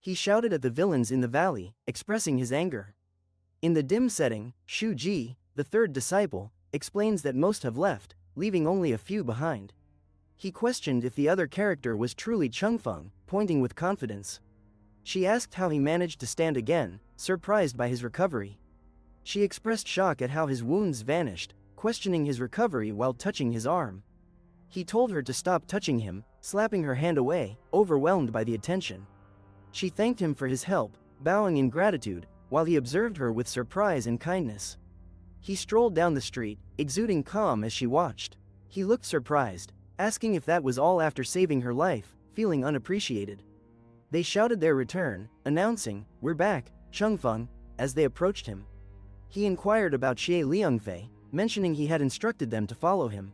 He shouted at the villains in the valley, expressing his anger. In the dim setting, Shu Ji, the third disciple, explains that most have left, leaving only a few behind. He questioned if the other character was truly Changfeng, pointing with confidence. She asked how he managed to stand again, surprised by his recovery. She expressed shock at how his wounds vanished, questioning his recovery while touching his arm. He told her to stop touching him, slapping her hand away, overwhelmed by the attention. She thanked him for his help, bowing in gratitude, while he observed her with surprise and kindness. He strolled down the street, exuding calm as she watched. He looked surprised, asking if that was all after saving her life, feeling unappreciated. They shouted their return, announcing, "We're back, Changfeng," as they approached him. He inquired about Xie Liangfei, mentioning he had instructed them to follow him.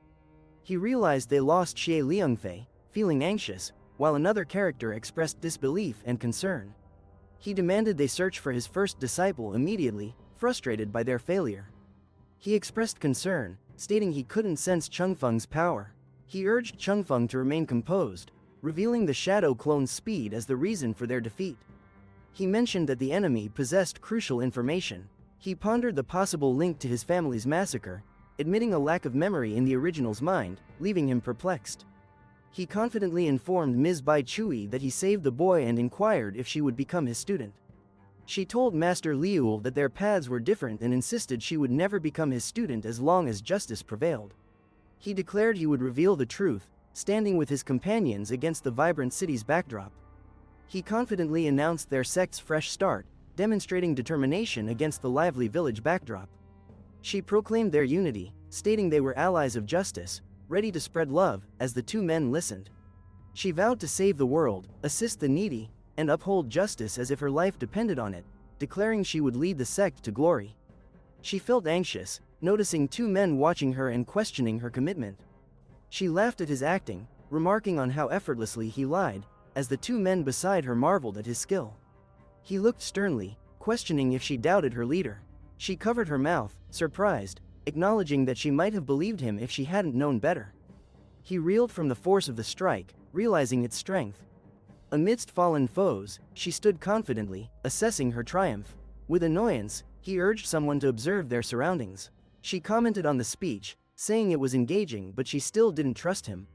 He realized they lost Xie Liangfei, feeling anxious, while another character expressed disbelief and concern. He demanded they search for his first disciple immediately, frustrated by their failure. He expressed concern, stating he couldn't sense Changfeng's power. He urged Changfeng to remain composed, revealing the shadow clone's speed as the reason for their defeat. He mentioned that the enemy possessed crucial information. He pondered the possible link to his family's massacre, admitting a lack of memory in the original's mind, leaving him perplexed. He confidently informed Ms. Bai Chui that he saved the boy and inquired if she would become his student. She told Master Liul that their paths were different and insisted she would never become his student as long as justice prevailed. He declared he would reveal the truth, standing with his companions against the vibrant city's backdrop. He confidently announced their sect's fresh start, demonstrating determination against the lively village backdrop. She proclaimed their unity, stating they were allies of justice, ready to spread love, as the two men listened. She vowed to save the world, assist the needy, and uphold justice as if her life depended on it, declaring she would lead the sect to glory. She felt anxious, noticing two men watching her and questioning her commitment. She laughed at his acting, remarking on how effortlessly he lied, as the two men beside her marveled at his skill. He looked sternly, questioning if she doubted her leader. She covered her mouth, surprised, acknowledging that she might have believed him if she hadn't known better. He reeled from the force of the strike, realizing its strength. Amidst fallen foes, she stood confidently, assessing her triumph. With annoyance, he urged someone to observe their surroundings. She commented on the speech, saying it was engaging, but she still didn't trust him.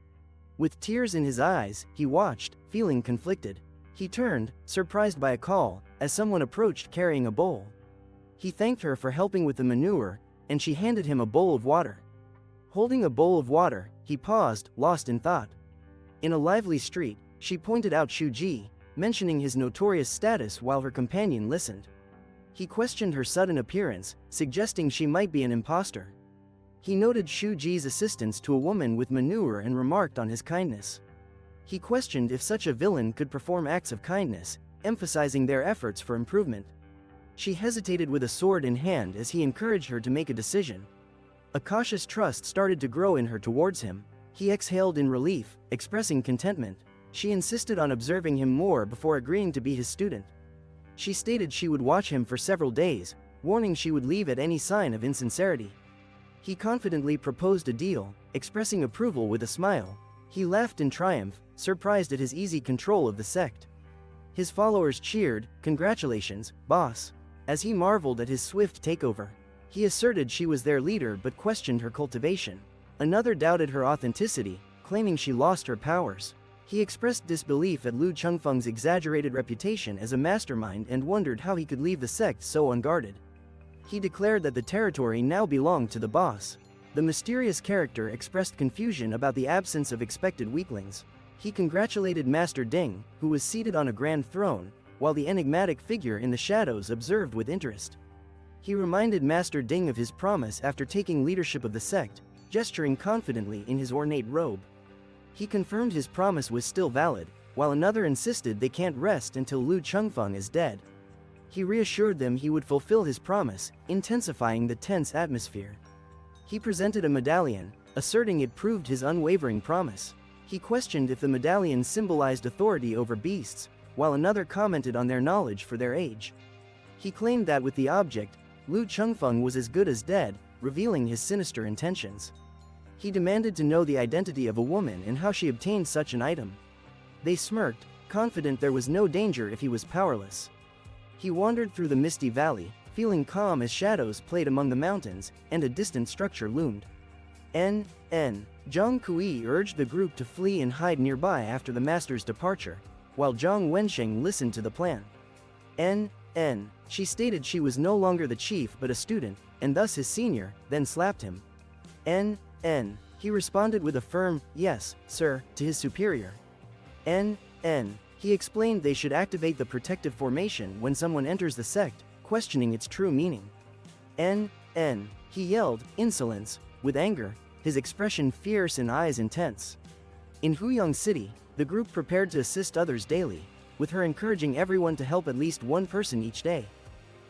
With tears in his eyes, he watched, feeling conflicted. He turned, surprised by a call, as someone approached carrying a bowl. He thanked her for helping with the manure, and she handed him a bowl of water. Holding a bowl of water, he paused, lost in thought. In a lively street, she pointed out Shu Ji, mentioning his notorious status while her companion listened. He questioned her sudden appearance, suggesting she might be an imposter. He noted Shu Ji's assistance to a woman with manure and remarked on his kindness. He questioned if such a villain could perform acts of kindness, emphasizing their efforts for improvement. She hesitated with a sword in hand as he encouraged her to make a decision. A cautious trust started to grow in her towards him. He exhaled in relief, expressing contentment. She insisted on observing him more before agreeing to be his student. She stated she would watch him for several days, warning she would leave at any sign of insincerity. He confidently proposed a deal, expressing approval with a smile. He laughed in triumph, surprised at his easy control of the sect. His followers cheered, "Congratulations, boss," as he marveled at his swift takeover. He asserted she was their leader but questioned her cultivation. Another doubted her authenticity, claiming she lost her powers. He expressed disbelief at Lu Chengfeng's exaggerated reputation as a mastermind and wondered how he could leave the sect so unguarded. He declared that the territory now belonged to the boss. The mysterious character expressed confusion about the absence of expected weaklings. He congratulated Master Ding, who was seated on a grand throne, while the enigmatic figure in the shadows observed with interest. He reminded Master Ding of his promise after taking leadership of the sect, gesturing confidently in his ornate robe. He confirmed his promise was still valid, while another insisted they can't rest until Lu Chengfeng is dead. He reassured them he would fulfill his promise, intensifying the tense atmosphere. He presented a medallion, asserting it proved his unwavering promise. He questioned if the medallion symbolized authority over beasts, while another commented on their knowledge for their age. He claimed that with the object, Lu Chengfeng was as good as dead, revealing his sinister intentions. He demanded to know the identity of a woman and how she obtained such an item. They smirked, confident there was no danger if he was powerless. He wandered through the misty valley, feeling calm as shadows played among the mountains, and a distant structure loomed. Zhang Kui urged the group to flee and hide nearby after the master's departure, while Zhang Wensheng listened to the plan. She stated she was no longer the chief but a student, and thus his senior, then slapped him. He responded with a firm, "Yes, sir," to his superior. He explained they should activate the protective formation when someone enters the sect, questioning its true meaning. He yelled, "Insolence," with anger, his expression fierce and eyes intense. In Huyang City, the group prepared to assist others daily, with her encouraging everyone to help at least one person each day.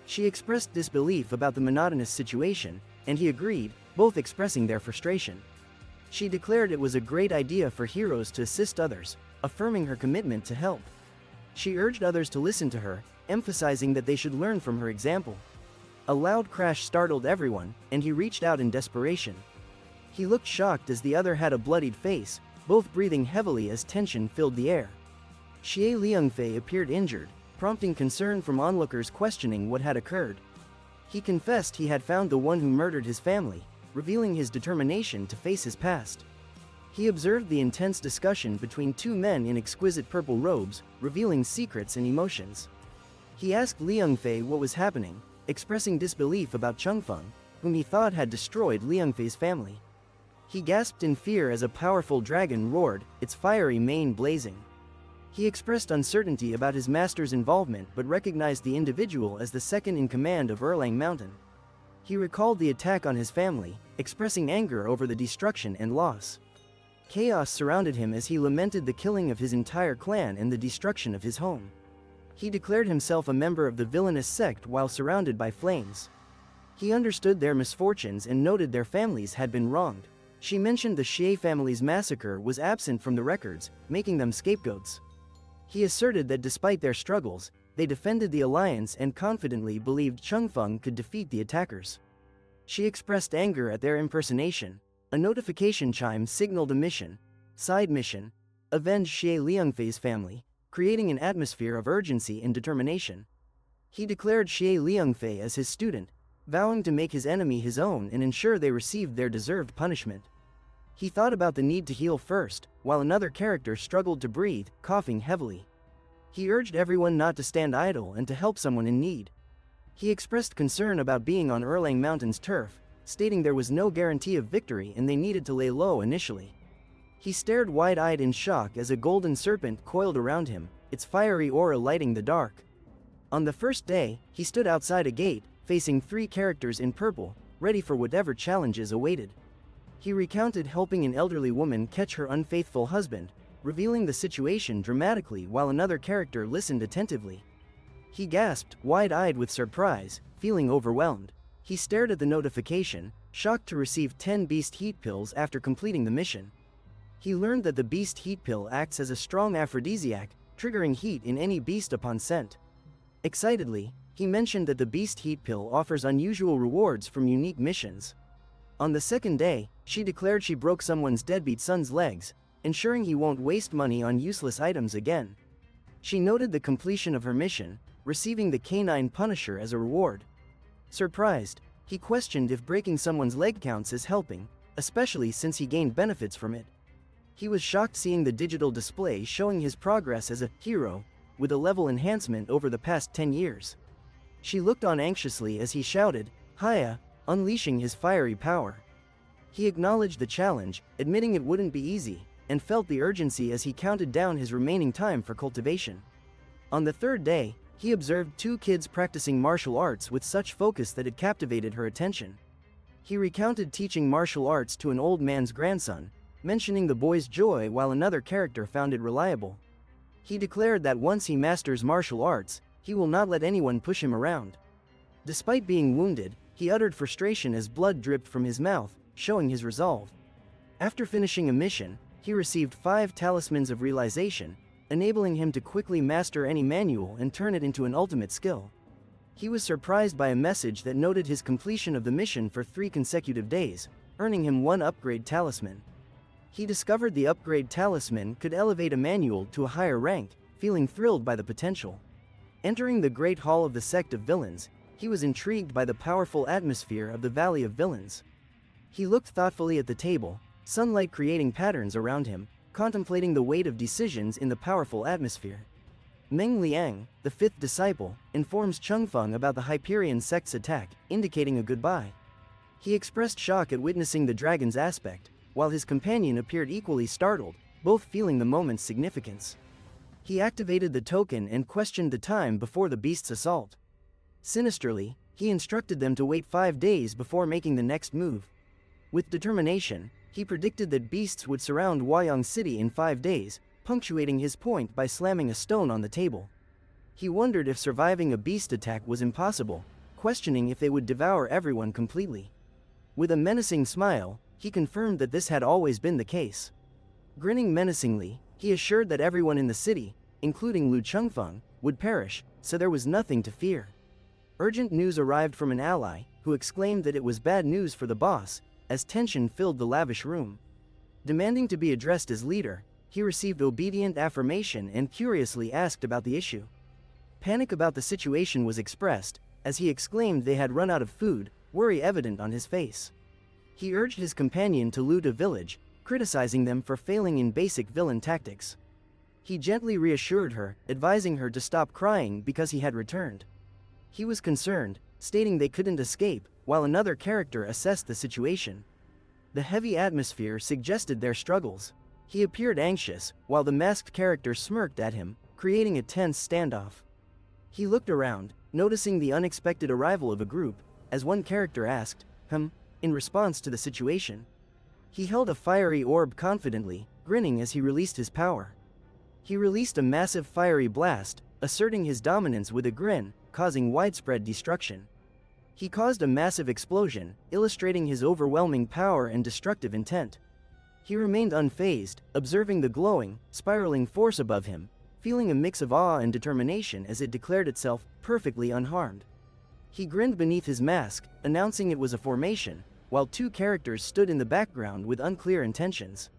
She expressed disbelief about the monotonous situation, and he agreed, both expressing their frustration. She declared it was a great idea for heroes to assist others, affirming her commitment to help. She urged others to listen to her, emphasizing that they should learn from her example. A loud crash startled everyone, and he reached out in desperation. He looked shocked as the other had a bloodied face, both breathing heavily as tension filled the air. Xie Liangfei appeared injured, prompting concern from onlookers questioning what had occurred. He confessed he had found the one who murdered his family, revealing his determination to face his past. He observed the intense discussion between two men in exquisite purple robes, revealing secrets and emotions. He asked Liangfei what was happening, expressing disbelief about Chengfeng, whom he thought had destroyed Liangfei's family. He gasped in fear as a powerful dragon roared, its fiery mane blazing. He expressed uncertainty about his master's involvement but recognized the individual as the second in command of Erlang Mountain. He recalled the attack on his family, expressing anger over the destruction and loss. Chaos surrounded him as he lamented the killing of his entire clan and the destruction of his home. He declared himself a member of the villainous sect while surrounded by flames. He understood their misfortunes and noted their families had been wronged. She mentioned the Xie family's massacre was absent from the records, making them scapegoats. He asserted that despite their struggles, they defended the alliance and confidently believed Chengfeng could defeat the attackers. She expressed anger at their impersonation. A notification chime signaled a mission, side mission, avenge Xie Liangfei's family, creating an atmosphere of urgency and determination. He declared Xie Liangfei as his student, vowing to make his enemy his own and ensure they received their deserved punishment. He thought about the need to heal first, while another character struggled to breathe, coughing heavily. He urged everyone not to stand idle and to help someone in need. He expressed concern about being on Erlang Mountain's turf, stating there was no guarantee of victory and they needed to lay low initially. He stared wide-eyed in shock as a golden serpent coiled around him, its fiery aura lighting the dark. On the first day, he stood outside a gate, facing 3 characters in purple, ready for whatever challenges awaited. He recounted helping an elderly woman catch her unfaithful husband, revealing the situation dramatically while another character listened attentively. He gasped, wide-eyed with surprise, feeling overwhelmed. He stared at the notification, shocked to receive 10 beast heat pills after completing the mission. He learned that the beast heat pill acts as a strong aphrodisiac, triggering heat in any beast upon scent. Excitedly, he mentioned that the beast heat pill offers unusual rewards from unique missions. On the second day, she declared she broke someone's deadbeat son's legs, ensuring he won't waste money on useless items again. She noted the completion of her mission, receiving the canine Punisher as a reward. Surprised, he questioned if breaking someone's leg counts as helping, especially since he gained benefits from it. He was shocked seeing the digital display showing his progress as a hero, with a level enhancement over the past 10 years. She looked on anxiously as he shouted, "Hiya," unleashing his fiery power. He acknowledged the challenge, admitting it wouldn't be easy, and felt the urgency as he counted down his remaining time for cultivation. On the third day, he observed 2 kids practicing martial arts with such focus that it captivated her attention. He recounted teaching martial arts to an old man's grandson, mentioning the boy's joy while another character found it reliable. He declared that once he masters martial arts, he will not let anyone push him around. Despite being wounded, he uttered frustration as blood dripped from his mouth, showing his resolve. After finishing a mission, he received 5 talismans of realization, enabling him to quickly master any manual and turn it into an ultimate skill. He was surprised by a message that noted his completion of the mission for 3 consecutive days, earning him 1 upgrade talisman. He discovered the upgrade talisman could elevate a manual to a higher rank, feeling thrilled by the potential. Entering the Great Hall of the Sect of Villains, he was intrigued by the powerful atmosphere of the Valley of Villains. He looked thoughtfully at the table, sunlight creating patterns around him, contemplating the weight of decisions in the powerful atmosphere. Meng Liang, the fifth disciple, informs Changfeng about the Hyperion sect's attack, indicating a goodbye. He expressed shock at witnessing the dragon's aspect, while his companion appeared equally startled, both feeling the moment's significance. He activated the token and questioned the time before the beast's assault. Sinisterly, he instructed them to wait 5 days before making the next move. With determination, he predicted that beasts would surround Huayang City in 5 days, punctuating his point by slamming a stone on the table. He wondered if surviving a beast attack was impossible, questioning if they would devour everyone completely. With a menacing smile, he confirmed that this had always been the case. Grinning menacingly, he assured that everyone in the city, including Lu Chengfeng, would perish, so there was nothing to fear. Urgent news arrived from an ally, who exclaimed that it was bad news for the boss, as tension filled the lavish room. Demanding to be addressed as leader, he received obedient affirmation and curiously asked about the issue. Panic about the situation was expressed, as he exclaimed they had run out of food, worry evident on his face. He urged his companion to loot a village, criticizing them for failing in basic villain tactics. He gently reassured her, advising her to stop crying because he had returned. He was concerned, stating they couldn't escape, while another character assessed the situation. The heavy atmosphere suggested their struggles. He appeared anxious, while the masked character smirked at him, creating a tense standoff. He looked around, noticing the unexpected arrival of a group, as one character asked, in response to the situation. He held a fiery orb confidently, grinning as he released his power. He released a massive fiery blast, asserting his dominance with a grin, causing widespread destruction. He caused a massive explosion, illustrating his overwhelming power and destructive intent. He remained unfazed, observing the glowing, spiraling force above him, feeling a mix of awe and determination as it declared itself perfectly unharmed. He grinned beneath his mask, announcing it was a formation, while 2 characters stood in the background with unclear intentions.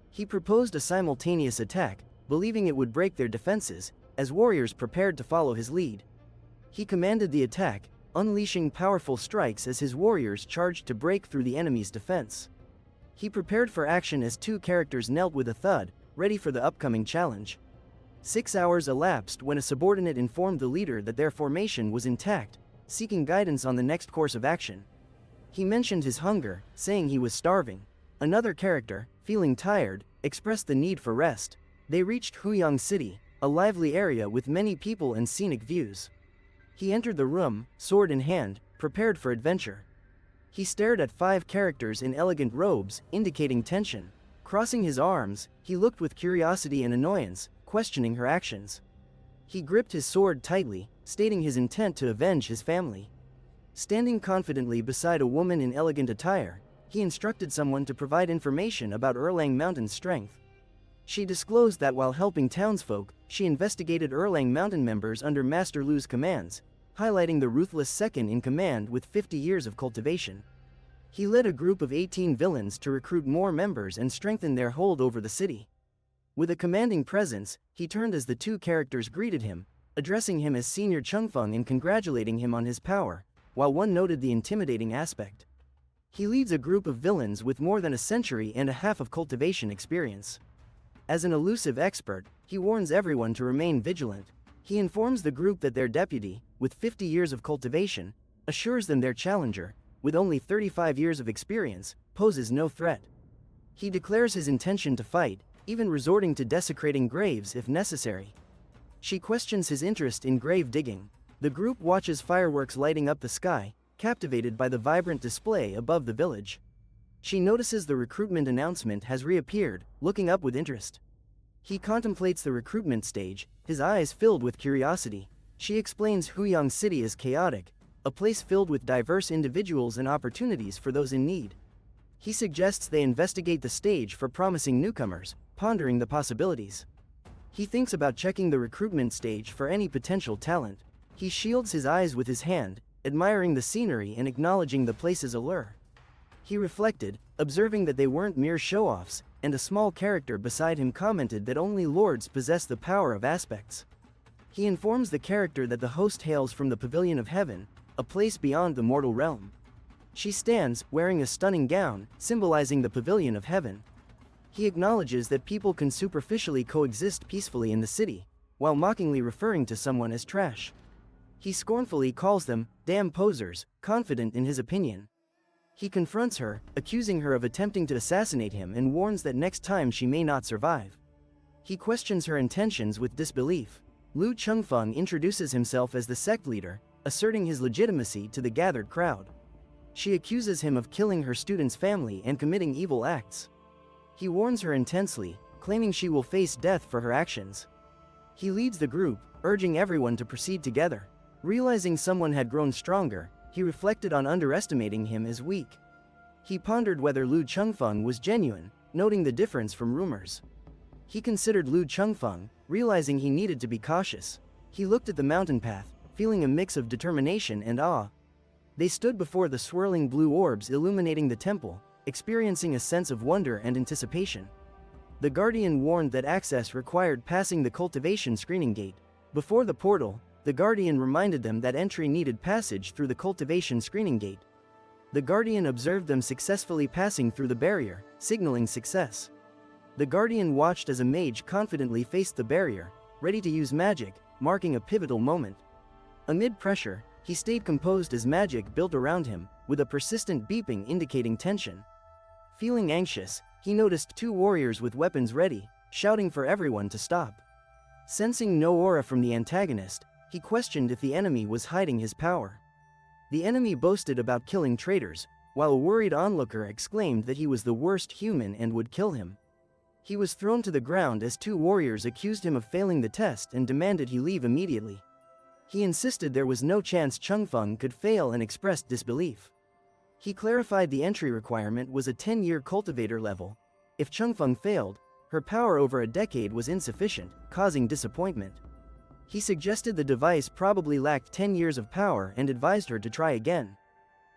He proposed a simultaneous attack, believing it would break their defenses, as warriors prepared to follow his lead. He commanded the attack, unleashing powerful strikes as his warriors charged to break through the enemy's defense. He prepared for action as 2 characters knelt with a thud, ready for the upcoming challenge. 6 hours elapsed when a subordinate informed the leader that their formation was intact, seeking guidance on the next course of action. He mentioned his hunger, saying he was starving. Another character, feeling tired, expressed the need for rest. They reached Huyang City, a lively area with many people and scenic views. He entered the room, sword in hand, prepared for adventure. He stared at 5 characters in elegant robes, indicating tension. Crossing his arms, he looked with curiosity and annoyance, questioning her actions. He gripped his sword tightly, stating his intent to avenge his family. Standing confidently beside a woman in elegant attire, he instructed someone to provide information about Erlang Mountain's strength. She disclosed that while helping townsfolk, she investigated Erlang Mountain members under Master Lu's commands, highlighting the ruthless second in command with 50 years of cultivation. He led a group of 18 villains to recruit more members and strengthen their hold over the city. With a commanding presence, he turned as the 2 characters greeted him, addressing him as Senior Chengfeng and congratulating him on his power, while one noted the intimidating aspect. He leads a group of villains with more than a century and a half of cultivation experience. As an elusive expert, he warns everyone to remain vigilant. He informs the group that their deputy, with 50 years of cultivation, assures them their challenger, with only 35 years of experience, poses no threat. He declares his intention to fight, even resorting to desecrating graves if necessary. She questions his interest in grave digging. The group watches fireworks lighting up the sky, captivated by the vibrant display above the village. She notices the recruitment announcement has reappeared, looking up with interest. He contemplates the recruitment stage, his eyes filled with curiosity. She explains Huyang City is chaotic, a place filled with diverse individuals and opportunities for those in need. He suggests they investigate the stage for promising newcomers, pondering the possibilities. He thinks about checking the recruitment stage for any potential talent. He shields his eyes with his hand, admiring the scenery and acknowledging the place's allure. He reflected, observing that they weren't mere show-offs, and a small character beside him commented that only lords possess the power of aspects. He informs the character that the host hails from the Pavilion of Heaven, a place beyond the mortal realm. She stands, wearing a stunning gown, symbolizing the Pavilion of Heaven. He acknowledges that people can superficially coexist peacefully in the city, while mockingly referring to someone as trash. He scornfully calls them damn posers, confident in his opinion. He confronts her, accusing her of attempting to assassinate him, and warns that next time she may not survive. He questions her intentions with disbelief. Lu Chengfeng introduces himself as the sect leader, asserting his legitimacy to the gathered crowd. She accuses him of killing her student's family and committing evil acts. He warns her intensely, claiming she will face death for her actions. He leads the group, urging everyone to proceed together. Realizing someone had grown stronger, he reflected on underestimating him as weak. He pondered whether Lu Chengfeng was genuine, noting the difference from rumors. He considered Lu Chengfeng, realizing he needed to be cautious. He looked at the mountain path, feeling a mix of determination and awe. They stood before the swirling blue orbs illuminating the temple, experiencing a sense of wonder and anticipation. The Guardian warned that access required passing the cultivation screening gate. Before the portal, the Guardian reminded them that entry needed passage through the cultivation screening gate. The Guardian observed them successfully passing through the barrier, signaling success. The Guardian watched as a mage confidently faced the barrier, ready to use magic, marking a pivotal moment. Amid pressure, he stayed composed as magic built around him, with a persistent beeping indicating tension. Feeling anxious, he noticed two warriors with weapons ready, shouting for everyone to stop. Sensing no aura from the antagonist, he questioned if the enemy was hiding his power. The enemy boasted about killing traitors, while a worried onlooker exclaimed that he was the worst human and would kill him. He was thrown to the ground as two warriors accused him of failing the test and demanded he leave immediately. He insisted there was no chance Chengfeng could fail and expressed disbelief. He clarified the entry requirement was a 10-year cultivator level. If Chengfeng failed, her power over a decade was insufficient, causing disappointment. He suggested the device probably lacked 10 years of power and advised her to try again.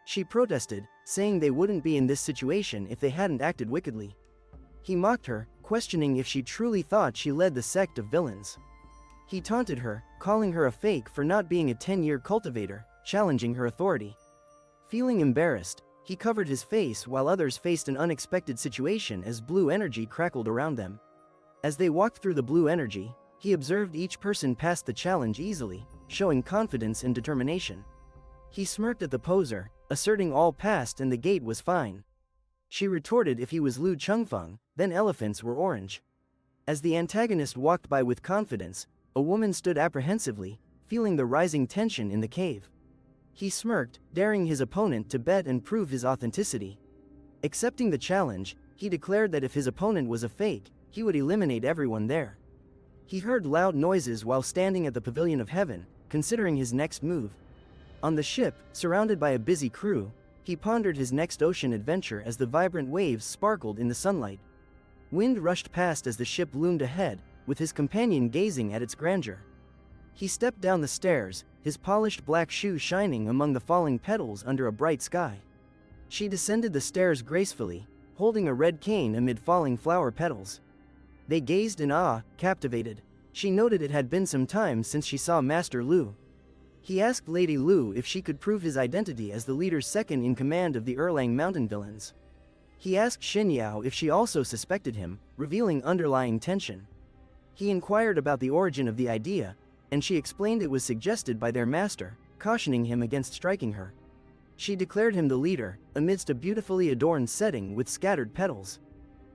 She protested, saying they wouldn't be in this situation if they hadn't acted wickedly. He mocked her, questioning if she truly thought she led the sect of villains. He taunted her, calling her a fake for not being a 10-year cultivator, challenging her authority. Feeling embarrassed, he covered his face while others faced an unexpected situation as blue energy crackled around them. As they walked through the blue energy, he observed each person pass the challenge easily, showing confidence and determination. He smirked at the poser, asserting all passed and the gate was fine. She retorted if he was Lu Chengfeng, then elephants were orange. As the antagonist walked by with confidence, a woman stood apprehensively, feeling the rising tension in the cave. He smirked, daring his opponent to bet and prove his authenticity. Accepting the challenge, he declared that if his opponent was a fake, he would eliminate everyone there. He heard loud noises while standing at the Pavilion of Heaven, considering his next move. On the ship, surrounded by a busy crew, he pondered his next ocean adventure as the vibrant waves sparkled in the sunlight. Wind rushed past as the ship loomed ahead, with his companion gazing at its grandeur. He stepped down the stairs, his polished black shoe shining among the falling petals under a bright sky. She descended the stairs gracefully, holding a red cane amid falling flower petals. They gazed in awe, captivated. She noted it had been some time since she saw Master Lu. He asked Lady Lu if she could prove his identity as the leader's second in command of the Erlang mountain villains. He asked Xin Yao if she also suspected him, revealing underlying tension. He inquired about the origin of the idea, and she explained it was suggested by their master, cautioning him against striking her. She declared him the leader, amidst a beautifully adorned setting with scattered petals.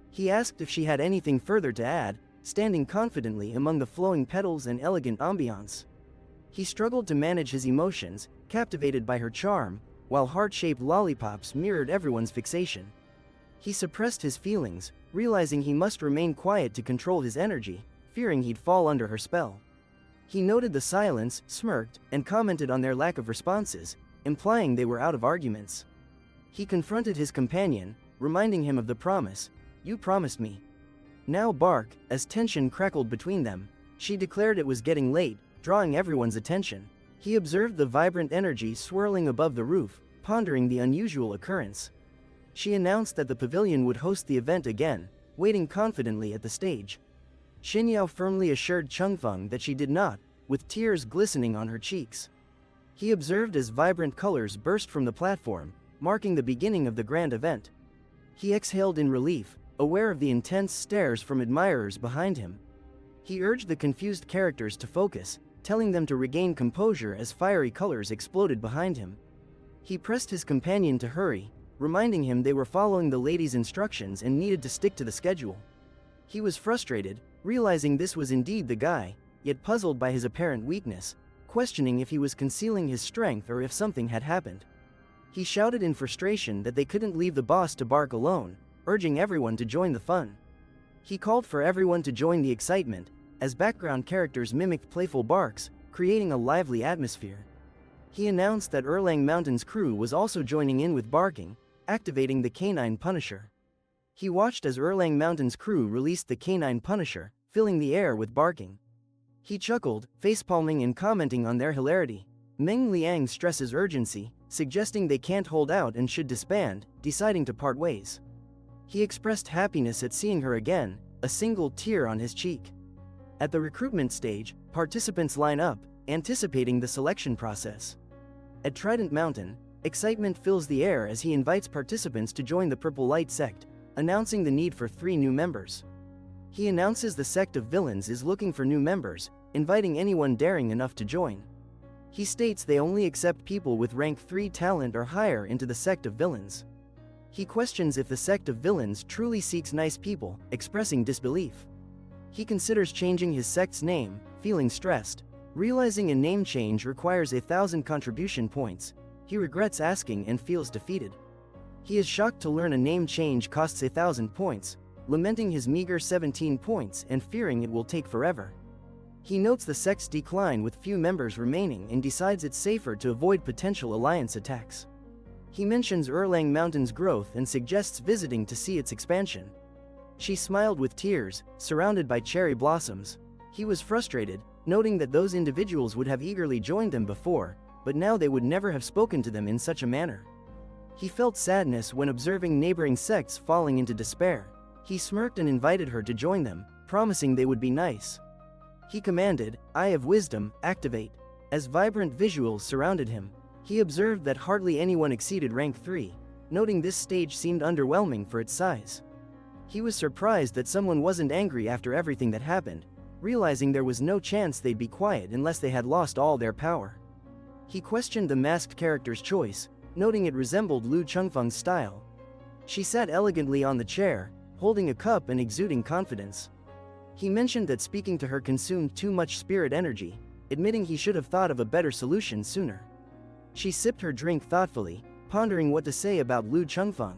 He asked if she had anything further to add, standing confidently among the flowing petals and elegant ambiance. He struggled to manage his emotions, captivated by her charm, while heart-shaped lollipops mirrored everyone's fixation. He suppressed his feelings, realizing he must remain quiet to control his energy, fearing he'd fall under her spell. He noted the silence, smirked, and commented on their lack of responses, implying they were out of arguments. He confronted his companion, reminding him of the promise, "You promised me." Now bark, as tension crackled between them. She declared it was getting late, drawing everyone's attention. He observed the vibrant energy swirling above the roof, pondering the unusual occurrence. She announced that the pavilion would host the event again, waiting confidently at the stage. Xinyao firmly assured Changfeng that she did not, with tears glistening on her cheeks. He observed as vibrant colors burst from the platform, marking the beginning of the grand event. He exhaled in relief, aware of the intense stares from admirers behind him. He urged the confused characters to focus, telling them to regain composure as fiery colors exploded behind him. He pressed his companion to hurry, reminding him they were following the lady's instructions and needed to stick to the schedule. He was frustrated, realizing this was indeed the guy, yet puzzled by his apparent weakness, questioning if he was concealing his strength or if something had happened. He shouted in frustration that they couldn't leave the boss to bark alone, urging everyone to join the fun. He called for everyone to join the excitement, as background characters mimicked playful barks, creating a lively atmosphere. He announced that Erlang Mountain's crew was also joining in with barking, activating the Canine Punisher. He watched as Erlang Mountain's crew released the Canine Punisher, filling the air with barking. He chuckled, facepalming and commenting on their hilarity. Meng Liang stresses urgency, suggesting they can't hold out and should disband, deciding to part ways. He expressed happiness at seeing her again, a single tear on his cheek. At the recruitment stage, participants line up, anticipating the selection process. At Trident Mountain, excitement fills the air as he invites participants to join the Purple Light Sect, announcing the need for 3 new members. He announces the Sect of Villains is looking for new members, inviting anyone daring enough to join. He states they only accept people with rank 3 talent or higher into the Sect of Villains. He questions if the Sect of Villains truly seeks nice people, expressing disbelief. He considers changing his sect's name, feeling stressed. Realizing a name change requires 1,000 contribution points, he regrets asking and feels defeated. He is shocked to learn a name change costs 1,000 points, lamenting his meager 17 points and fearing it will take forever. He notes the sect's decline with few members remaining and decides it's safer to avoid potential alliance attacks. He mentions Erlang Mountain's growth and suggests visiting to see its expansion. She smiled with tears, surrounded by cherry blossoms. He was frustrated, noting that those individuals would have eagerly joined them before, but now they would never have spoken to them in such a manner. He felt sadness when observing neighboring sects falling into despair. He smirked and invited her to join them, promising they would be nice. He commanded, "Eye of Wisdom, activate." As vibrant visuals surrounded him, he observed that hardly anyone exceeded rank 3, noting this stage seemed underwhelming for its size. He was surprised that someone wasn't angry after everything that happened, realizing there was no chance they'd be quiet unless they had lost all their power. He questioned the masked character's choice, noting it resembled Lu Chengfeng's style. She sat elegantly on the chair, holding a cup and exuding confidence. He mentioned that speaking to her consumed too much spirit energy, admitting he should have thought of a better solution sooner. She sipped her drink thoughtfully, pondering what to say about Lu Chengfeng.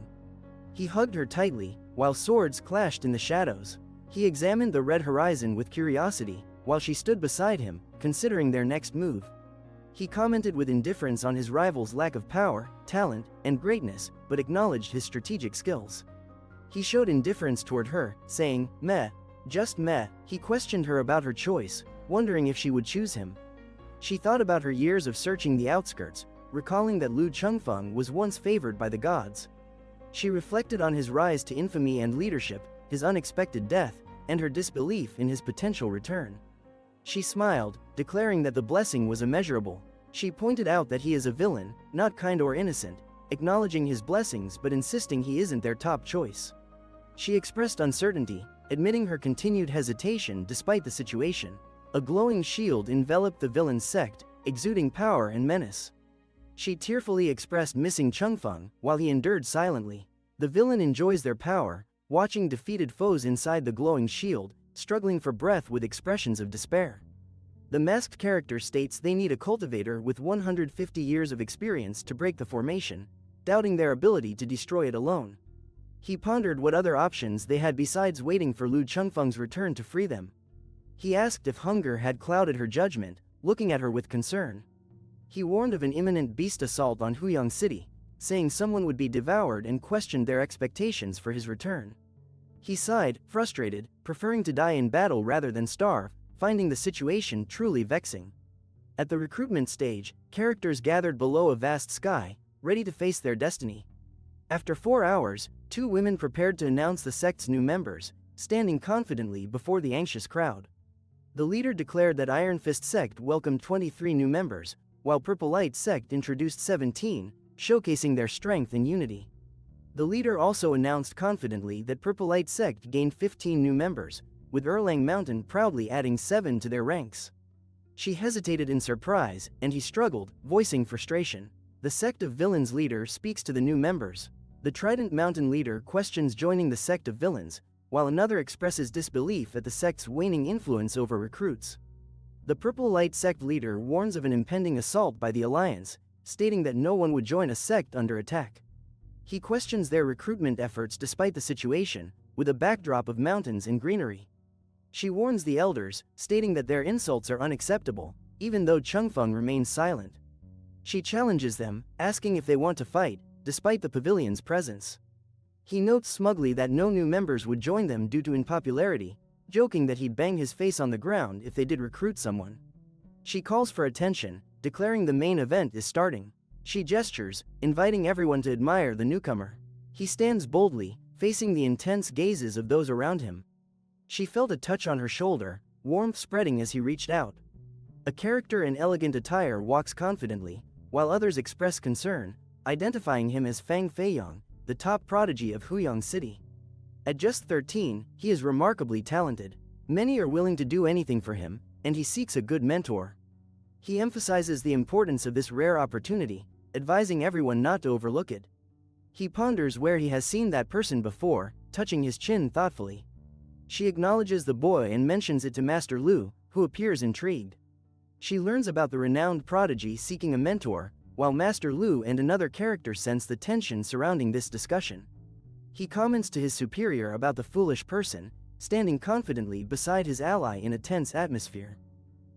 He hugged her tightly, while swords clashed in the shadows. He examined the red horizon with curiosity, while she stood beside him, considering their next move. He commented with indifference on his rival's lack of power, talent, and greatness, but acknowledged his strategic skills. He showed indifference toward her, saying, "Meh, just meh." He questioned her about her choice, wondering if she would choose him. She thought about her years of searching the outskirts, recalling that Lu Chengfeng was once favored by the gods. She reflected on his rise to infamy and leadership, his unexpected death, and her disbelief in his potential return. She smiled, declaring that the blessing was immeasurable. She pointed out that he is a villain, not kind or innocent, acknowledging his blessings but insisting he isn't their top choice. She expressed uncertainty, admitting her continued hesitation despite the situation. A glowing shield enveloped the villain's sect, exuding power and menace. She tearfully expressed missing Chengfeng, while he endured silently. The villain enjoys their power, watching defeated foes inside the glowing shield, struggling for breath with expressions of despair. The masked character states they need a cultivator with 150 years of experience to break the formation, doubting their ability to destroy it alone. He pondered what other options they had besides waiting for Lu Chengfeng's return to free them. He asked if hunger had clouded her judgment, looking at her with concern. He warned of an imminent beast assault on Huyang City, saying someone would be devoured, and questioned their expectations for his return. He sighed, frustrated, preferring to die in battle rather than starve, finding the situation truly vexing. At the recruitment stage, characters gathered below a vast sky, ready to face their destiny. After 4 hours, 2 women prepared to announce the sect's new members, standing confidently before the anxious crowd. The leader declared that Iron Fist Sect welcomed 23 new members, while Purple Light Sect introduced 17, showcasing their strength and unity. The leader also announced confidently that Purple Light Sect gained 15 new members, with Erlang Mountain proudly adding 7 to their ranks. She hesitated in surprise, and he struggled, voicing frustration. The Sect of Villains leader speaks to the new members. The Trident Mountain leader questions joining the Sect of Villains, while another expresses disbelief at the sect's waning influence over recruits. The Purple Light Sect leader warns of an impending assault by the Alliance, stating that no one would join a sect under attack. He questions their recruitment efforts despite the situation, with a backdrop of mountains and greenery. She warns the elders, stating that their insults are unacceptable, even though Changfeng remains silent. She challenges them, asking if they want to fight, despite the pavilion's presence. He notes smugly that no new members would join them due to unpopularity, joking that he'd bang his face on the ground if they did recruit someone. She calls for attention, declaring the main event is starting. She gestures, inviting everyone to admire the newcomer. He stands boldly, facing the intense gazes of those around him. She felt a touch on her shoulder, warmth spreading as he reached out. A character in elegant attire walks confidently, while others express concern, identifying him as Fang Feiyang, the top prodigy of Huyang City. At just 13, he is remarkably talented. Many are willing to do anything for him, and he seeks a good mentor. He emphasizes the importance of this rare opportunity, advising everyone not to overlook it. He ponders where he has seen that person before, touching his chin thoughtfully. She acknowledges the boy and mentions it to Master Lu, who appears intrigued. She learns about the renowned prodigy seeking a mentor, while Master Lu and another character sense the tension surrounding this discussion. He comments to his superior about the foolish person, standing confidently beside his ally in a tense atmosphere.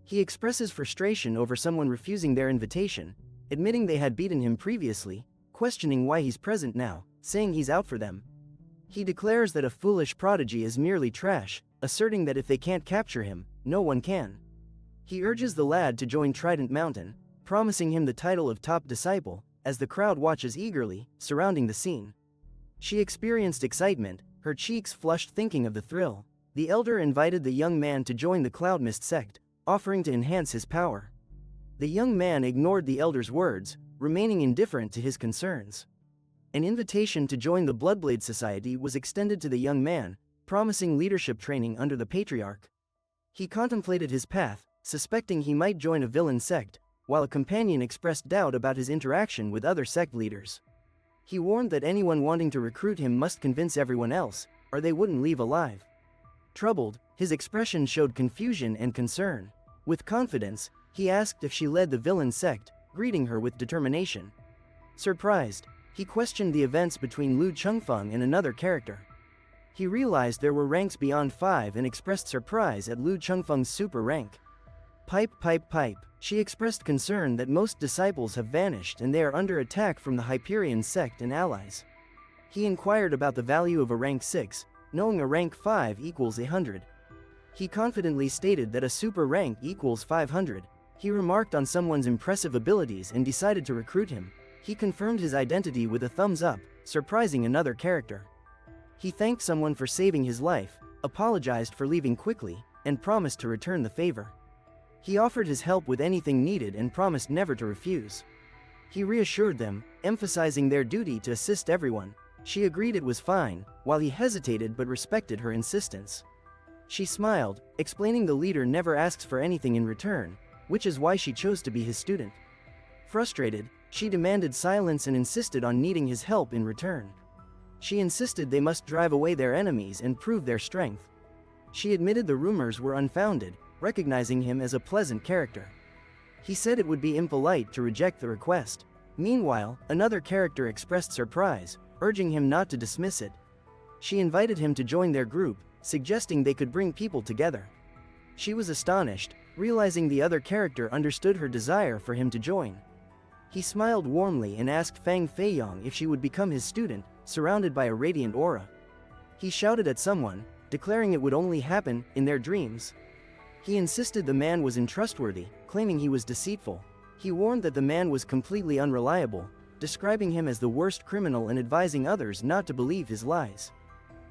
He expresses frustration over someone refusing their invitation, admitting they had beaten him previously, questioning why he's present now, saying he's out for them. He declares that a foolish prodigy is merely trash, asserting that if they can't capture him, no one can. He urges the lad to join Trident Mountain, promising him the title of top disciple, as the crowd watches eagerly, surrounding the scene. She experienced excitement, her cheeks flushed thinking of the thrill. The elder invited the young man to join the Cloud Mist sect, offering to enhance his power. The young man ignored the elder's words, remaining indifferent to his concerns. An invitation to join the Bloodblade Society was extended to the young man, promising leadership training under the Patriarch. He contemplated his path, suspecting he might join a villain sect, while a companion expressed doubt about his interaction with other sect leaders. He warned that anyone wanting to recruit him must convince everyone else, or they wouldn't leave alive. Troubled, his expression showed confusion and concern. With confidence, he asked if she led the villain sect, greeting her with determination. Surprised, he questioned the events between Lu Chengfeng and another character. He realized there were ranks beyond 5 and expressed surprise at Lu Chengfeng's super rank. Pipe, pipe, pipe. She expressed concern that most disciples have vanished and they are under attack from the Hyperion sect and allies. He inquired about the value of a rank 6, knowing a rank 5 equals 100. He confidently stated that a super rank equals 500. He remarked on someone's impressive abilities and decided to recruit him. He confirmed his identity with a thumbs up, surprising another character. He thanked someone for saving his life, apologized for leaving quickly, and promised to return the favor. He offered his help with anything needed and promised never to refuse. He reassured them, emphasizing their duty to assist everyone. She agreed it was fine, while he hesitated but respected her insistence. She smiled, explaining the leader never asks for anything in return, which is why she chose to be his student. Frustrated, she demanded silence and insisted on needing his help in return. She insisted they must drive away their enemies and prove their strength. She admitted the rumors were unfounded, recognizing him as a pleasant character. He said it would be impolite to reject the request. Meanwhile, another character expressed surprise, urging him not to dismiss it. She invited him to join their group, suggesting they could bring people together. She was astonished, realizing the other character understood her desire for him to join. He smiled warmly and asked Fang Feiyang if she would become his student, surrounded by a radiant aura. He shouted at someone, declaring it would only happen in their dreams. He insisted the man was untrustworthy, claiming he was deceitful. He warned that the man was completely unreliable, describing him as the worst criminal and advising others not to believe his lies.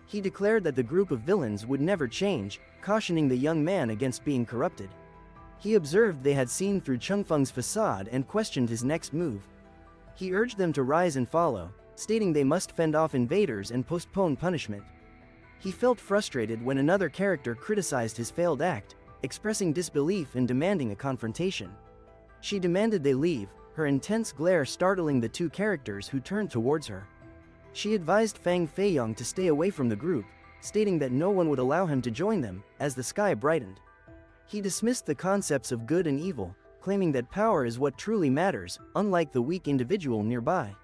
He declared that the group of villains would never change, cautioning the young man against being corrupted. He observed they had seen through Changfeng's facade and questioned his next move. He urged them to rise and follow, stating they must fend off invaders and postpone punishment. He felt frustrated when another character criticized his failed act, expressing disbelief and demanding a confrontation. She demanded they leave, her intense glare startling the two characters who turned towards her. She advised Fang Feiyong to stay away from the group, stating that no one would allow him to join them, as the sky brightened. He dismissed the concepts of good and evil, claiming that power is what truly matters, unlike the weak individual nearby.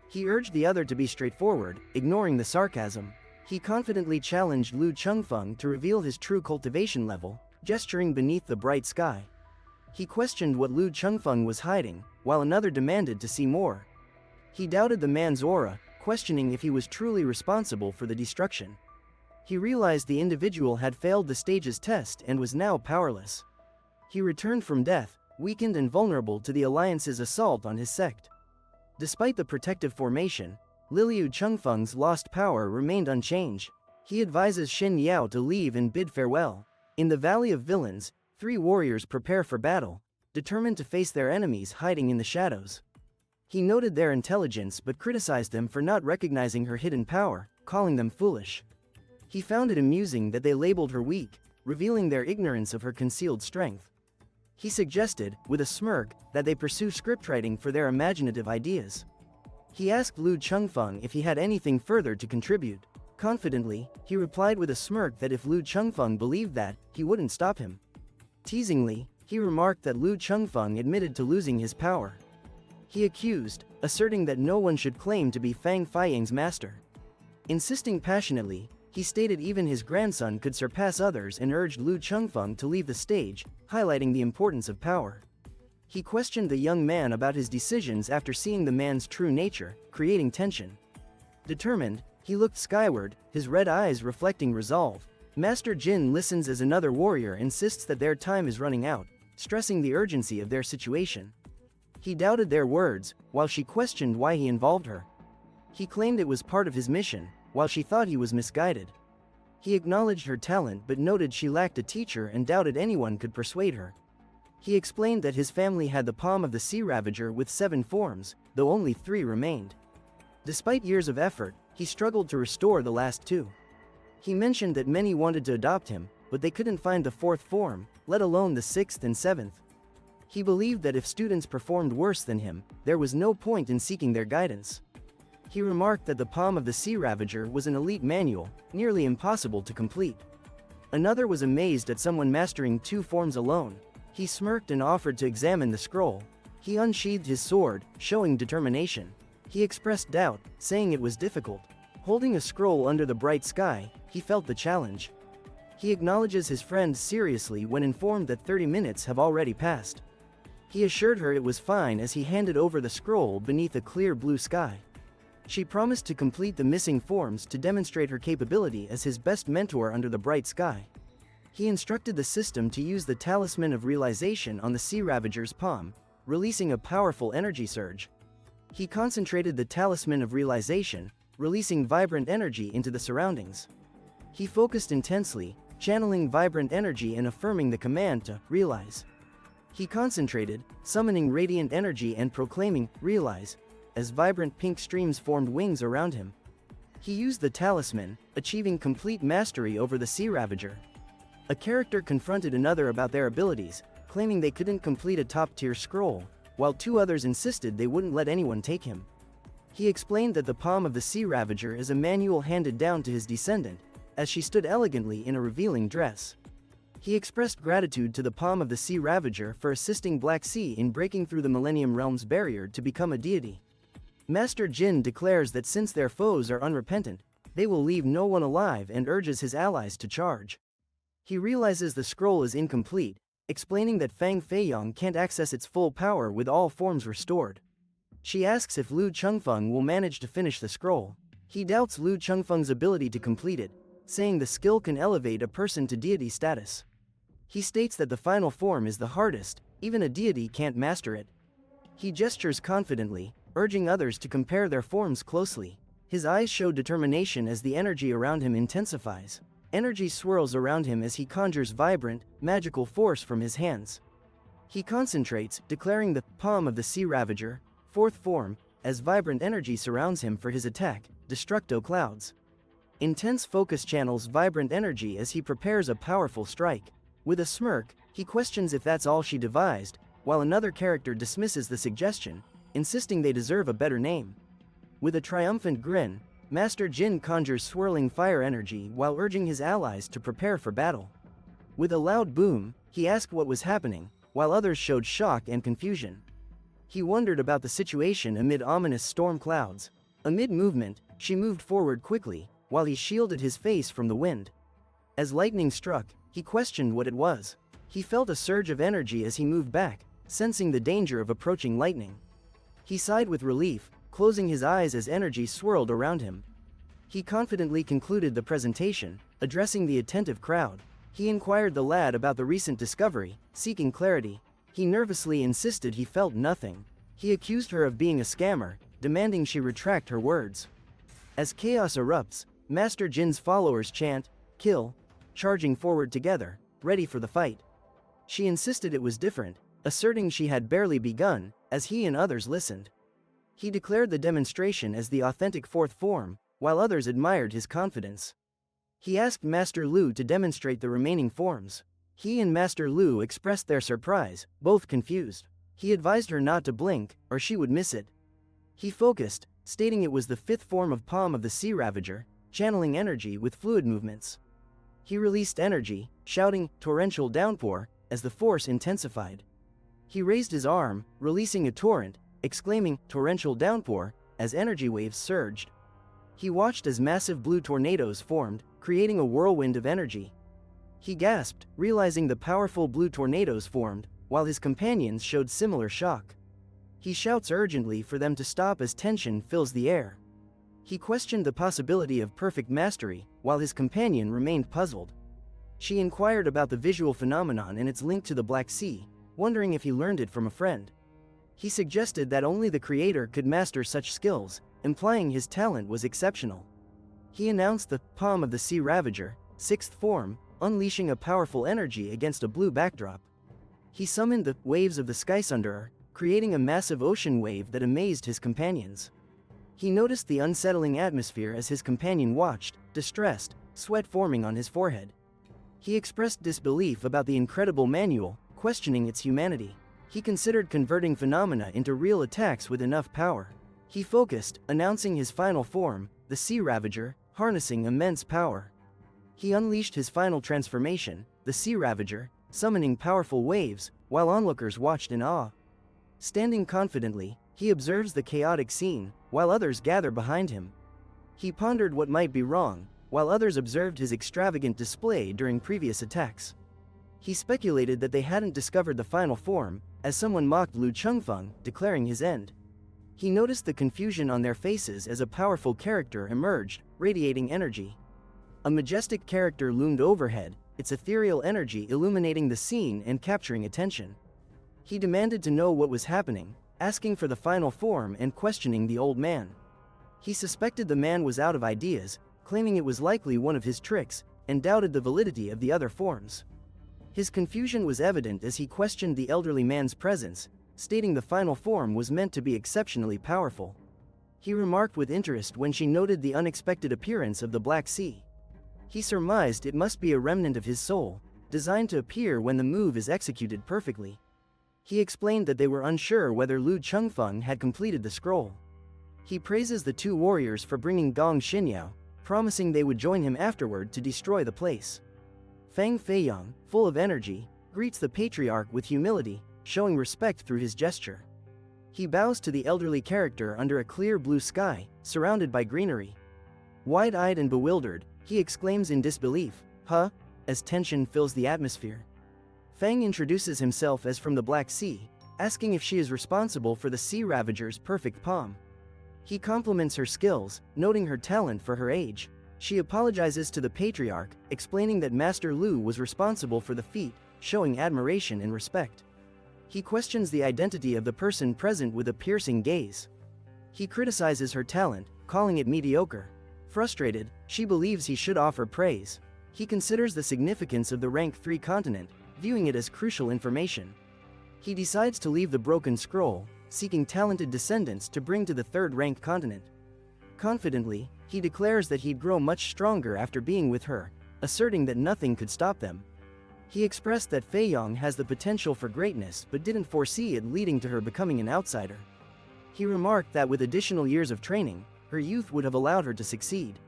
He urged the other to be straightforward, ignoring the sarcasm. He confidently challenged Lu Changfeng to reveal his true cultivation level, gesturing beneath the bright sky. He questioned what Lu Changfeng was hiding, while another demanded to see more. He doubted the man's aura, questioning if he was truly responsible for the destruction. He realized the individual had failed the stage's test and was now powerless. He returned from death, weakened and vulnerable to the Alliance's assault on his sect. Despite the protective formation, Liu Changfeng's lost power remained unchanged. He advises Shen Yao to leave and bid farewell. In the Valley of Villains, three warriors prepare for battle, determined to face their enemies hiding in the shadows. He noted their intelligence but criticized them for not recognizing her hidden power, calling them foolish. He found it amusing that they labeled her weak, revealing their ignorance of her concealed strength. He suggested, with a smirk, that they pursue scriptwriting for their imaginative ideas. He asked Lu Changfeng if he had anything further to contribute. Confidently, he replied with a smirk that if Lu Changfeng believed that, he wouldn't stop him. Teasingly, he remarked that Lu Changfeng admitted to losing his power. He accused, asserting that no one should claim to be Fang Feiyang's master. Insisting passionately, he stated even his grandson could surpass others and urged Lu Changfeng to leave the stage, highlighting the importance of power. He questioned the young man about his decisions after seeing the man's true nature, creating tension. Determined, he looked skyward, his red eyes reflecting resolve. Master Jin listens as another warrior insists that their time is running out, stressing the urgency of their situation. He doubted their words, while she questioned why he involved her. He claimed it was part of his mission, while she thought he was misguided. He acknowledged her talent but noted she lacked a teacher and doubted anyone could persuade her. He explained that his family had the palm of the Sea Ravager with 7 forms, though only 3 remained. Despite years of effort, he struggled to restore the last 2. He mentioned that many wanted to adopt him, but they couldn't find the 4th form, let alone the 6th and 7th. He believed that if students performed worse than him, there was no point in seeking their guidance. He remarked that the Palm of the Sea Ravager was an elite manual, nearly impossible to complete. Another was amazed at someone mastering 2 forms alone. He smirked and offered to examine the scroll. He unsheathed his sword, showing determination. He expressed doubt, saying it was difficult. Holding a scroll under the bright sky, he felt the challenge. He acknowledges his friend seriously when informed that 30 minutes have already passed. He assured her it was fine as he handed over the scroll beneath a clear blue sky. She promised to complete the missing forms to demonstrate her capability as his best mentor under the bright sky. He instructed the system to use the Talisman of Realization on the Sea Ravager's palm, releasing a powerful energy surge. He concentrated the Talisman of Realization, releasing vibrant energy into the surroundings. He focused intensely, channeling vibrant energy and affirming the command to realize. He concentrated, summoning radiant energy and proclaiming, realize, as vibrant pink streams formed wings around him. He used the talisman, achieving complete mastery over the Sea Ravager. A character confronted another about their abilities, claiming they couldn't complete a top-tier scroll, while 2 others insisted they wouldn't let anyone take him. He explained that the Palm of the Sea Ravager is a manual handed down to his descendant, as she stood elegantly in a revealing dress. He expressed gratitude to the Palm of the Sea Ravager for assisting Black Sea in breaking through the Millennium Realm's barrier to become a deity. Master Jin declares that since their foes are unrepentant, they will leave no one alive and urges his allies to charge. He realizes the scroll is incomplete, explaining that Fang Feiyong can't access its full power with all forms restored. She asks if Lu Changfeng will manage to finish the scroll. He doubts Lu Changfeng's ability to complete it, saying the skill can elevate a person to deity status. He states that the final form is the hardest, even a deity can't master it. He gestures confidently, urging others to compare their forms closely. His eyes show determination as the energy around him intensifies. Energy swirls around him as he conjures vibrant, magical force from his hands. He concentrates, declaring the palm of the Sea Ravager, fourth form, as vibrant energy surrounds him for his attack, Destructo Clouds. Intense focus channels vibrant energy as he prepares a powerful strike. With a smirk, he questions if that's all she devised, while another character dismisses the suggestion, insisting they deserve a better name. With a triumphant grin, Master Jin conjures swirling fire energy while urging his allies to prepare for battle. With a loud boom, he asked what was happening, while others showed shock and confusion. He wondered about the situation amid ominous storm clouds. Amid movement, she moved forward quickly, while he shielded his face from the wind. As lightning struck, he questioned what it was. He felt a surge of energy as he moved back, sensing the danger of approaching lightning. He sighed with relief, closing his eyes as energy swirled around him. He confidently concluded the presentation, addressing the attentive crowd. He inquired the lad about the recent discovery, seeking clarity. He nervously insisted he felt nothing. He accused her of being a scammer, demanding she retract her words. As chaos erupts, Master Jin's followers chant, "Kill," charging forward together, ready for the fight. She insisted it was different, asserting she had barely begun, as he and others listened. He declared the demonstration as the authentic fourth form, while others admired his confidence. He asked Master Lu to demonstrate the remaining forms. He and Master Lu expressed their surprise, both confused. He advised her not to blink, or she would miss it. He focused, stating it was the fifth form of Palm of the Sea Ravager, channeling energy with fluid movements. He released energy, shouting, "Torrential downpour," as the force intensified. He raised his arm, releasing a torrent, exclaiming, "Torrential downpour," as energy waves surged. He watched as massive blue tornadoes formed, creating a whirlwind of energy. He gasped, realizing the powerful blue tornadoes formed, while his companions showed similar shock. He shouts urgently for them to stop as tension fills the air. He questioned the possibility of perfect mastery, while his companion remained puzzled. She inquired about the visual phenomenon and its link to the Black Sea, wondering if he learned it from a friend. He suggested that only the creator could master such skills, implying his talent was exceptional. He announced the Palm of the Sea Ravager, sixth form, unleashing a powerful energy against a blue backdrop. He summoned the Waves of the Skysunderer, creating a massive ocean wave that amazed his companions. He noticed the unsettling atmosphere as his companion watched, distressed, sweat forming on his forehead. He expressed disbelief about the incredible manual, questioning its humanity. He considered converting phenomena into real attacks with enough power. He focused, announcing his final form, the Sea Ravager, harnessing immense power. He unleashed his final transformation, the Sea Ravager, summoning powerful waves, while onlookers watched in awe. Standing confidently, he observes the chaotic scene, while others gather behind him. He pondered what might be wrong, while others observed his extravagant display during previous attacks. He speculated that they hadn't discovered the final form, as someone mocked Lu Chengfeng, declaring his end. He noticed the confusion on their faces as a powerful character emerged, radiating energy. A majestic character loomed overhead, its ethereal energy illuminating the scene and capturing attention. He demanded to know what was happening, asking for the final form and questioning the old man. He suspected the man was out of ideas, claiming it was likely one of his tricks, and doubted the validity of the other forms. His confusion was evident as he questioned the elderly man's presence, stating the final form was meant to be exceptionally powerful. He remarked with interest when she noted the unexpected appearance of the Black Sea. He surmised it must be a remnant of his soul, designed to appear when the move is executed perfectly. He explained that they were unsure whether Lu Chengfeng had completed the scroll. He praises the two warriors for bringing Gong Xinyao, promising they would join him afterward to destroy the place. Fang Feiyang, full of energy, greets the patriarch with humility, showing respect through his gesture. He bows to the elderly character under a clear blue sky, surrounded by greenery. Wide-eyed and bewildered, he exclaims in disbelief, "Huh?" as tension fills the atmosphere. Fang introduces himself as from the Black Sea, asking if she is responsible for the Sea Ravager's perfect palm. He compliments her skills, noting her talent for her age. She apologizes to the patriarch, explaining that Master Lu was responsible for the feat, showing admiration and respect. He questions the identity of the person present with a piercing gaze. He criticizes her talent, calling it mediocre. Frustrated, she believes he should offer praise. He considers the significance of the rank 3 continent, viewing it as crucial information. He decides to leave the broken scroll, seeking talented descendants to bring to the 3rd rank continent. Confidently, he declares that he'd grow much stronger after being with her, asserting that nothing could stop them. He expressed that Fei Yong has the potential for greatness but didn't foresee it leading to her becoming an outsider. He remarked that with additional years of training, her youth would have allowed her to succeed.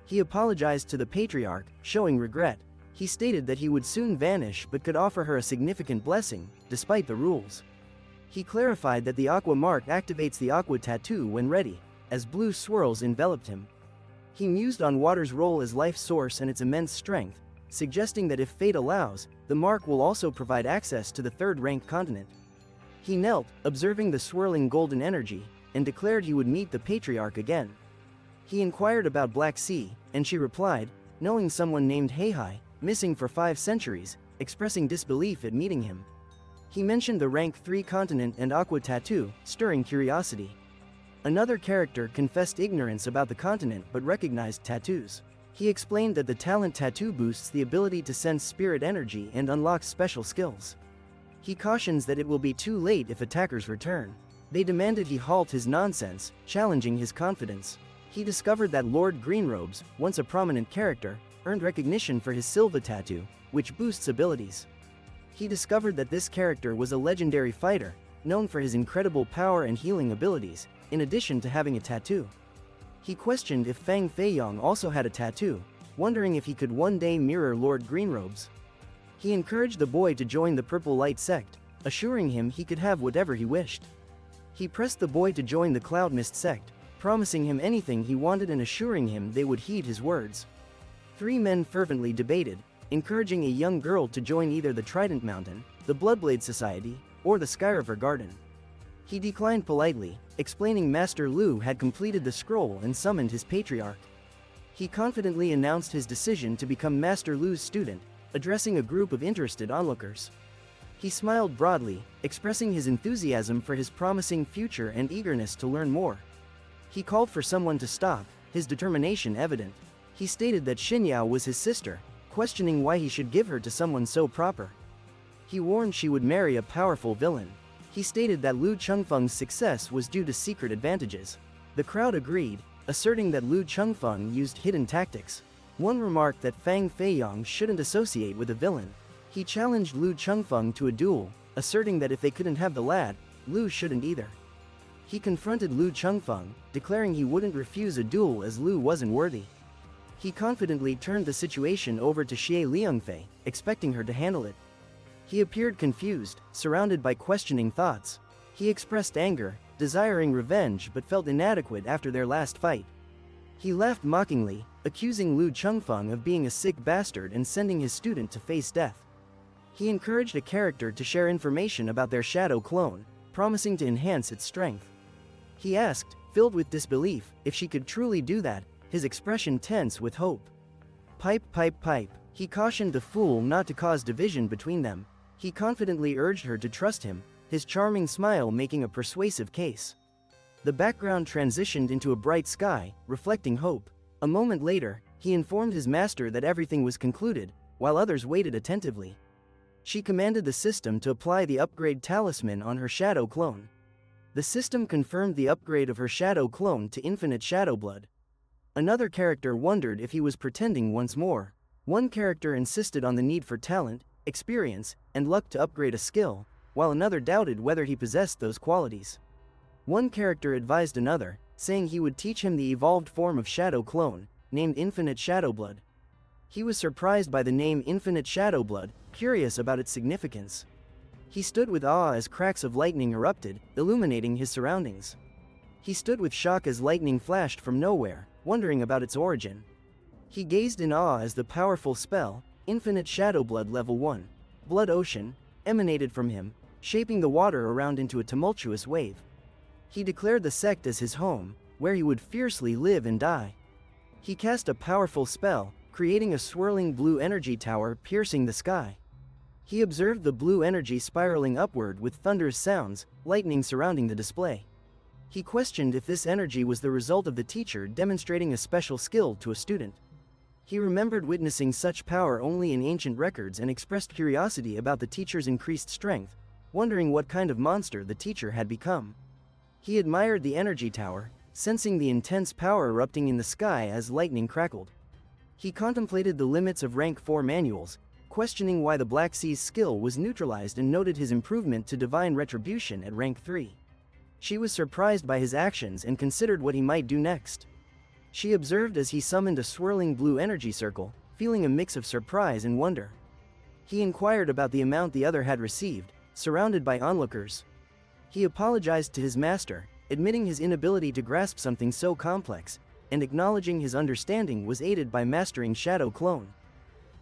He apologized to the patriarch, showing regret. He stated that he would soon vanish but could offer her a significant blessing, despite the rules. He clarified that the aqua mark activates the aqua tattoo when ready, as blue swirls enveloped him. He mused on water's role as life source and its immense strength, suggesting that if fate allows, the mark will also provide access to the 3rd rank continent. He knelt, observing the swirling golden energy, and declared he would meet the patriarch again. He inquired about Black Sea, and she replied, knowing someone named Heihai, missing for 5 centuries, expressing disbelief at meeting him. He mentioned the rank 3 continent and aqua tattoo, stirring curiosity. Another character confessed ignorance about the continent but recognized tattoos. He explained that the talent tattoo boosts the ability to sense spirit energy and unlocks special skills. He cautions that it will be too late if attackers return. They demanded he halt his nonsense, challenging his confidence. He discovered that Lord Greenrobes, once a prominent character, earned recognition for his Silva tattoo, which boosts abilities. He discovered that this character was a legendary fighter, known for his incredible power and healing abilities, in addition to having a tattoo. He questioned if Fang Feiyong also had a tattoo, wondering if he could one day mirror Lord Greenrobes. He encouraged the boy to join the Purple Light Sect, assuring him he could have whatever he wished. He pressed the boy to join the Cloud Mist Sect, promising him anything he wanted and assuring him they would heed his words. 3 men fervently debated, encouraging a young girl to join either the Trident Mountain, the Bloodblade Society, or the Skyriver Garden. He declined politely, explaining Master Lu had completed the scroll and summoned his patriarch. He confidently announced his decision to become Master Lu's student, addressing a group of interested onlookers. He smiled broadly, expressing his enthusiasm for his promising future and eagerness to learn more. He called for someone to stop, his determination evident. He stated that Xinyao was his sister, questioning why he should give her to someone so proper. He warned she would marry a powerful villain. He stated that Lu Chengfeng's success was due to secret advantages. The crowd agreed, asserting that Lu Chengfeng used hidden tactics. One remarked that Fang Feiyong shouldn't associate with a villain. He challenged Lu Chengfeng to a duel, asserting that if they couldn't have the lad, Lu shouldn't either. He confronted Lu Chengfeng, declaring he wouldn't refuse a duel as Lu wasn't worthy. He confidently turned the situation over to Xie Liangfei, expecting her to handle it. He appeared confused, surrounded by questioning thoughts. He expressed anger, desiring revenge but felt inadequate after their last fight. He laughed mockingly, accusing Lu Chengfeng of being a sick bastard and sending his student to face death. He encouraged a character to share information about their shadow clone, promising to enhance its strength. He asked, filled with disbelief, if she could truly do that, his expression tense with hope. Pipe, pipe, pipe. He cautioned the fool not to cause division between them. He confidently urged her to trust him, his charming smile making a persuasive case. The background transitioned into a bright sky, reflecting hope. A moment later, he informed his master that everything was concluded, while others waited attentively. She commanded the system to apply the upgrade talisman on her shadow clone. The system confirmed the upgrade of her shadow clone to infinite shadow blood. Another character wondered if he was pretending once more. One character insisted on the need for talent, experience, and luck to upgrade a skill, while another doubted whether he possessed those qualities. One character advised another, saying he would teach him the evolved form of shadow clone, named Infinite Shadowblood. He was surprised by the name Infinite Shadowblood, curious about its significance. He stood with awe as cracks of lightning erupted, illuminating his surroundings. He stood with shock as lightning flashed from nowhere, wondering about its origin. He gazed in awe as the powerful spell, Infinite Shadowblood Level 1, Blood Ocean, emanated from him, shaping the water around into a tumultuous wave. He declared the sect as his home, where he would fiercely live and die. He cast a powerful spell, creating a swirling blue energy tower piercing the sky. He observed the blue energy spiraling upward with thunderous sounds, lightning surrounding the display. He questioned if this energy was the result of the teacher demonstrating a special skill to a student. He remembered witnessing such power only in ancient records and expressed curiosity about the teacher's increased strength, wondering what kind of monster the teacher had become. He admired the energy tower, sensing the intense power erupting in the sky as lightning crackled. He contemplated the limits of rank 4 manuals, questioning why the Black Sea's skill was neutralized, and noted his improvement to divine retribution at rank 3. She was surprised by his actions and considered what he might do next. She observed as he summoned a swirling blue energy circle, feeling a mix of surprise and wonder. He inquired about the amount the other had received, surrounded by onlookers. He apologized to his master, admitting his inability to grasp something so complex, and acknowledging his understanding was aided by mastering Shadow Clone.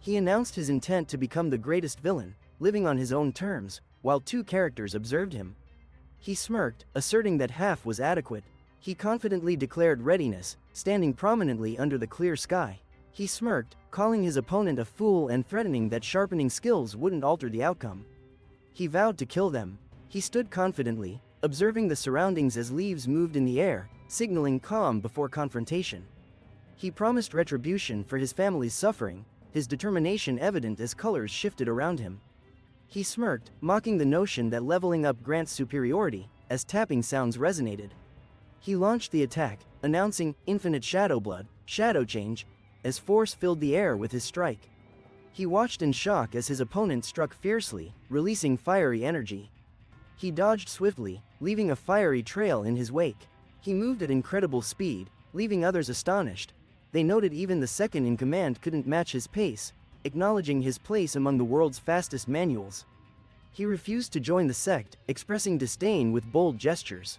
He announced his intent to become the greatest villain, living on his own terms, while 2 characters observed him. He smirked, asserting that half was adequate. He confidently declared readiness, standing prominently under the clear sky. He smirked, calling his opponent a fool and threatening that sharpening skills wouldn't alter the outcome. He vowed to kill them. He stood confidently, observing the surroundings as leaves moved in the air, signaling calm before confrontation. He promised retribution for his family's suffering, his determination evident as colors shifted around him. He smirked, mocking the notion that leveling up grants superiority, as tapping sounds resonated. He launched the attack, announcing infinite shadow blood, shadow change, as force filled the air with his strike. He watched in shock as his opponent struck fiercely, releasing fiery energy. He dodged swiftly, leaving a fiery trail in his wake. He moved at incredible speed, leaving others astonished. They noted even the second in command couldn't match his pace, acknowledging his place among the world's fastest manuals. He refused to join the sect, expressing disdain with bold gestures.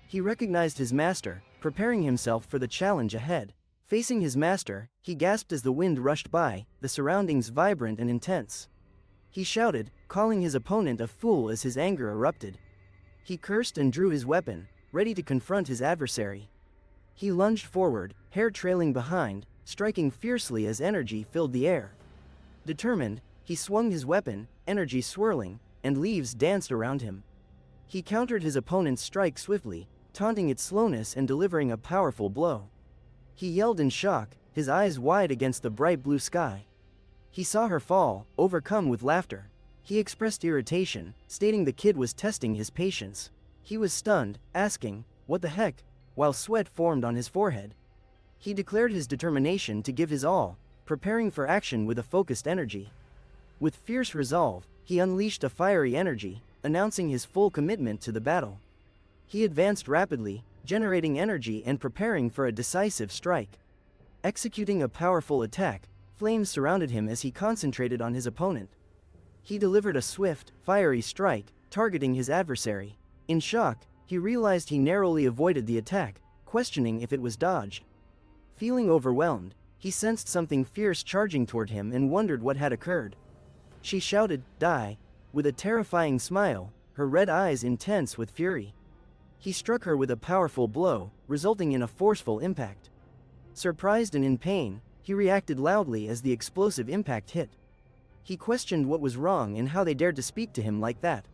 He recognized his master, preparing himself for the challenge ahead. Facing his master, he gasped as the wind rushed by, the surroundings vibrant and intense. He shouted, calling his opponent a fool as his anger erupted. He cursed and drew his weapon, ready to confront his adversary. He lunged forward, hair trailing behind, striking fiercely as energy filled the air. Determined, he swung his weapon, energy swirling, and leaves danced around him. He countered his opponent's strike swiftly, taunting its slowness and delivering a powerful blow. He yelled in shock, his eyes wide against the bright blue sky. He saw her fall, overcome with laughter. He expressed irritation, stating the kid was testing his patience. He was stunned, asking, "What the heck?" while sweat formed on his forehead. He declared his determination to give his all, preparing for action with a focused energy. With fierce resolve, he unleashed a fiery energy, announcing his full commitment to the battle. He advanced rapidly, generating energy and preparing for a decisive strike. Executing a powerful attack, flames surrounded him as he concentrated on his opponent. He delivered a swift, fiery strike, targeting his adversary. In shock, he realized he narrowly avoided the attack, questioning if it was dodged. Feeling overwhelmed, he sensed something fierce charging toward him and wondered what had occurred. She shouted, "Die!" with a terrifying smile, her red eyes intense with fury. He struck her with a powerful blow, resulting in a forceful impact. Surprised and in pain, he reacted loudly as the explosive impact hit. He questioned what was wrong and how they dared to speak to him like that.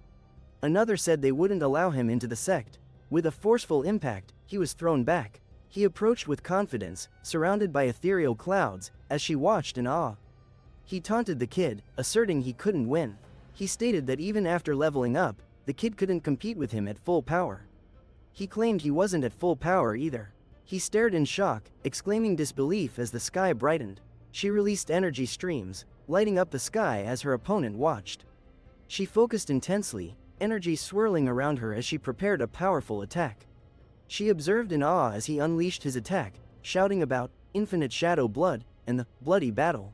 Another said they wouldn't allow him into the sect. With a forceful impact, he was thrown back. He approached with confidence, surrounded by ethereal clouds, as she watched in awe. He taunted the kid, asserting he couldn't win. He stated that even after leveling up, the kid couldn't compete with him at full power. He claimed he wasn't at full power either. He stared in shock, exclaiming disbelief as the sky brightened. She released energy streams, lighting up the sky as her opponent watched. She focused intensely, energy swirling around her as she prepared a powerful attack. She observed in awe as he unleashed his attack, shouting about infinite shadow blood and the bloody battle.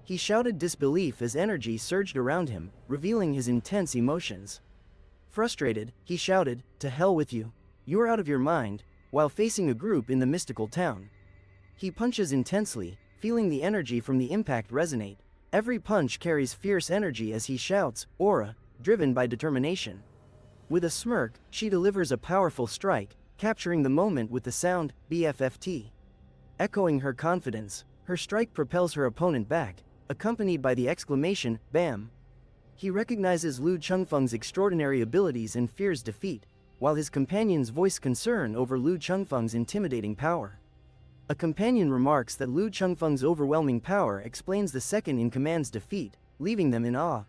He shouted disbelief as energy surged around him, revealing his intense emotions. Frustrated, he shouted, "To hell with you. You're out of your mind," while facing a group in the mystical town. He punches intensely, feeling the energy from the impact resonate. Every punch carries fierce energy as he shouts, "Aura," driven by determination. With a smirk, she delivers a powerful strike, capturing the moment with the sound, BFFT. Echoing her confidence, her strike propels her opponent back, accompanied by the exclamation, "Bam!" He recognizes Lu Chengfeng's extraordinary abilities and fears defeat. while his companions voice concern over Lu Chengfeng's intimidating power. A companion remarks that Lu Chengfeng's overwhelming power explains the second-in-command's defeat, leaving them in awe.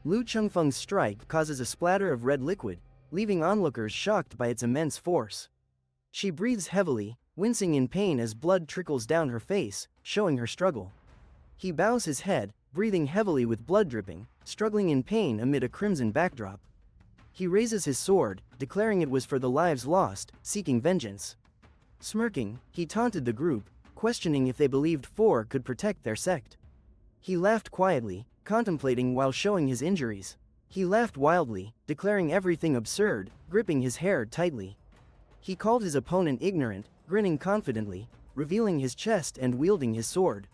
Lu Chengfeng's strike causes a splatter of red liquid, leaving onlookers shocked by its immense force. She breathes heavily, wincing in pain as blood trickles down her face, showing her struggle. He bows his head, breathing heavily with blood dripping, struggling in pain amid a crimson backdrop. He raises his sword, declaring it was for the lives lost, seeking vengeance. Smirking, he taunted the group, questioning if they believed four could protect their sect. He laughed quietly, contemplating while showing his injuries. He laughed wildly, declaring everything absurd, gripping his hair tightly. He called his opponent ignorant, grinning confidently, revealing his chest and wielding his sword.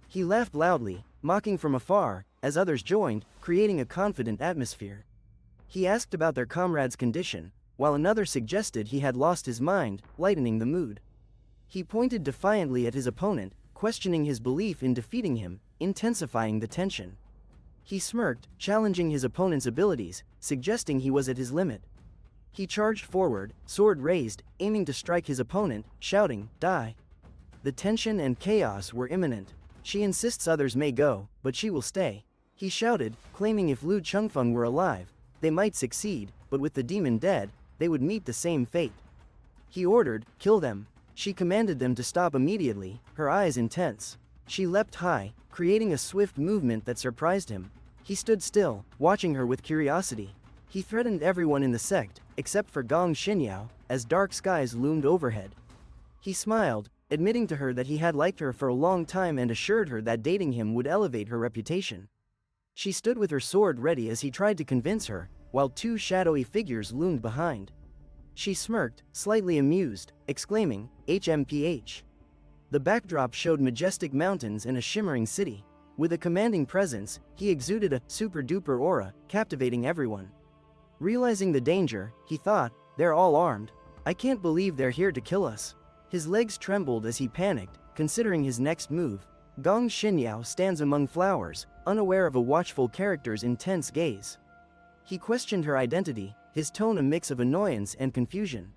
He laughed loudly, mocking from afar, as others joined, creating a confident atmosphere. He asked about their comrade's condition, while another suggested he had lost his mind, lightening the mood. He pointed defiantly at his opponent, questioning his belief in defeating him, intensifying the tension. He smirked, challenging his opponent's abilities, suggesting he was at his limit. He charged forward, sword raised, aiming to strike his opponent, shouting, "Die!" The tension and chaos were imminent. She insists others may go, but she will stay. He shouted, claiming if Lu Chengfeng were alive, they might succeed, but with the demon dead, they would meet the same fate. He ordered, "Kill them." She commanded them to stop immediately, her eyes intense. She leapt high, creating a swift movement that surprised him. He stood still, watching her with curiosity. He threatened everyone in the sect, except for Gong Xinyao, as dark skies loomed overhead. He smiled, admitting to her that he had liked her for a long time and assured her that dating him would elevate her reputation. She stood with her sword ready as he tried to convince her, while two shadowy figures loomed behind. She smirked, slightly amused, exclaiming, "HMPH." The backdrop showed majestic mountains and a shimmering city. With a commanding presence, he exuded a super-duper aura, captivating everyone. Realizing the danger, he thought, "They're all armed. I can't believe they're here to kill us." His legs trembled as he panicked, considering his next move. Gong Xinyao stands among flowers, unaware of a watchful character's intense gaze. He questioned her identity, his tone a mix of annoyance and confusion.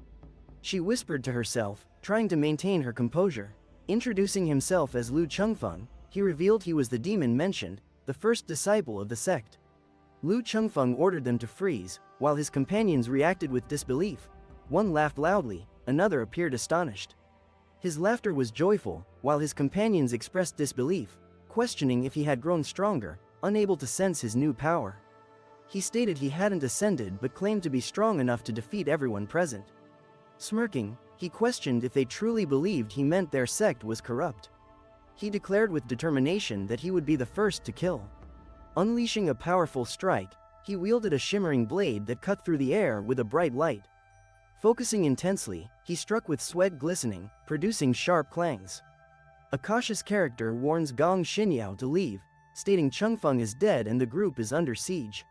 She whispered to herself, trying to maintain her composure. Introducing himself as Lu Chengfeng, he revealed he was the demon mentioned, the first disciple of the sect. Lu Chengfeng ordered them to freeze, while his companions reacted with disbelief. One laughed loudly, another appeared astonished. His laughter was joyful, while his companions expressed disbelief, questioning if he had grown stronger, unable to sense his new power. He stated he hadn't ascended but claimed to be strong enough to defeat everyone present. Smirking, he questioned if they truly believed he meant their sect was corrupt. He declared with determination that he would be the first to kill. Unleashing a powerful strike, he wielded a shimmering blade that cut through the air with a bright light. Focusing intensely, he struck with sweat glistening, producing sharp clangs. A cautious character warns Gong Xinyao to leave, stating Chengfeng is dead and the group is under siege.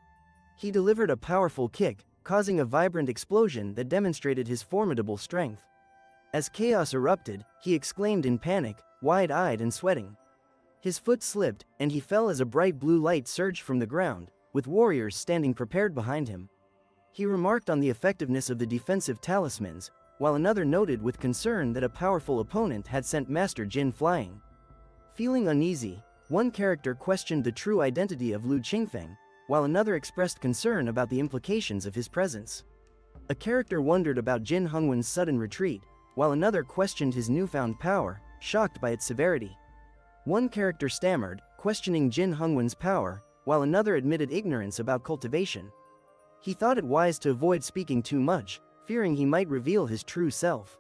He delivered a powerful kick, causing a vibrant explosion that demonstrated his formidable strength. As chaos erupted, he exclaimed in panic, wide-eyed and sweating. His foot slipped, and he fell as a bright blue light surged from the ground, with warriors standing prepared behind him. He remarked on the effectiveness of the defensive talismans, while another noted with concern that a powerful opponent had sent Master Jin flying. Feeling uneasy, one character questioned the true identity of Lu Qingfeng, while another expressed concern about the implications of his presence. A character wondered about Jin Hongwen's sudden retreat, while another questioned his newfound power, shocked by its severity. One character stammered, questioning Jin Hongwen's power, while another admitted ignorance about cultivation. He thought it wise to avoid speaking too much, fearing he might reveal his true self.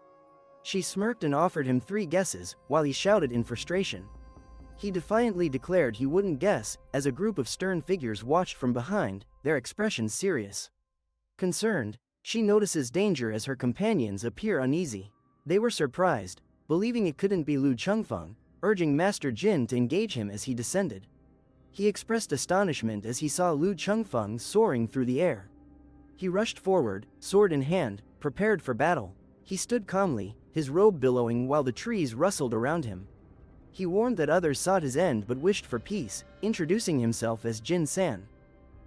She smirked and offered him 3 guesses, while he shouted in frustration. He defiantly declared he wouldn't guess, as a group of stern figures watched from behind, their expressions serious. Concerned, she notices danger as her companions appear uneasy. They were surprised, believing it couldn't be Lu Chengfeng, urging Master Jin to engage him as he descended. He expressed astonishment as he saw Lu Chengfeng soaring through the air. He rushed forward, sword in hand, prepared for battle. He stood calmly, his robe billowing while the trees rustled around him. He warned that others sought his end but wished for peace, introducing himself as Jin San.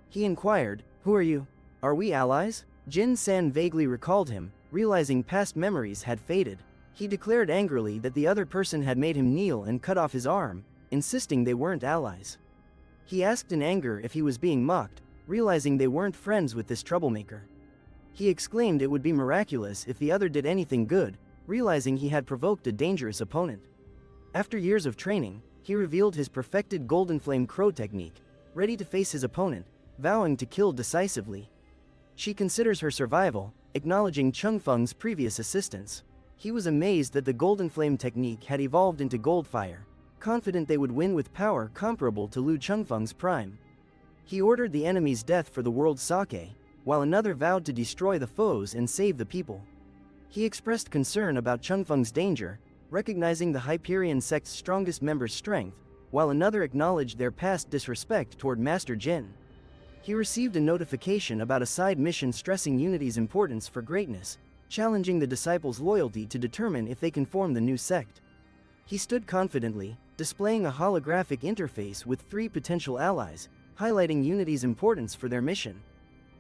He inquired, "Who are you? Are we allies?" Jin-san vaguely recalled him, realizing past memories had faded. He declared angrily that the other person had made him kneel and cut off his arm, insisting they weren't allies. He asked in anger if he was being mocked, realizing they weren't friends with this troublemaker. He exclaimed it would be miraculous if the other did anything good, realizing he had provoked a dangerous opponent. After years of training, he revealed his perfected Golden Flame Crow technique, ready to face his opponent, vowing to kill decisively. She considers her survival, acknowledging Changfeng's previous assistance. He was amazed that the Golden Flame technique had evolved into Goldfire, confident they would win with power comparable to Lu Changfeng's prime. He ordered the enemy's death for the world's sake, while another vowed to destroy the foes and save the people. He expressed concern about Changfeng's danger, recognizing the Hyperion sect's strongest member's strength, while another acknowledged their past disrespect toward Master Jin. He received a notification about a side mission stressing unity's importance for greatness, challenging the disciples' loyalty to determine if they can form the new sect. He stood confidently, displaying a holographic interface with 3 potential allies, highlighting unity's importance for their mission.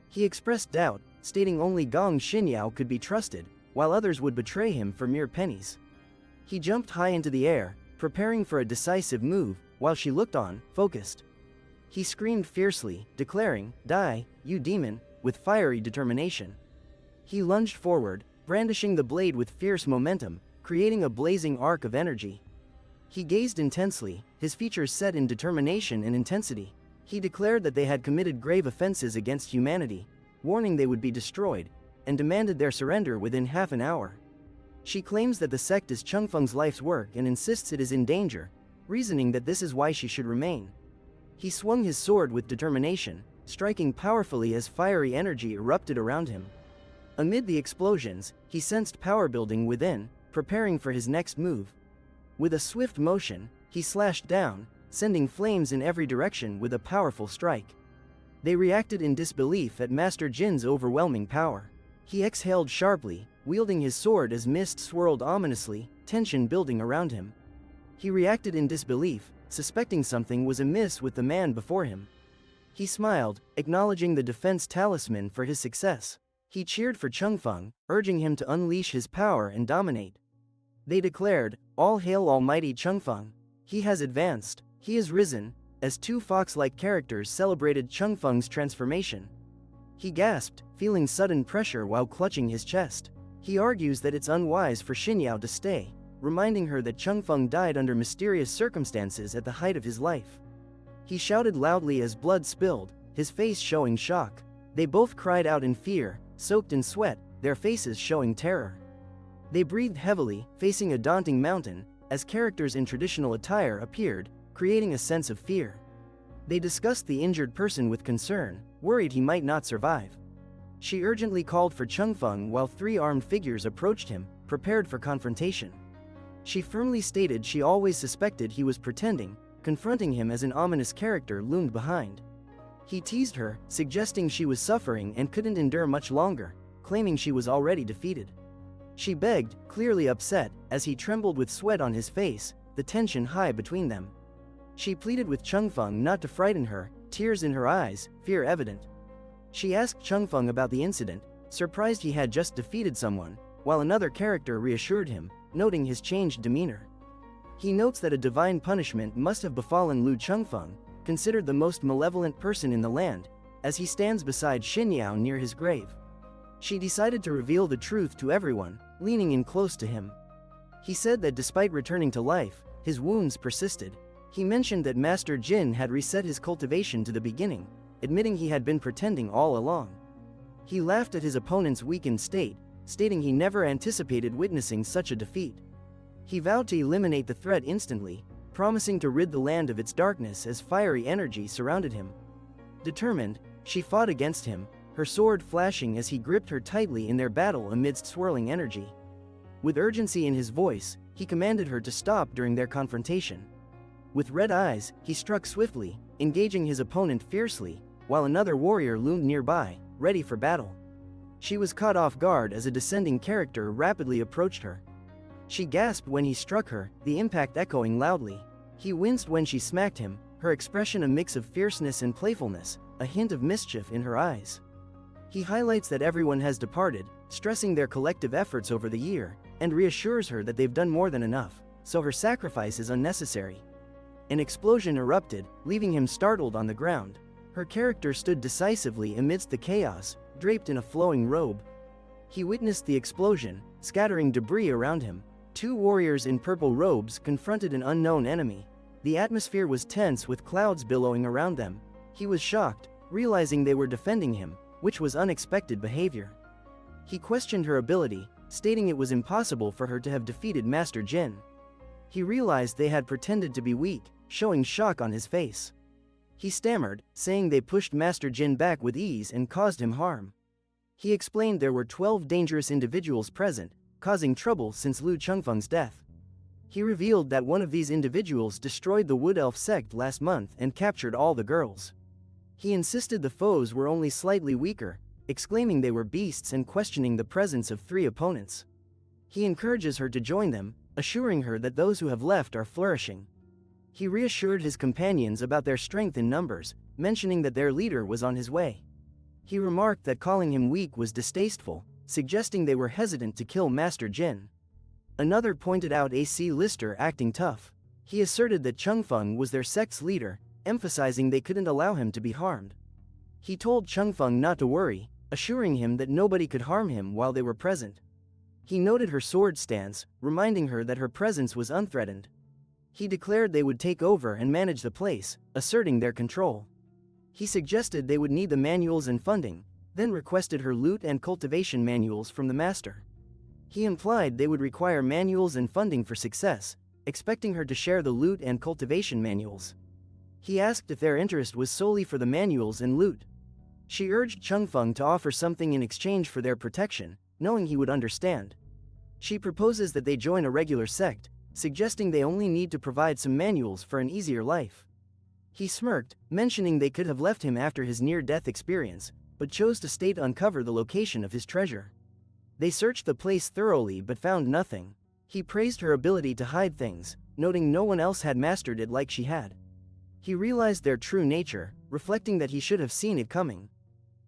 He expressed doubt, stating only Gong Xinyao could be trusted, while others would betray him for mere pennies. He jumped high into the air, preparing for a decisive move, while she looked on, focused. He screamed fiercely, declaring, "Die, you demon," with fiery determination. He lunged forward, brandishing the blade with fierce momentum, creating a blazing arc of energy. He gazed intensely, his features set in determination and intensity. He declared that they had committed grave offenses against humanity, warning they would be destroyed, and demanded their surrender within half an hour. She claims that the sect is Changfeng's life's work and insists it is in danger, reasoning that this is why she should remain. He swung his sword with determination, striking powerfully as fiery energy erupted around him. Amid the explosions, he sensed power building within, preparing for his next move. With a swift motion, he slashed down, sending flames in every direction with a powerful strike. They reacted in disbelief at Master Jin's overwhelming power. He exhaled sharply, wielding his sword as mist swirled ominously, tension building around him. He reacted in disbelief, suspecting something was amiss with the man before him. He smiled, acknowledging the defense talisman for his success. He cheered for Changfeng, urging him to unleash his power and dominate. They declared, "All hail Almighty Changfeng. He has advanced, he has risen," as 2 fox-like characters celebrated Changfeng's transformation. He gasped, feeling sudden pressure while clutching his chest. He argues that it's unwise for Xinyao to stay, reminding her that Changfeng died under mysterious circumstances at the height of his life. He shouted loudly as blood spilled, his face showing shock. They both cried out in fear, soaked in sweat, their faces showing terror. They breathed heavily, facing a daunting mountain, as characters in traditional attire appeared, creating a sense of fear. They discussed the injured person with concern, worried he might not survive. She urgently called for Changfeng while 3 armed figures approached him, prepared for confrontation. She firmly stated she always suspected he was pretending, confronting him as an ominous character loomed behind. He teased her, suggesting she was suffering and couldn't endure much longer, claiming she was already defeated. She begged, clearly upset, as he trembled with sweat on his face, the tension high between them. She pleaded with Changfeng not to frighten her, tears in her eyes, fear evident. She asked Changfeng about the incident, surprised he had just defeated someone, while another character reassured him, noting his changed demeanor. He notes that a divine punishment must have befallen Lu Changfeng, considered the most malevolent person in the land, as he stands beside Xinyao near his grave. She decided to reveal the truth to everyone, leaning in close to him. He said that despite returning to life, his wounds persisted. He mentioned that Master Jin had reset his cultivation to the beginning, admitting he had been pretending all along. He laughed at his opponent's weakened state, stating he never anticipated witnessing such a defeat. He vowed to eliminate the threat instantly, promising to rid the land of its darkness as fiery energy surrounded him. Determined, she fought against him, her sword flashing as he gripped her tightly in their battle amidst swirling energy. With urgency in his voice, he commanded her to stop during their confrontation. With red eyes, he struck swiftly, engaging his opponent fiercely, while another warrior loomed nearby, ready for battle. She was caught off guard as a descending character rapidly approached her. She gasped when he struck her, the impact echoing loudly. He winced when she smacked him, her expression a mix of fierceness and playfulness, a hint of mischief in her eyes. He highlights that everyone has departed, stressing their collective efforts over the year, and reassures her that they've done more than enough, so her sacrifice is unnecessary. An explosion erupted, leaving him startled on the ground. Her character stood decisively amidst the chaos, draped in a flowing robe. He witnessed the explosion, scattering debris around him. Two warriors in purple robes confronted an unknown enemy. The atmosphere was tense with clouds billowing around them. He was shocked, realizing they were defending him, which was unexpected behavior. He questioned her ability, stating it was impossible for her to have defeated Master Jin. He realized they had pretended to be weak, showing shock on his face. He stammered, saying they pushed Master Jin back with ease and caused him harm. He explained there were 12 dangerous individuals present, causing trouble since Lu Chengfeng's death. He revealed that one of these individuals destroyed the Wood Elf sect last month and captured all the girls. He insisted the foes were only slightly weaker, exclaiming they were beasts and questioning the presence of 3 opponents. He encourages her to join them, assuring her that those who have left are flourishing. He reassured his companions about their strength in numbers, mentioning that their leader was on his way. He remarked that calling him weak was distasteful, suggesting they were hesitant to kill Master Jin. Another pointed out AC Lister acting tough. He asserted that Chengfeng was their sect's leader, emphasizing they couldn't allow him to be harmed. He told Chengfeng not to worry, assuring him that nobody could harm him while they were present. He noted her sword stance, reminding her that her presence was unthreatened. He declared they would take over and manage the place, asserting their control. He suggested they would need the manuals and funding, then requested her loot and cultivation manuals from the master. He implied they would require manuals and funding for success, expecting her to share the loot and cultivation manuals. He asked if their interest was solely for the manuals and loot. She urged Chengfeng to offer something in exchange for their protection, knowing he would understand. She proposes that they join a regular sect, suggesting they only need to provide some manuals for an easier life. He smirked, mentioning they could have left him after his near-death experience, but chose to stay to uncover the location of his treasure. They searched the place thoroughly but found nothing. He praised her ability to hide things, noting no one else had mastered it like she had. He realized their true nature, reflecting that he should have seen it coming.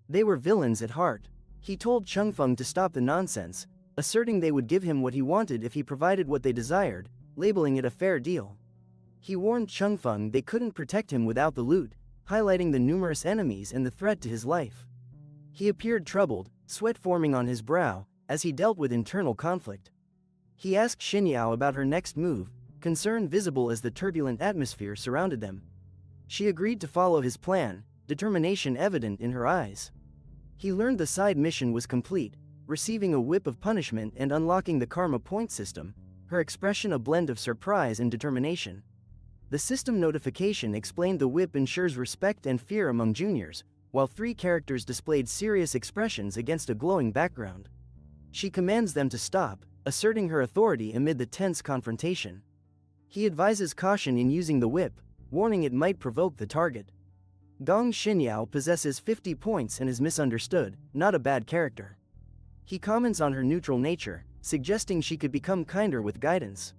They were villains at heart. He told Chengfeng to stop the nonsense, asserting they would give him what he wanted if he provided what they desired, labeling it a fair deal. He warned Chengfeng they couldn't protect him without the loot, highlighting the numerous enemies and the threat to his life. He appeared troubled, sweat forming on his brow, as he dealt with internal conflict. He asked Xinyao about her next move, concern visible as the turbulent atmosphere surrounded them. She agreed to follow his plan, determination evident in her eyes. He learned the side mission was complete, receiving a whip of punishment and unlocking the karma point system, her expression a blend of surprise and determination. The system notification explained the whip ensures respect and fear among juniors, while 3 characters displayed serious expressions against a glowing background. She commands them to stop, asserting her authority amid the tense confrontation. He advises caution in using the whip, warning it might provoke the target. Gong Xinyao possesses 50 points and is misunderstood, not a bad character. He comments on her neutral nature, suggesting she could become kinder with guidance.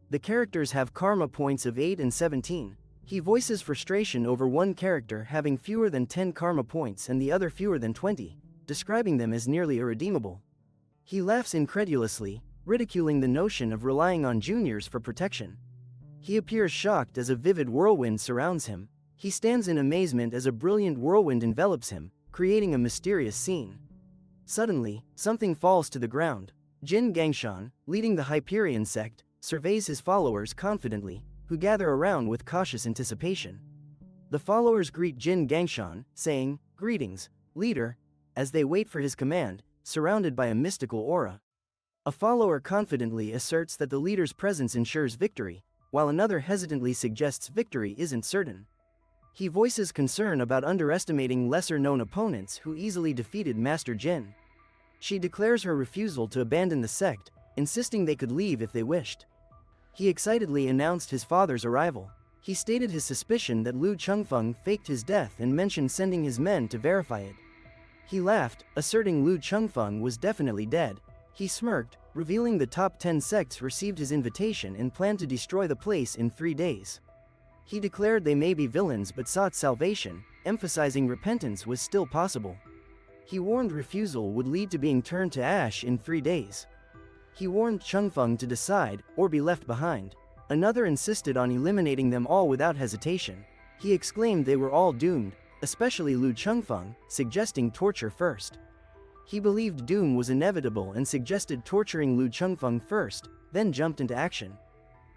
The characters have karma points of 8 and 17. He voices frustration over one character having fewer than 10 karma points and the other fewer than 20, describing them as nearly irredeemable. He laughs incredulously, ridiculing the notion of relying on juniors for protection. He appears shocked as a vivid whirlwind surrounds him. He stands in amazement as a brilliant whirlwind envelops him, creating a mysterious scene. Suddenly, something falls to the ground. Jin Gangshan, leading the Hyperion sect, surveys his followers confidently, who gather around with cautious anticipation. The followers greet Jin Gangshan, saying, "Greetings, leader," as they wait for his command, surrounded by a mystical aura. A follower confidently asserts that the leader's presence ensures victory, while another hesitantly suggests victory isn't certain. He voices concern about underestimating lesser-known opponents who easily defeated Master Jin. She declares her refusal to abandon the sect, insisting they could leave if they wished. He excitedly announced his father's arrival. He stated his suspicion that Lu Chengfeng faked his death and mentioned sending his men to verify it. He laughed, asserting Lu Chengfeng was definitely dead. He smirked, revealing the top 10 sects received his invitation and planned to destroy the place in 3 days. He declared they may be villains but sought salvation, emphasizing repentance was still possible. He warned refusal would lead to being turned to ash in 3 days. He warned Changfeng to decide, or be left behind. Another insisted on eliminating them all without hesitation. He exclaimed they were all doomed, especially Lu Chengfeng, suggesting torture first. He believed doom was inevitable and suggested torturing Lu Chengfeng first, then jumped into action.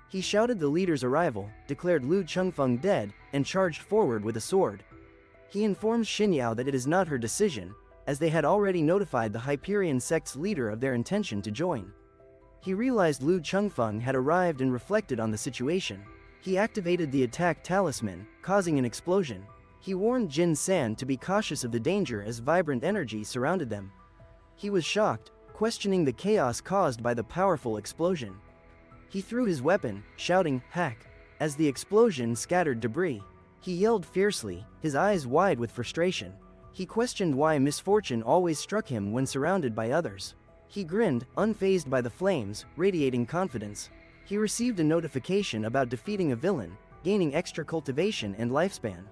He shouted the leader's arrival, declared Lu Chengfeng dead, and charged forward with a sword. He informs Xinyao that it is not her decision, as they had already notified the Hyperion sect's leader of their intention to join. He realized Lu Chengfeng had arrived and reflected on the situation. He activated the attack talisman, causing an explosion. He warned Jin San to be cautious of the danger as vibrant energy surrounded them. He was shocked, questioning the chaos caused by the powerful explosion. He threw his weapon, shouting, "Hack!" as the explosion scattered debris. He yelled fiercely, his eyes wide with frustration. He questioned why misfortune always struck him when surrounded by others. He grinned, unfazed by the flames, radiating confidence. He received a notification about defeating a villain, gaining extra cultivation and lifespan.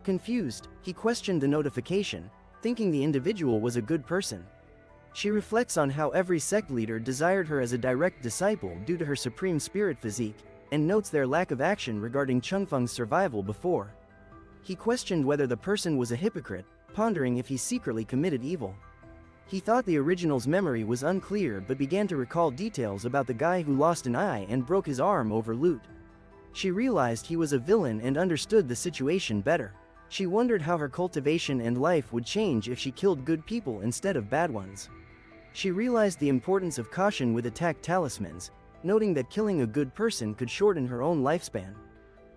Confused, he questioned the notification, thinking the individual was a good person. She reflects on how every sect leader desired her as a direct disciple due to her supreme spirit physique, and notes their lack of action regarding Chengfeng's survival before. He questioned whether the person was a hypocrite, pondering if he secretly committed evil. He thought the original's memory was unclear but began to recall details about the guy who lost an eye and broke his arm over loot. She realized he was a villain and understood the situation better. She wondered how her cultivation and life would change if she killed good people instead of bad ones. She realized the importance of caution with attack talismans, noting that killing a good person could shorten her own lifespan.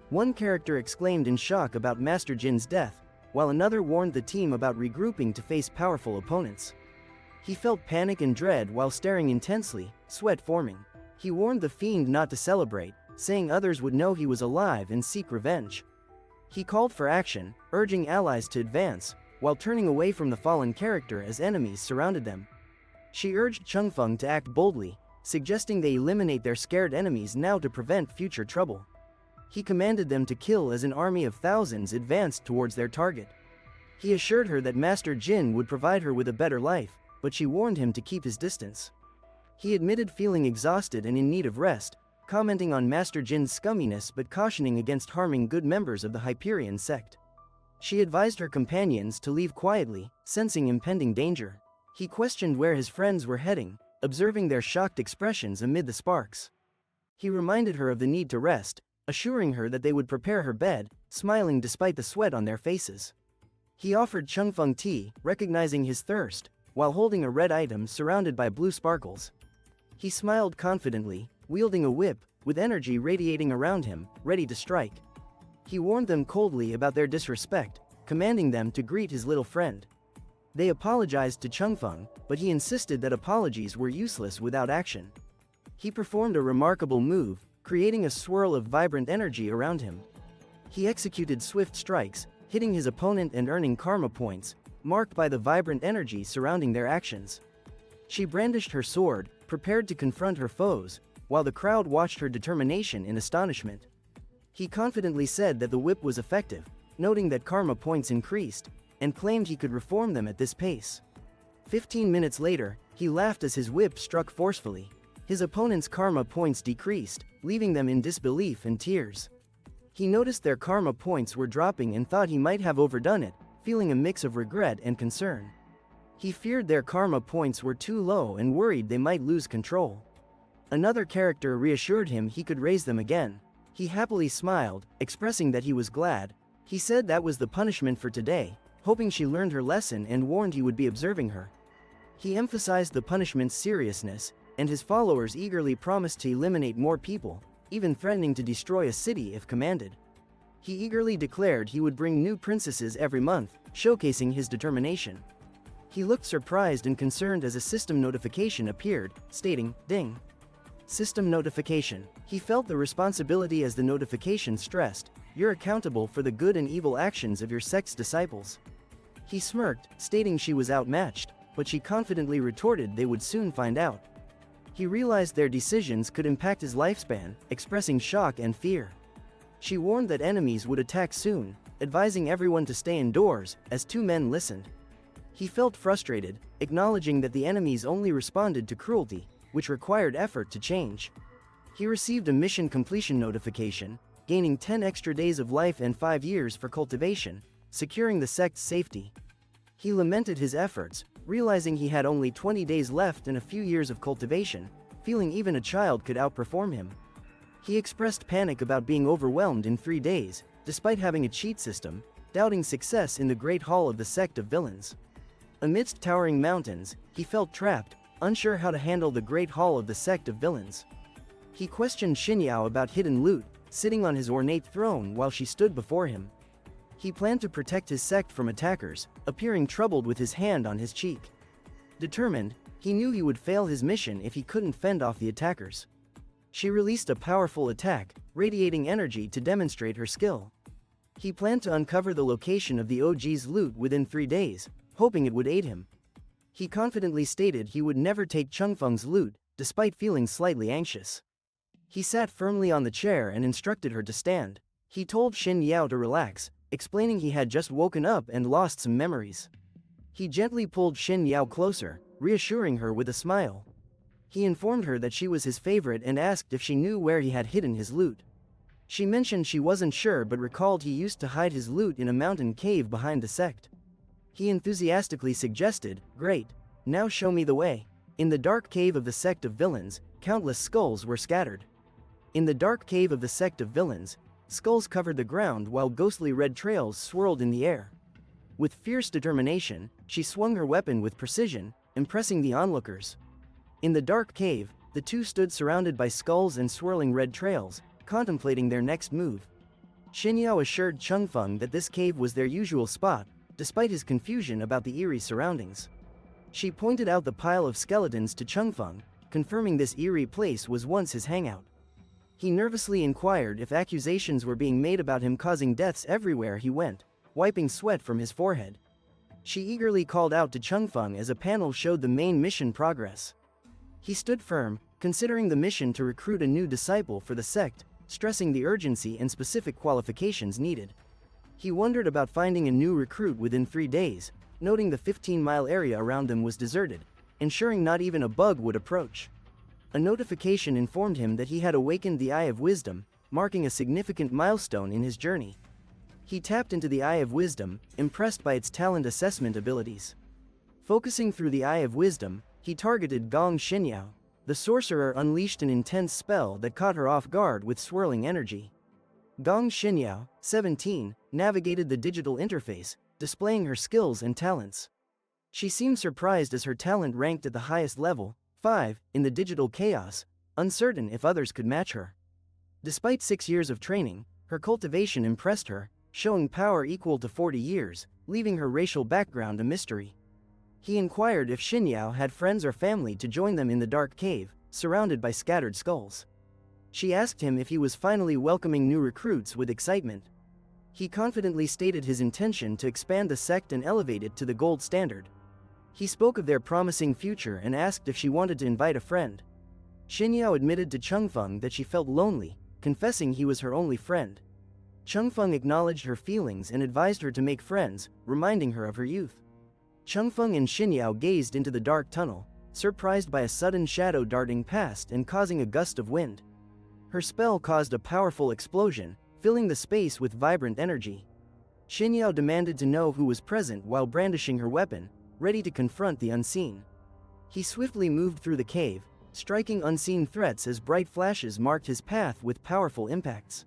One character exclaimed in shock about Master Jin's death, while another warned the team about regrouping to face powerful opponents. He felt panic and dread while staring intensely, sweat forming. He warned the fiend not to celebrate, saying others would know he was alive and seek revenge. He called for action, urging allies to advance, while turning away from the fallen character as enemies surrounded them. She urged Chengfeng to act boldly, suggesting they eliminate their scared enemies now to prevent future trouble. He commanded them to kill as an army of thousands advanced towards their target. He assured her that Master Jin would provide her with a better life, but she warned him to keep his distance. He admitted feeling exhausted and in need of rest, commenting on Master Jin's scumminess but cautioning against harming good members of the Hyperion sect. She advised her companions to leave quietly, sensing impending danger. He questioned where his friends were heading, observing their shocked expressions amid the sparks. He reminded her of the need to rest, assuring her that they would prepare her bed, smiling despite the sweat on their faces. He offered Chengfeng tea, recognizing his thirst, while holding a red item surrounded by blue sparkles. He smiled confidently, wielding a whip, with energy radiating around him, ready to strike. He warned them coldly about their disrespect, commanding them to greet his little friend. They apologized to Chengfeng, but he insisted that apologies were useless without action. He performed a remarkable move, creating a swirl of vibrant energy around him. He executed swift strikes, hitting his opponent and earning karma points, marked by the vibrant energy surrounding their actions. She brandished her sword, prepared to confront her foes, while the crowd watched her determination in astonishment. He confidently said that the whip was effective, noting that karma points increased, and claimed he could reform them at this pace. 15 minutes later, he laughed as his whip struck forcefully. His opponent's karma points decreased, leaving them in disbelief and tears. He noticed their karma points were dropping and thought he might have overdone it, feeling a mix of regret and concern. He feared their karma points were too low and worried they might lose control. Another character reassured him he could raise them again. He happily smiled, expressing that he was glad. He said that was the punishment for today, hoping she learned her lesson and warned he would be observing her. He emphasized the punishment's seriousness, and his followers eagerly promised to eliminate more people, even threatening to destroy a city if commanded. He eagerly declared he would bring new princesses every month, showcasing his determination. He looked surprised and concerned as a system notification appeared, stating, "Ding. System notification." He felt the responsibility as the notification stressed, "You're accountable for the good and evil actions of your sect's disciples." He smirked, stating she was outmatched, but she confidently retorted they would soon find out. He realized their decisions could impact his lifespan, expressing shock and fear. She warned that enemies would attack soon, advising everyone to stay indoors, as two men listened. He felt frustrated, acknowledging that the enemies only responded to cruelty, which required effort to change. He received a mission completion notification, gaining 10 extra days of life and 5 years for cultivation, securing the sect's safety. He lamented his efforts, realizing he had only 20 days left and a few years of cultivation, feeling even a child could outperform him. He expressed panic about being overwhelmed in 3 days, despite having a cheat system, doubting success in the Great Hall of the Sect of Villains. Amidst towering mountains, he felt trapped, unsure how to handle the Great Hall of the Sect of Villains. He questioned Xinyao about hidden loot, sitting on his ornate throne while she stood before him. He planned to protect his sect from attackers, appearing troubled with his hand on his cheek. Determined, he knew he would fail his mission if he couldn't fend off the attackers. She released a powerful attack, radiating energy to demonstrate her skill. He planned to uncover the location of the OG's loot within 3 days, hoping it would aid him. He confidently stated he would never take Changfeng's loot, despite feeling slightly anxious. He sat firmly on the chair and instructed her to stand. He told Xin Yao to relax, explaining he had just woken up and lost some memories. He gently pulled Xin Yao closer, reassuring her with a smile. He informed her that she was his favorite and asked if she knew where he had hidden his loot. She mentioned she wasn't sure but recalled he used to hide his loot in a mountain cave behind the sect. He enthusiastically suggested, "Great, now show me the way." In the dark cave of the Sect of Villains, countless skulls were scattered. In the dark cave of the Sect of Villains, skulls covered the ground while ghostly red trails swirled in the air. With fierce determination, she swung her weapon with precision, impressing the onlookers. In the dark cave, the two stood surrounded by skulls and swirling red trails, contemplating their next move. Xinyao assured Changfeng that this cave was their usual spot, despite his confusion about the eerie surroundings. She pointed out the pile of skeletons to Changfeng, confirming this eerie place was once his hangout. He nervously inquired if accusations were being made about him causing deaths everywhere he went, wiping sweat from his forehead. She eagerly called out to Changfeng as a panel showed the main mission progress. He stood firm, considering the mission to recruit a new disciple for the sect, stressing the urgency and specific qualifications needed. He wondered about finding a new recruit within 3 days, noting the 15-mile area around them was deserted, ensuring not even a bug would approach. A notification informed him that he had awakened the Eye of Wisdom, marking a significant milestone in his journey. He tapped into the Eye of Wisdom, impressed by its talent assessment abilities. Focusing through the Eye of Wisdom, he targeted Gong Xinyao. The sorcerer unleashed an intense spell that caught her off guard with swirling energy. Gong Xinyao, 17, navigated the digital interface, displaying her skills and talents. She seemed surprised as her talent ranked at the highest level, 5, in the digital chaos, uncertain if others could match her. Despite 6 years of training, her cultivation impressed her, showing power equal to 40 years, leaving her racial background a mystery. He inquired if Xinyao had friends or family to join them in the dark cave, surrounded by scattered skulls. She asked him if he was finally welcoming new recruits with excitement. He confidently stated his intention to expand the sect and elevate it to the gold standard. He spoke of their promising future and asked if she wanted to invite a friend. Xinyao admitted to Changfeng that she felt lonely, confessing he was her only friend. Changfeng acknowledged her feelings and advised her to make friends, reminding her of her youth. Changfeng and Xinyao gazed into the dark tunnel, surprised by a sudden shadow darting past and causing a gust of wind. Her spell caused a powerful explosion, filling the space with vibrant energy. Xinyao demanded to know who was present while brandishing her weapon, ready to confront the unseen. He swiftly moved through the cave, striking unseen threats as bright flashes marked his path with powerful impacts.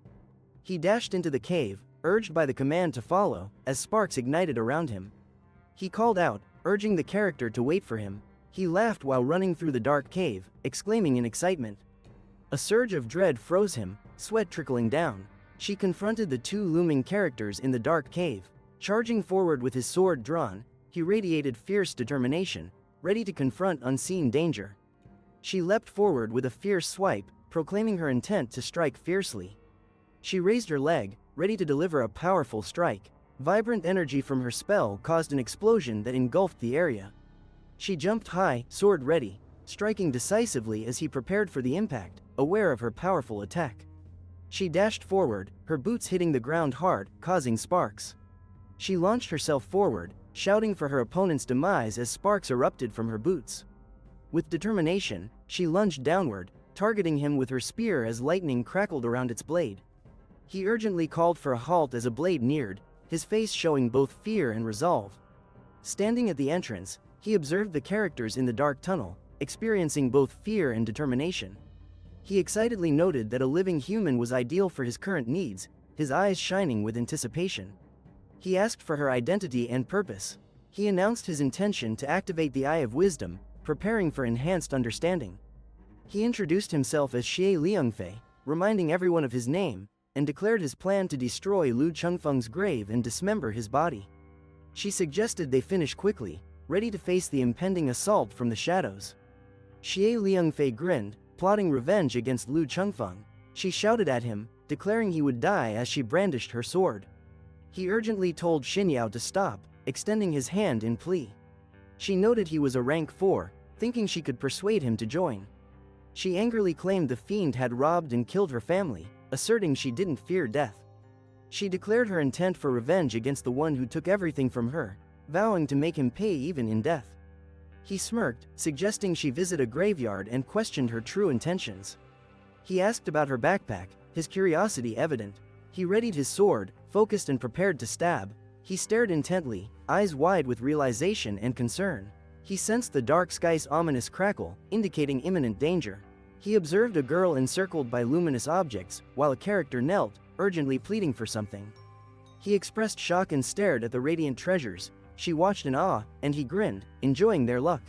He dashed into the cave, urged by the command to follow, as sparks ignited around him. He called out, urging the character to wait for him. He laughed while running through the dark cave, exclaiming in excitement. A surge of dread froze him, sweat trickling down. She confronted the two looming characters in the dark cave. Charging forward with his sword drawn, he radiated fierce determination, ready to confront unseen danger. She leapt forward with a fierce swipe, proclaiming her intent to strike fiercely. She raised her leg, ready to deliver a powerful strike. Vibrant energy from her spell caused an explosion that engulfed the area. She jumped high, sword ready, striking decisively as he prepared for the impact, aware of her powerful attack. She dashed forward, her boots hitting the ground hard, causing sparks. She launched herself forward, shouting for her opponent's demise as sparks erupted from her boots. With determination, she lunged downward, targeting him with her spear as lightning crackled around its blade. He urgently called for a halt as a blade neared, his face showing both fear and resolve. Standing at the entrance, he observed the characters in the dark tunnel, experiencing both fear and determination. He excitedly noted that a living human was ideal for his current needs, his eyes shining with anticipation. He asked for her identity and purpose. He announced his intention to activate the Eye of Wisdom, preparing for enhanced understanding. He introduced himself as Xie Liangfei, reminding everyone of his name, and declared his plan to destroy Lu Chengfeng's grave and dismember his body. She suggested they finish quickly, ready to face the impending assault from the shadows. Xie Liangfei grinned, plotting revenge against Lu Chengfeng. She shouted at him, declaring he would die as she brandished her sword. He urgently told Xinyao to stop, extending his hand in plea. She noted he was a rank 4, thinking she could persuade him to join. She angrily claimed the fiend had robbed and killed her family, asserting she didn't fear death. She declared her intent for revenge against the one who took everything from her, vowing to make him pay even in death. He smirked, suggesting she visit a graveyard and questioned her true intentions. He asked about her backpack, his curiosity evident. He readied his sword, focused and prepared to stab. He stared intently, eyes wide with realization and concern. He sensed the dark sky's ominous crackle, indicating imminent danger. He observed a girl encircled by luminous objects, while a character knelt, urgently pleading for something. He expressed shock and stared at the radiant treasures. She watched in awe, and he grinned, enjoying their luck.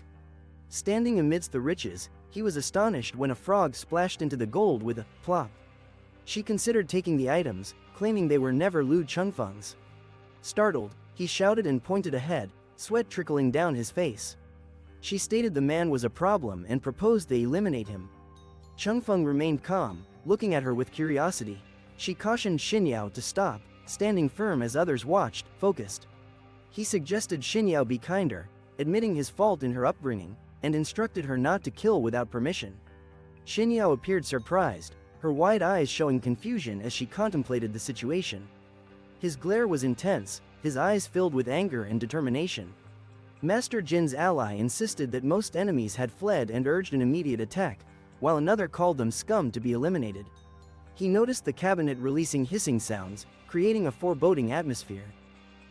Standing amidst the riches, he was astonished when a frog splashed into the gold with a plop. She considered taking the items, claiming they were never Lu Chengfeng's. Startled, he shouted and pointed ahead, sweat trickling down his face. She stated the man was a problem and proposed they eliminate him. Chengfeng remained calm, looking at her with curiosity. She cautioned Xinyao to stop, standing firm as others watched, focused. He suggested Xinyao be kinder, admitting his fault in her upbringing, and instructed her not to kill without permission. Xinyao appeared surprised, her wide eyes showing confusion as she contemplated the situation. His glare was intense, his eyes filled with anger and determination. Master Jin's ally insisted that most enemies had fled and urged an immediate attack, while another called them scum to be eliminated. He noticed the cabinet releasing hissing sounds, creating a foreboding atmosphere.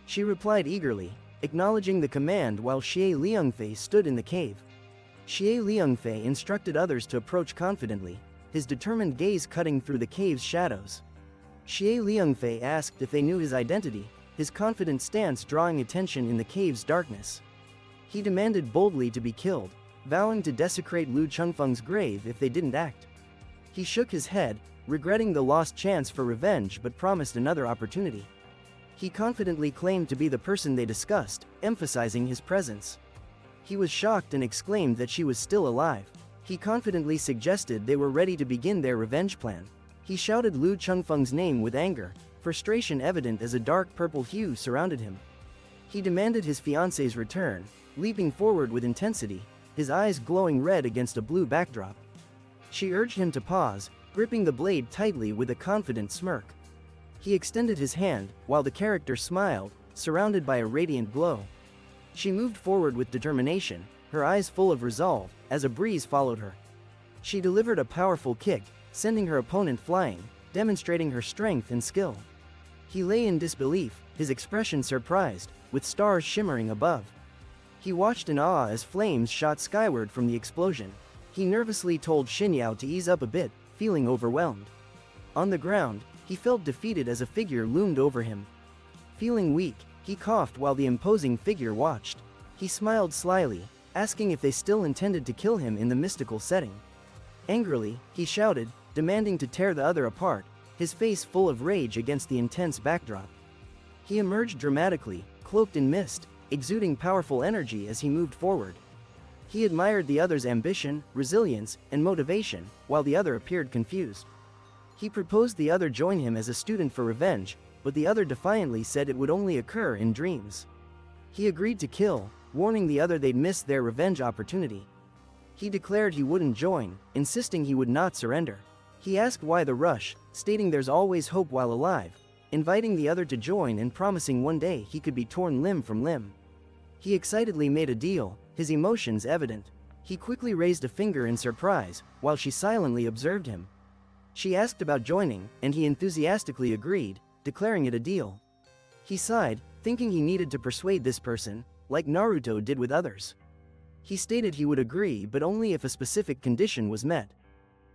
She replied eagerly, acknowledging the command while Xie Liangfei stood in the cave. Xie Liangfei instructed others to approach confidently, his determined gaze cutting through the cave's shadows. Xie Liangfei asked if they knew his identity, his confident stance drawing attention in the cave's darkness. He demanded boldly to be killed, vowing to desecrate Lu Chengfeng's grave if they didn't act. He shook his head, regretting the lost chance for revenge but promised another opportunity. He confidently claimed to be the person they discussed, emphasizing his presence. He was shocked and exclaimed that she was still alive. He confidently suggested they were ready to begin their revenge plan. He shouted Lu Chengfeng's name with anger, frustration evident as a dark purple hue surrounded him. He demanded his fiancée's return, leaping forward with intensity, his eyes glowing red against a blue backdrop. She urged him to pause, gripping the blade tightly with a confident smirk. He extended his hand, while the character smiled, surrounded by a radiant glow. She moved forward with determination, her eyes full of resolve, as a breeze followed her. She delivered a powerful kick, sending her opponent flying, demonstrating her strength and skill. He lay in disbelief, his expression surprised, with stars shimmering above. He watched in awe as flames shot skyward from the explosion. He nervously told Xinyao to ease up a bit, feeling overwhelmed. On the ground, he felt defeated as a figure loomed over him. Feeling weak, he coughed while the imposing figure watched. He smiled slyly, asking if they still intended to kill him in the mystical setting. Angrily, he shouted, demanding to tear the other apart, his face full of rage against the intense backdrop. He emerged dramatically, cloaked in mist, exuding powerful energy as he moved forward. He admired the other's ambition, resilience, and motivation, while the other appeared confused. He proposed the other join him as a student for revenge, but the other defiantly said it would only occur in dreams. He agreed to kill, warning the other they'd miss their revenge opportunity. He declared he wouldn't join, insisting he would not surrender. He asked why the rush, stating there's always hope while alive, inviting the other to join and promising one day he could be torn limb from limb. He excitedly made a deal, his emotions evident. He quickly raised a finger in surprise, while she silently observed him. She asked about joining, and he enthusiastically agreed, declaring it a deal. He sighed, thinking he needed to persuade this person, like Naruto did with others. He stated he would agree but only if a specific condition was met.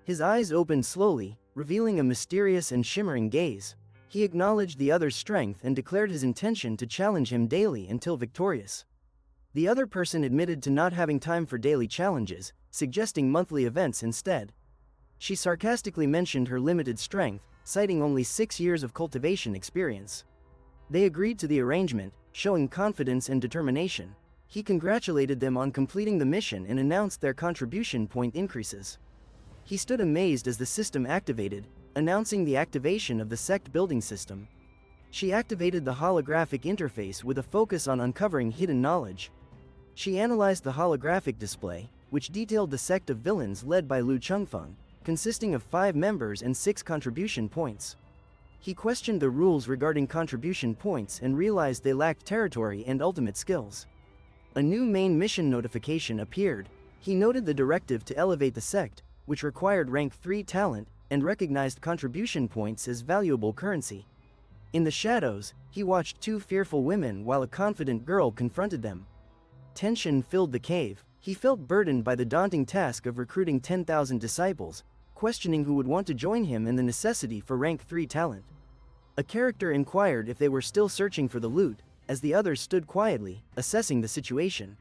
His eyes opened slowly, revealing a mysterious and shimmering gaze. He acknowledged the other's strength and declared his intention to challenge him daily until victorious. The other person admitted to not having time for daily challenges, suggesting monthly events instead. She sarcastically mentioned her limited strength, citing only 6 years of cultivation experience. They agreed to the arrangement, showing confidence and determination. He congratulated them on completing the mission and announced their contribution point increases. He stood amazed as the system activated, announcing the activation of the Sect building system. She activated the holographic interface with a focus on uncovering hidden knowledge. She analyzed the holographic display, which detailed the sect of villains led by Lu Chengfeng, consisting of 5 members and 6 contribution points. He questioned the rules regarding contribution points and realized they lacked territory and ultimate skills. A new main mission notification appeared. He noted the directive to elevate the sect, which required rank 3 talent, and recognized contribution points as valuable currency. In the shadows, he watched 2 fearful women while a confident girl confronted them. Tension filled the cave. He felt burdened by the daunting task of recruiting 10,000 disciples, questioning who would want to join him and the necessity for rank 3 talent. A character inquired if they were still searching for the loot, as the others stood quietly, assessing the situation.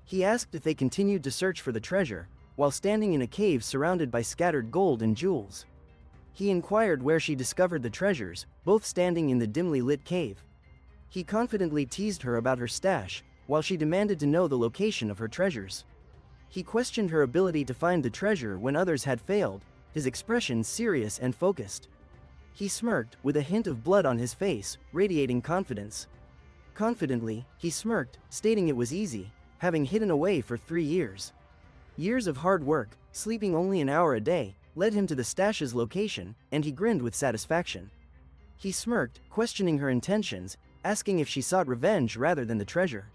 He asked if they continued to search for the treasure, while standing in a cave surrounded by scattered gold and jewels. He inquired where she discovered the treasures, both standing in the dimly lit cave. He confidently teased her about her stash, while she demanded to know the location of her treasures. He questioned her ability to find the treasure when others had failed, his expression serious and focused. He smirked, with a hint of blood on his face, radiating confidence. Confidently, he smirked, stating it was easy, having hidden away for 3 years. Years of hard work, sleeping only an hour a day, led him to the stash's location, and he grinned with satisfaction. He smirked, questioning her intentions, asking if she sought revenge rather than the treasure.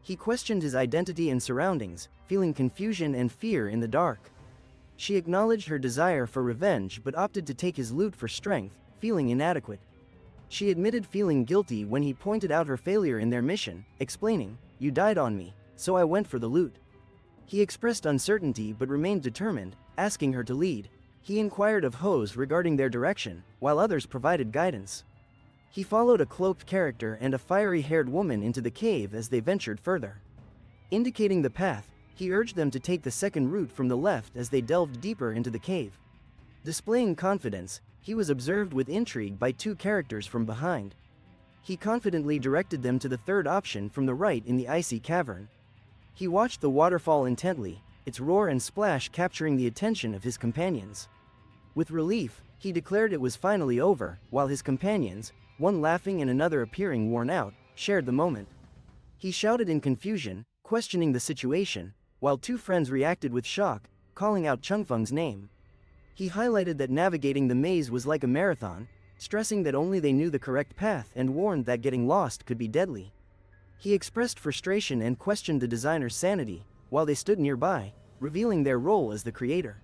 He questioned his identity and surroundings, feeling confusion and fear in the dark. She acknowledged her desire for revenge but opted to take his loot for strength, feeling inadequate. She admitted feeling guilty when he pointed out her failure in their mission, explaining, "You died on me, so I went for the loot." He expressed uncertainty but remained determined, asking her to lead. He inquired of hoes regarding their direction, while others provided guidance. He followed a cloaked character and a fiery-haired woman into the cave as they ventured further. Indicating the path, he urged them to take the second route from the left as they delved deeper into the cave. Displaying confidence, he was observed with intrigue by 2 characters from behind. He confidently directed them to the third option from the right in the icy cavern. He watched the waterfall intently, its roar and splash capturing the attention of his companions. With relief, he declared it was finally over, while his companions, one laughing and another appearing worn out, shared the moment. He shouted in confusion, questioning the situation, while 2 friends reacted with shock, calling out Chengfeng's name. He highlighted that navigating the maze was like a marathon, stressing that only they knew the correct path and warned that getting lost could be deadly. He expressed frustration and questioned the designer's sanity, while they stood nearby, revealing their role as the creator.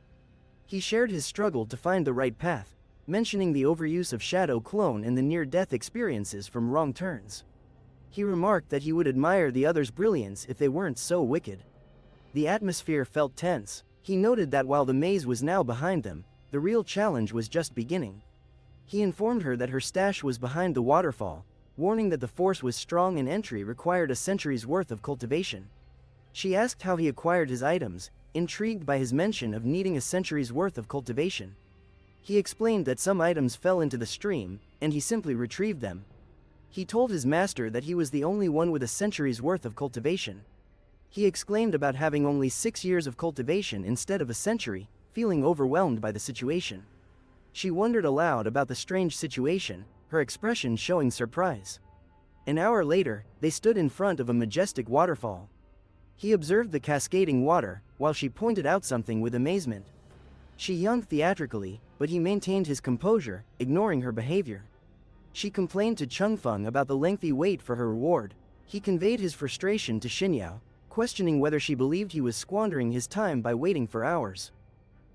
He shared his struggle to find the right path, mentioning the overuse of shadow clone and the near-death experiences from wrong turns. He remarked that he would admire the others' brilliance if they weren't so wicked. The atmosphere felt tense. He noted that while the maze was now behind them, the real challenge was just beginning. He informed her that her stash was behind the waterfall, warning that the force was strong and entry required a century's worth of cultivation. She asked how he acquired his items, intrigued by his mention of needing a century's worth of cultivation. He explained that some items fell into the stream, and he simply retrieved them. He told his master that he was the only one with a century's worth of cultivation. He exclaimed about having only 6 years of cultivation instead of a century, feeling overwhelmed by the situation. She wondered aloud about the strange situation, her expression showing surprise. An hour later, they stood in front of a majestic waterfall. He observed the cascading water, while she pointed out something with amazement. She yawned theatrically, but he maintained his composure, ignoring her behavior. She complained to Chengfeng about the lengthy wait for her reward. He conveyed his frustration to Xinyao, questioning whether she believed he was squandering his time by waiting for hours.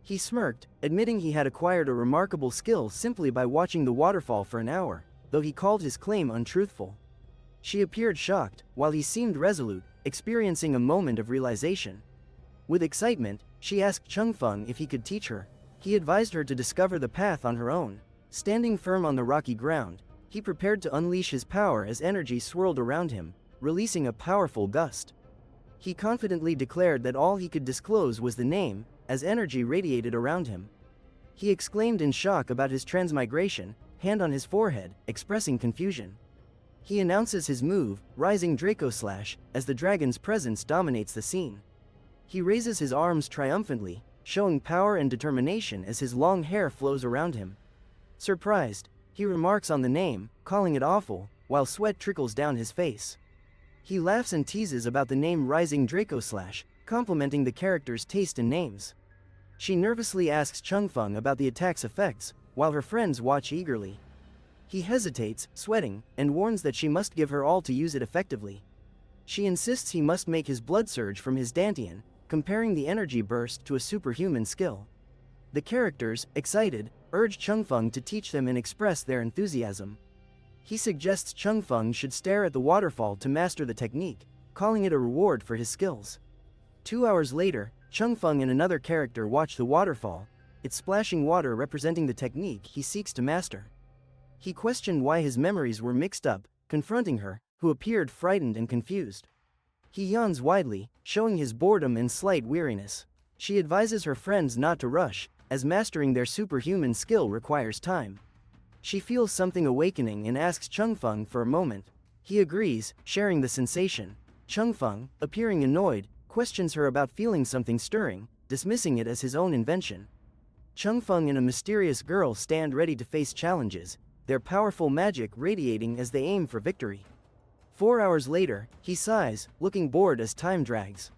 He smirked, admitting he had acquired a remarkable skill simply by watching the waterfall for an hour, though he called his claim untruthful. She appeared shocked, while he seemed resolute, experiencing a moment of realization. With excitement, she asked Changfeng if he could teach her. He advised her to discover the path on her own. Standing firm on the rocky ground, he prepared to unleash his power as energy swirled around him, releasing a powerful gust. He confidently declared that all he could disclose was the name, as energy radiated around him. He exclaimed in shock about his transmigration, hand on his forehead, expressing confusion. He announces his move, Rising Draco Slash, as the dragon's presence dominates the scene. He raises his arms triumphantly, showing power and determination as his long hair flows around him. Surprised, he remarks on the name, calling it awful, while sweat trickles down his face. He laughs and teases about the name Rising Draco Slash, complimenting the character's taste in names. She nervously asks Changfeng about the attack's effects, while her friends watch eagerly. He hesitates, sweating, and warns that she must give her all to use it effectively. She insists he must make his blood surge from his dantian, comparing the energy burst to a superhuman skill. The characters, excited, urge Changfeng to teach them and express their enthusiasm. He suggests Changfeng should stare at the waterfall to master the technique, calling it a reward for his skills. 2 hours later, Changfeng and another character watch the waterfall, its splashing water representing the technique he seeks to master. He questioned why his memories were mixed up, confronting her, who appeared frightened and confused. He yawns widely, showing his boredom and slight weariness. She advises her friends not to rush, as mastering their superhuman skill requires time. She feels something awakening and asks Changfeng for a moment. He agrees, sharing the sensation. Changfeng, appearing annoyed, questions her about feeling something stirring, dismissing it as his own invention. Changfeng and a mysterious girl stand ready to face challenges, their powerful magic radiating as they aim for victory. 4 hours later, he sighs, looking bored as time drags.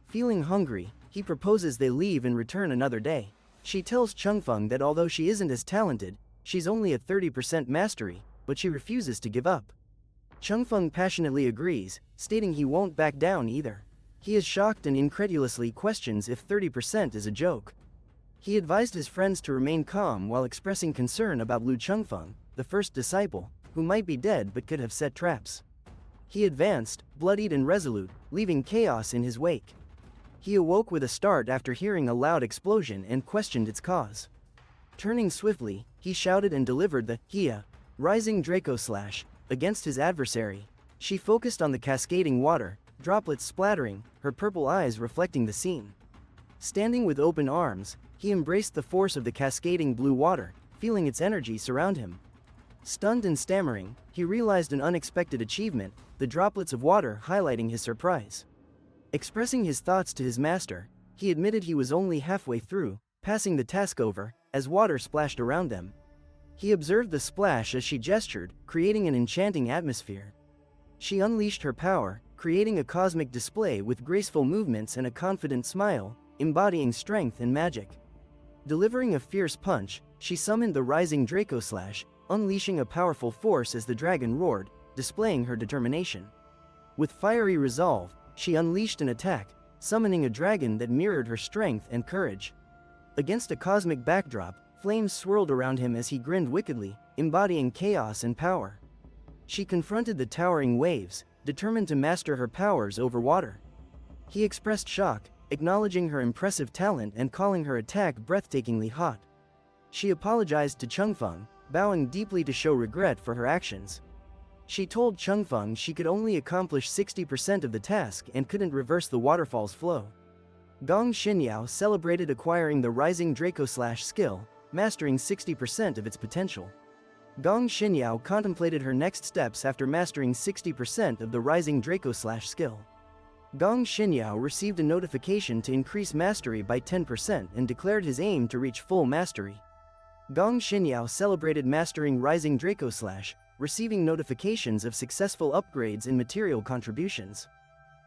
Feeling hungry, he proposes they leave and return another day. She tells Changfeng that although she isn't as talented, she's only at 30% mastery, but she refuses to give up. Changfeng passionately agrees, stating he won't back down either. He is shocked and incredulously questions if 30% is a joke. He advised his friends to remain calm while expressing concern about Lu Changfeng, the first disciple, who might be dead but could have set traps. He advanced, bloodied and resolute, leaving chaos in his wake. He awoke with a start after hearing a loud explosion and questioned its cause. Turning swiftly, he shouted and delivered the Hia, Rising Draco Slash, against his adversary. She focused on the cascading water, droplets splattering, her purple eyes reflecting the scene. Standing with open arms, he embraced the force of the cascading blue water, feeling its energy surround him. Stunned and stammering, he realized an unexpected achievement, the droplets of water highlighting his surprise. Expressing his thoughts to his master, he admitted he was only halfway through, passing the task over, as water splashed around them. He observed the splash as she gestured, creating an enchanting atmosphere. She unleashed her power, creating a cosmic display with graceful movements and a confident smile, embodying strength and magic. Delivering a fierce punch, she summoned the Rising Draco Slash, unleashing a powerful force as the dragon roared, displaying her determination. With fiery resolve, she unleashed an attack, summoning a dragon that mirrored her strength and courage. Against a cosmic backdrop, flames swirled around him as he grinned wickedly, embodying chaos and power. She confronted the towering waves, determined to master her powers over water. He expressed shock, acknowledging her impressive talent and calling her attack breathtakingly hot. She apologized to Changfeng, bowing deeply to show regret for her actions. She told Changfeng she could only accomplish 60% of the task and couldn't reverse the waterfall's flow. Gong Xinyao celebrated acquiring the Rising Draco Slash skill, mastering 60% of its potential. Gong Xinyao contemplated her next steps after mastering 60% of the Rising Draco Slash skill. Gong Xinyao received a notification to increase mastery by 10% and declared his aim to reach full mastery. Gong Xinyao celebrated mastering Rising Draco Slash, receiving notifications of successful upgrades in material contributions.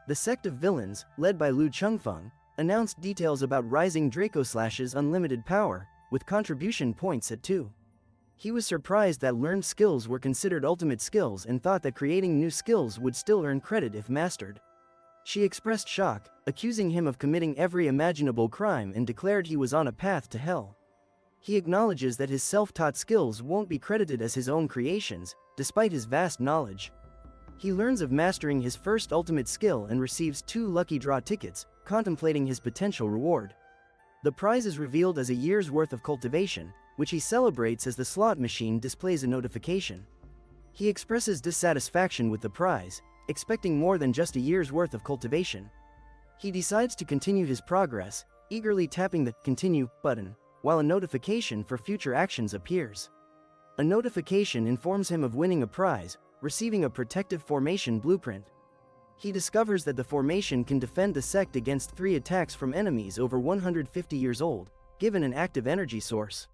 The Sect of Villains, led by Lu Changfeng, announced details about Rising Draco Slash's unlimited power, with contribution points at 2. He was surprised that learned skills were considered ultimate skills and thought that creating new skills would still earn credit if mastered. She expressed shock, accusing him of committing every imaginable crime and declared he was on a path to hell. He acknowledges that his self-taught skills won't be credited as his own creations, despite his vast knowledge. He learns of mastering his first ultimate skill and receives 2 lucky draw tickets, contemplating his potential reward. The prize is revealed as a year's worth of cultivation, which he celebrates as the slot machine displays a notification. He expresses dissatisfaction with the prize, expecting more than just a year's worth of cultivation. He decides to continue his progress, eagerly tapping the "Continue" button, while a notification for future actions appears. A notification informs him of winning a prize, receiving a protective formation blueprint. He discovers that the formation can defend the sect against 3 attacks from enemies over 150 years old, given an active energy source.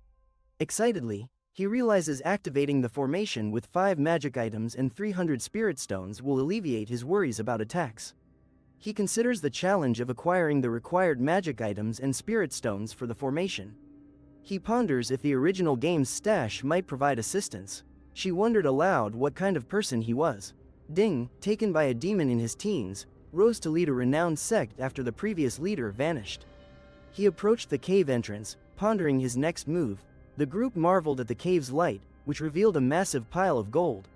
Excitedly, he realizes activating the formation with 5 magic items and 300 spirit stones will alleviate his worries about attacks. He considers the challenge of acquiring the required magic items and spirit stones for the formation. He ponders if the original game's stash might provide assistance. She wondered aloud what kind of person he was. Ding, taken by a demon in his teens, rose to lead a renowned sect after the previous leader vanished. He approached the cave entrance, pondering his next move. The group marveled at the cave's light, which revealed a massive pile of gold.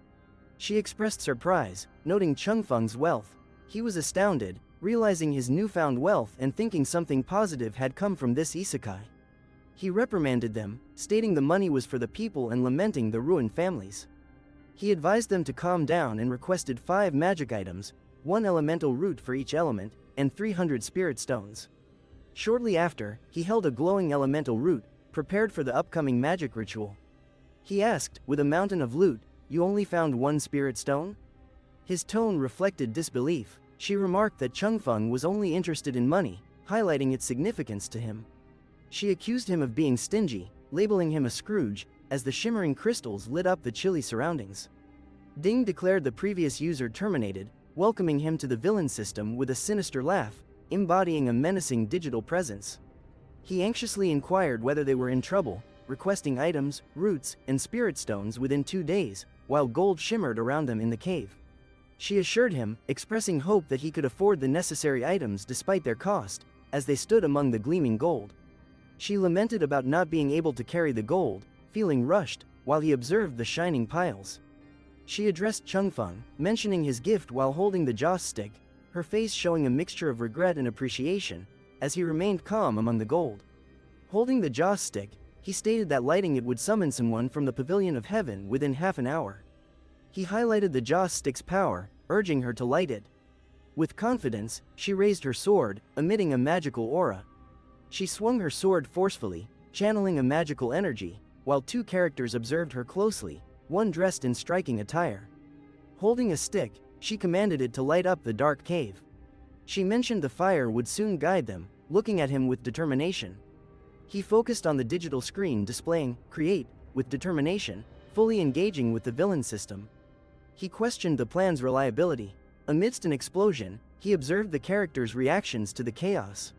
She expressed surprise, noting Changfeng's wealth. He was astounded, realizing his newfound wealth and thinking something positive had come from this isekai. He reprimanded them, stating the money was for the people and lamenting the ruined families. He advised them to calm down and requested 5 magic items, 1 elemental root for each element, and 300 spirit stones. Shortly after, he held a glowing elemental root, prepared for the upcoming magic ritual. He asked, with a mountain of loot, "You only found 1 spirit stone?" His tone reflected disbelief. She remarked that Changfeng was only interested in money, highlighting its significance to him. She accused him of being stingy, labeling him a Scrooge, as the shimmering crystals lit up the chilly surroundings. Ding declared the previous user terminated, welcoming him to the villain system with a sinister laugh, embodying a menacing digital presence. He anxiously inquired whether they were in trouble, requesting items, roots, and spirit stones within 2 days, while gold shimmered around them in the cave. She assured him, expressing hope that he could afford the necessary items despite their cost, as they stood among the gleaming gold. She lamented about not being able to carry the gold, feeling rushed, while he observed the shining piles. She addressed Changfeng, mentioning his gift while holding the joss stick, her face showing a mixture of regret and appreciation, as he remained calm among the gold. Holding the joss stick, he stated that lighting it would summon someone from the Pavilion of Heaven within half an hour. He highlighted the joss stick's power, urging her to light it. With confidence, she raised her sword, emitting a magical aura. She swung her sword forcefully, channeling a magical energy, while 2 characters observed her closely, one dressed in striking attire. Holding a stick, she commanded it to light up the dark cave. She mentioned the fire would soon guide them, looking at him with determination. He focused on the digital screen displaying "Create" with determination, fully engaging with the villain system. He questioned the plan's reliability. Amidst an explosion, he observed the characters' reactions to the chaos.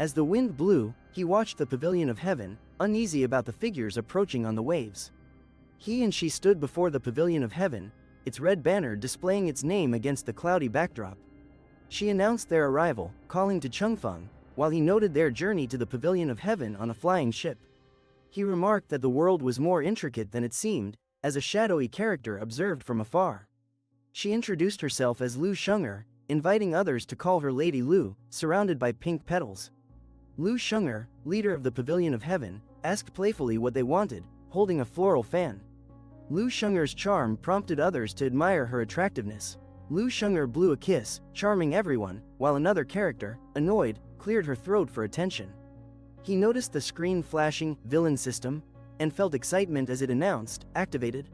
As the wind blew, he watched the Pavilion of Heaven, uneasy about the figures approaching on the waves. He and she stood before the Pavilion of Heaven, its red banner displaying its name against the cloudy backdrop. She announced their arrival, calling to Changfeng, while he noted their journey to the Pavilion of Heaven on a flying ship. He remarked that the world was more intricate than it seemed, as a shadowy character observed from afar. She introduced herself as Lu Sheng'er, inviting others to call her Lady Lu, surrounded by pink petals. Lu Sheng'er, leader of the Pavilion of Heaven, asked playfully what they wanted, holding a floral fan. Lu Sheng'er's charm prompted others to admire her attractiveness. Lu Sheng'er blew a kiss, charming everyone, while another character, annoyed, cleared her throat for attention. He noticed the screen flashing "Villain System" and felt excitement as it announced, "Activated."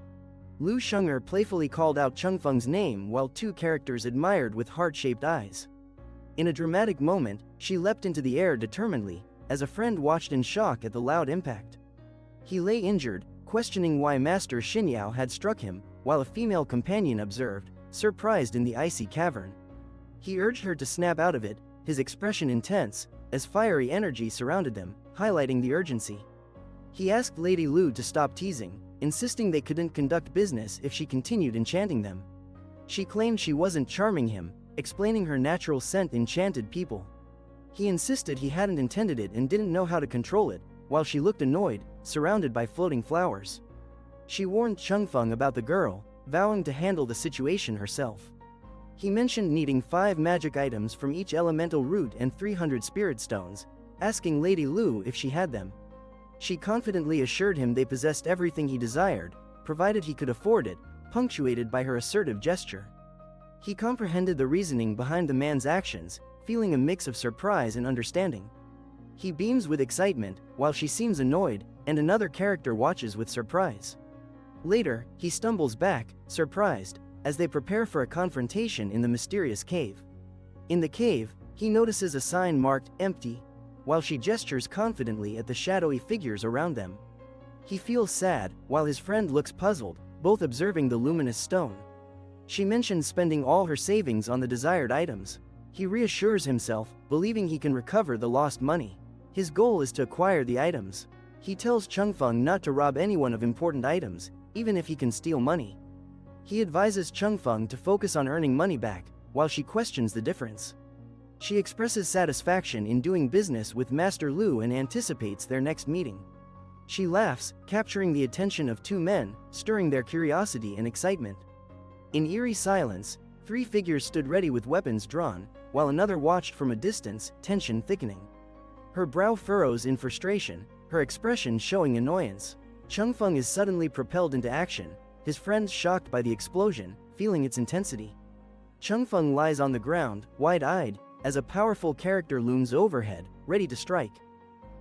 Lu Sheng'er playfully called out Changfeng's name while 2 characters admired with heart-shaped eyes. In a dramatic moment, she leapt into the air determinedly, as a friend watched in shock at the loud impact. He lay injured, questioning why Master Xinyao had struck him, while a female companion observed, surprised in the icy cavern. He urged her to snap out of it, his expression intense, as fiery energy surrounded them, highlighting the urgency. He asked Lady Lu to stop teasing, insisting they couldn't conduct business if she continued enchanting them. She claimed she wasn't charming him, explaining her natural scent enchanted people. He insisted he hadn't intended it and didn't know how to control it, while she looked annoyed, surrounded by floating flowers. She warned Changfeng about the girl, vowing to handle the situation herself. He mentioned needing 5 magic items from each elemental root and 300 spirit stones, asking Lady Lu if she had them. She confidently assured him they possessed everything he desired, provided he could afford it, punctuated by her assertive gesture. He comprehended the reasoning behind the man's actions, feeling a mix of surprise and understanding. He beams with excitement, while she seems annoyed, and another character watches with surprise. Later, he stumbles back, surprised, as they prepare for a confrontation in the mysterious cave. In the cave, he notices a sign marked "Empty," while she gestures confidently at the shadowy figures around them. He feels sad, while his friend looks puzzled, both observing the luminous stone. She mentions spending all her savings on the desired items. He reassures himself, believing he can recover the lost money. His goal is to acquire the items. He tells Changfeng not to rob anyone of important items, even if he can steal money. He advises Changfeng to focus on earning money back, while she questions the difference. She expresses satisfaction in doing business with Master Lu and anticipates their next meeting. She laughs, capturing the attention of 2 men, stirring their curiosity and excitement. In eerie silence, 3 figures stood ready with weapons drawn, while another watched from a distance, tension thickening. Her brow furrows in frustration, her expression showing annoyance. Changfeng is suddenly propelled into action, his friends shocked by the explosion, feeling its intensity. Changfeng lies on the ground, wide-eyed, as a powerful character looms overhead, ready to strike.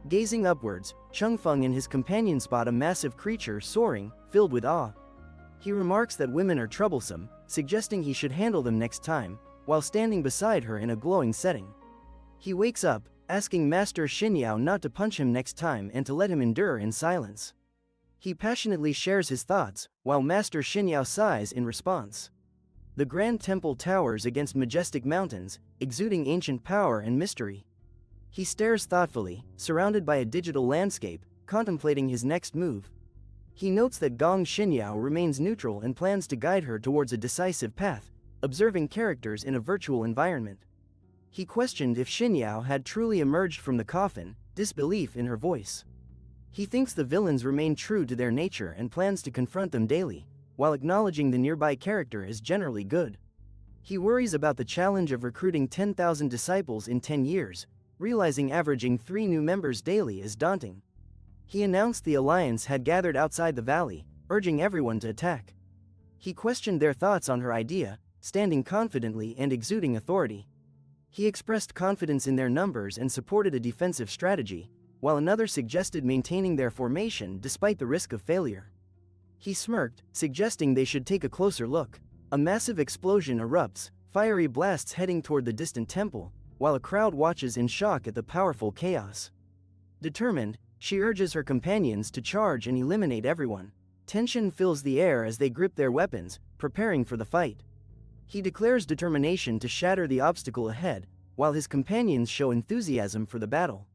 Gazing upwards, Changfeng and his companion spot a massive creature soaring, filled with awe. He remarks that women are troublesome, suggesting he should handle them next time, while standing beside her in a glowing setting. He wakes up, asking Master Xinyao not to punch him next time and to let him endure in silence. He passionately shares his thoughts, while Master Xinyao sighs in response. The grand temple towers against majestic mountains, exuding ancient power and mystery. He stares thoughtfully, surrounded by a digital landscape, contemplating his next move. He notes that Gong Xinyao remains neutral and plans to guide her towards a decisive path, observing characters in a virtual environment. He questioned if Xinyao had truly emerged from the coffin, disbelief in her voice. He thinks the villains remain true to their nature and plans to confront them daily, while acknowledging the nearby character as generally good. He worries about the challenge of recruiting 10,000 disciples in 10 years, realizing averaging 3 new members daily is daunting. He announced the alliance had gathered outside the valley, urging everyone to attack. He questioned their thoughts on her idea, standing confidently and exuding authority. He expressed confidence in their numbers and supported a defensive strategy, while another suggested maintaining their formation despite the risk of failure. He smirked, suggesting they should take a closer look. A massive explosion erupts, fiery blasts heading toward the distant temple, while a crowd watches in shock at the powerful chaos. Determined, she urges her companions to charge and eliminate everyone. Tension fills the air as they grip their weapons, preparing for the fight. He declares determination to shatter the obstacle ahead, while his companions show enthusiasm for the battle.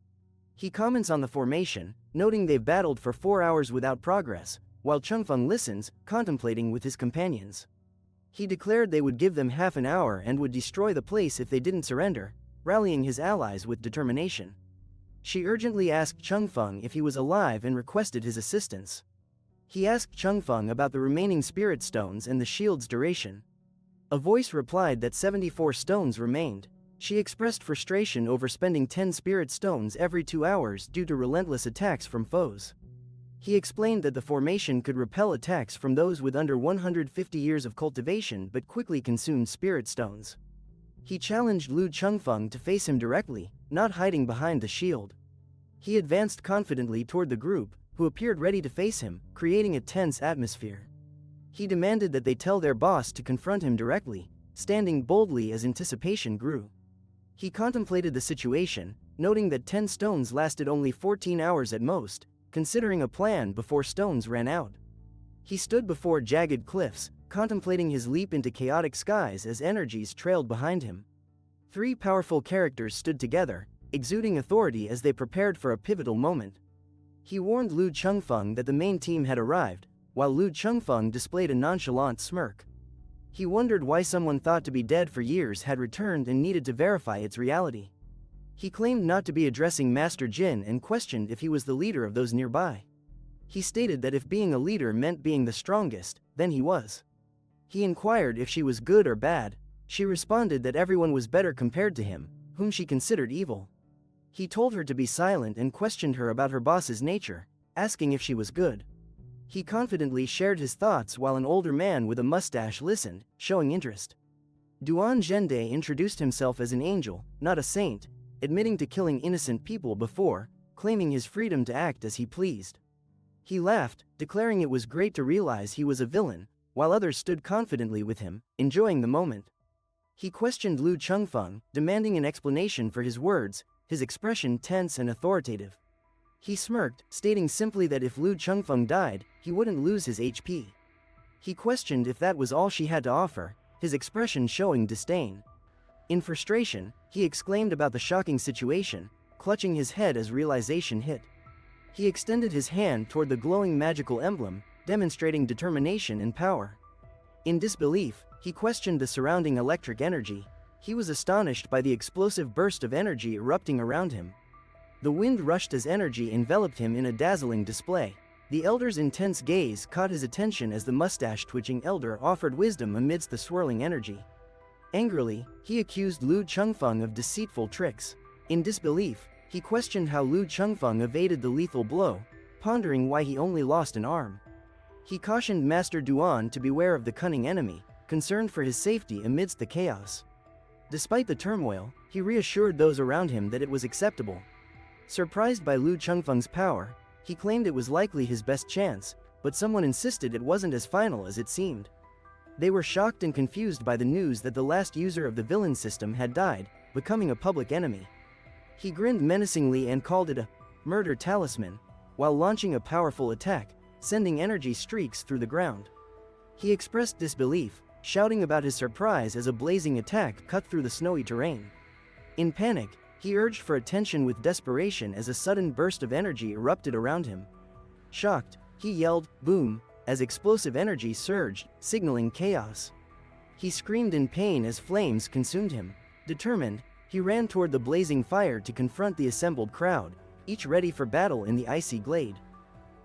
He comments on the formation, noting they've battled for 4 hours without progress, while Changfeng listens, contemplating with his companions. He declared they would give them half an hour and would destroy the place if they didn't surrender, rallying his allies with determination. She urgently asked Changfeng if he was alive and requested his assistance. He asked Changfeng about the remaining spirit stones and the shield's duration. A voice replied that 74 stones remained. She expressed frustration over spending 10 spirit stones every 2 hours due to relentless attacks from foes. He explained that the formation could repel attacks from those with under 150 years of cultivation but quickly consumed spirit stones. He challenged Lu Changfeng to face him directly, not hiding behind the shield. He advanced confidently toward the group, who appeared ready to face him, creating a tense atmosphere. He demanded that they tell their boss to confront him directly, standing boldly as anticipation grew. He contemplated the situation, noting that 10 stones lasted only 14 hours at most, considering a plan before stones ran out. He stood before jagged cliffs, contemplating his leap into chaotic skies as energies trailed behind him. 3 powerful characters stood together, exuding authority as they prepared for a pivotal moment. He warned Lu Changfeng that the main team had arrived, while Lu Chengfeng displayed a nonchalant smirk. He wondered why someone thought to be dead for years had returned and needed to verify its reality. He claimed not to be addressing Master Jin and questioned if he was the leader of those nearby. He stated that if being a leader meant being the strongest, then he was. He inquired if she was good or bad. She responded that everyone was better compared to him, whom she considered evil. He told her to be silent and questioned her about her boss's nature, asking if she was good. He confidently shared his thoughts while an older man with a mustache listened, showing interest. Duan Zhende introduced himself as an angel, not a saint, admitting to killing innocent people before, claiming his freedom to act as he pleased. He laughed, declaring it was great to realize he was a villain, while others stood confidently with him, enjoying the moment. He questioned Lu Chengfeng, demanding an explanation for his words, his expression tense and authoritative. He smirked, stating simply that if Lu Chengfeng died, he wouldn't lose his HP. He questioned if that was all she had to offer, his expression showing disdain. In frustration, he exclaimed about the shocking situation, clutching his head as realization hit. He extended his hand toward the glowing magical emblem, demonstrating determination and power. In disbelief, he questioned the surrounding electric energy. He was astonished by the explosive burst of energy erupting around him. The wind rushed as energy enveloped him in a dazzling display. The elder's intense gaze caught his attention as the mustache-twitching elder offered wisdom amidst the swirling energy. Angrily, he accused Lu Chengfeng of deceitful tricks. In disbelief, he questioned how Lu Chengfeng evaded the lethal blow, pondering why he only lost an arm. He cautioned Master Duan to beware of the cunning enemy, concerned for his safety amidst the chaos. Despite the turmoil, he reassured those around him that it was acceptable. Surprised by Lu Chengfeng's power, he claimed it was likely his best chance, but someone insisted it wasn't as final as it seemed. They were shocked and confused by the news that the last user of the villain system had died, becoming a public enemy. He grinned menacingly and called it a murder talisman, while launching a powerful attack, sending energy streaks through the ground. He expressed disbelief, shouting about his surprise as a blazing attack cut through the snowy terrain. In panic, he urged for attention with desperation as a sudden burst of energy erupted around him. Shocked, he yelled, "Boom!" as explosive energy surged, signaling chaos. He screamed in pain as flames consumed him. Determined, he ran toward the blazing fire to confront the assembled crowd, each ready for battle in the icy glade.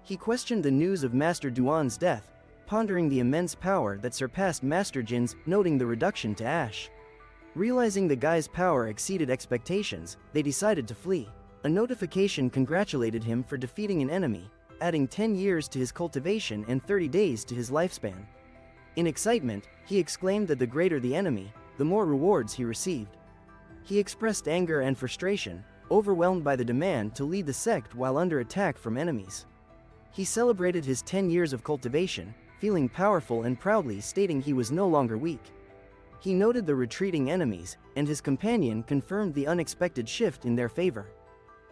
He questioned the news of Master Duan's death, pondering the immense power that surpassed Master Jin's, noting the reduction to ash. Realizing the guy's power exceeded expectations, they decided to flee. A notification congratulated him for defeating an enemy, adding 10 years to his cultivation and 30 days to his lifespan. In excitement, he exclaimed that the greater the enemy, the more rewards he received. He expressed anger and frustration, overwhelmed by the demand to lead the sect while under attack from enemies. He celebrated his 10 years of cultivation, feeling powerful and proudly stating he was no longer weak. He noted the retreating enemies, and his companion confirmed the unexpected shift in their favor.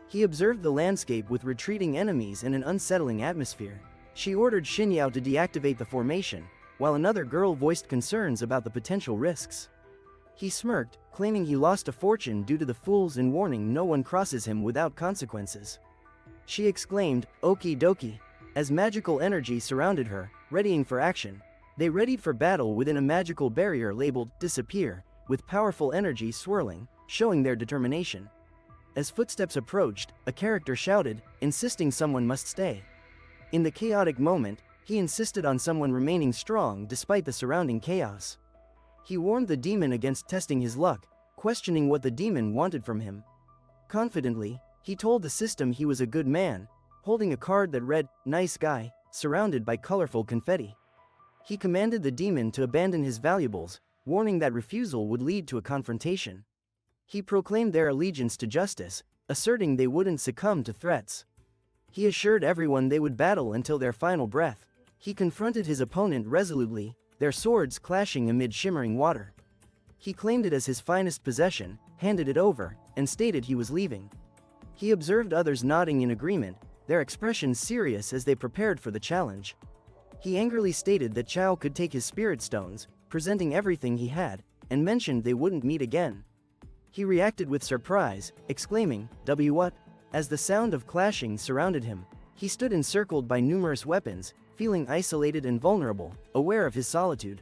He observed the landscape with retreating enemies and an unsettling atmosphere. She ordered Xinyao to deactivate the formation, while another girl voiced concerns about the potential risks. He smirked, claiming he lost a fortune due to the fools and warning no one crosses him without consequences. She exclaimed, "Okie dokie," as magical energy surrounded her, readying for action. They readied for battle within a magical barrier labeled "Disappear," with powerful energy swirling, showing their determination. As footsteps approached, a character shouted, insisting someone must stay. In the chaotic moment, he insisted on someone remaining strong despite the surrounding chaos. He warned the demon against testing his luck, questioning what the demon wanted from him. Confidently, he told the system he was a good man, holding a card that read, "Nice guy," surrounded by colorful confetti. He commanded the demon to abandon his valuables, warning that refusal would lead to a confrontation. He proclaimed their allegiance to justice, asserting they wouldn't succumb to threats. He assured everyone they would battle until their final breath. He confronted his opponent resolutely, their swords clashing amid shimmering water. He claimed it as his finest possession, handed it over, and stated he was leaving. He observed others nodding in agreement, their expressions serious as they prepared for the challenge. He angrily stated that Chao could take his spirit stones, presenting everything he had, and mentioned they wouldn't meet again. He reacted with surprise, exclaiming, "W what?" as the sound of clashing surrounded him. He stood encircled by numerous weapons, feeling isolated and vulnerable, aware of his solitude.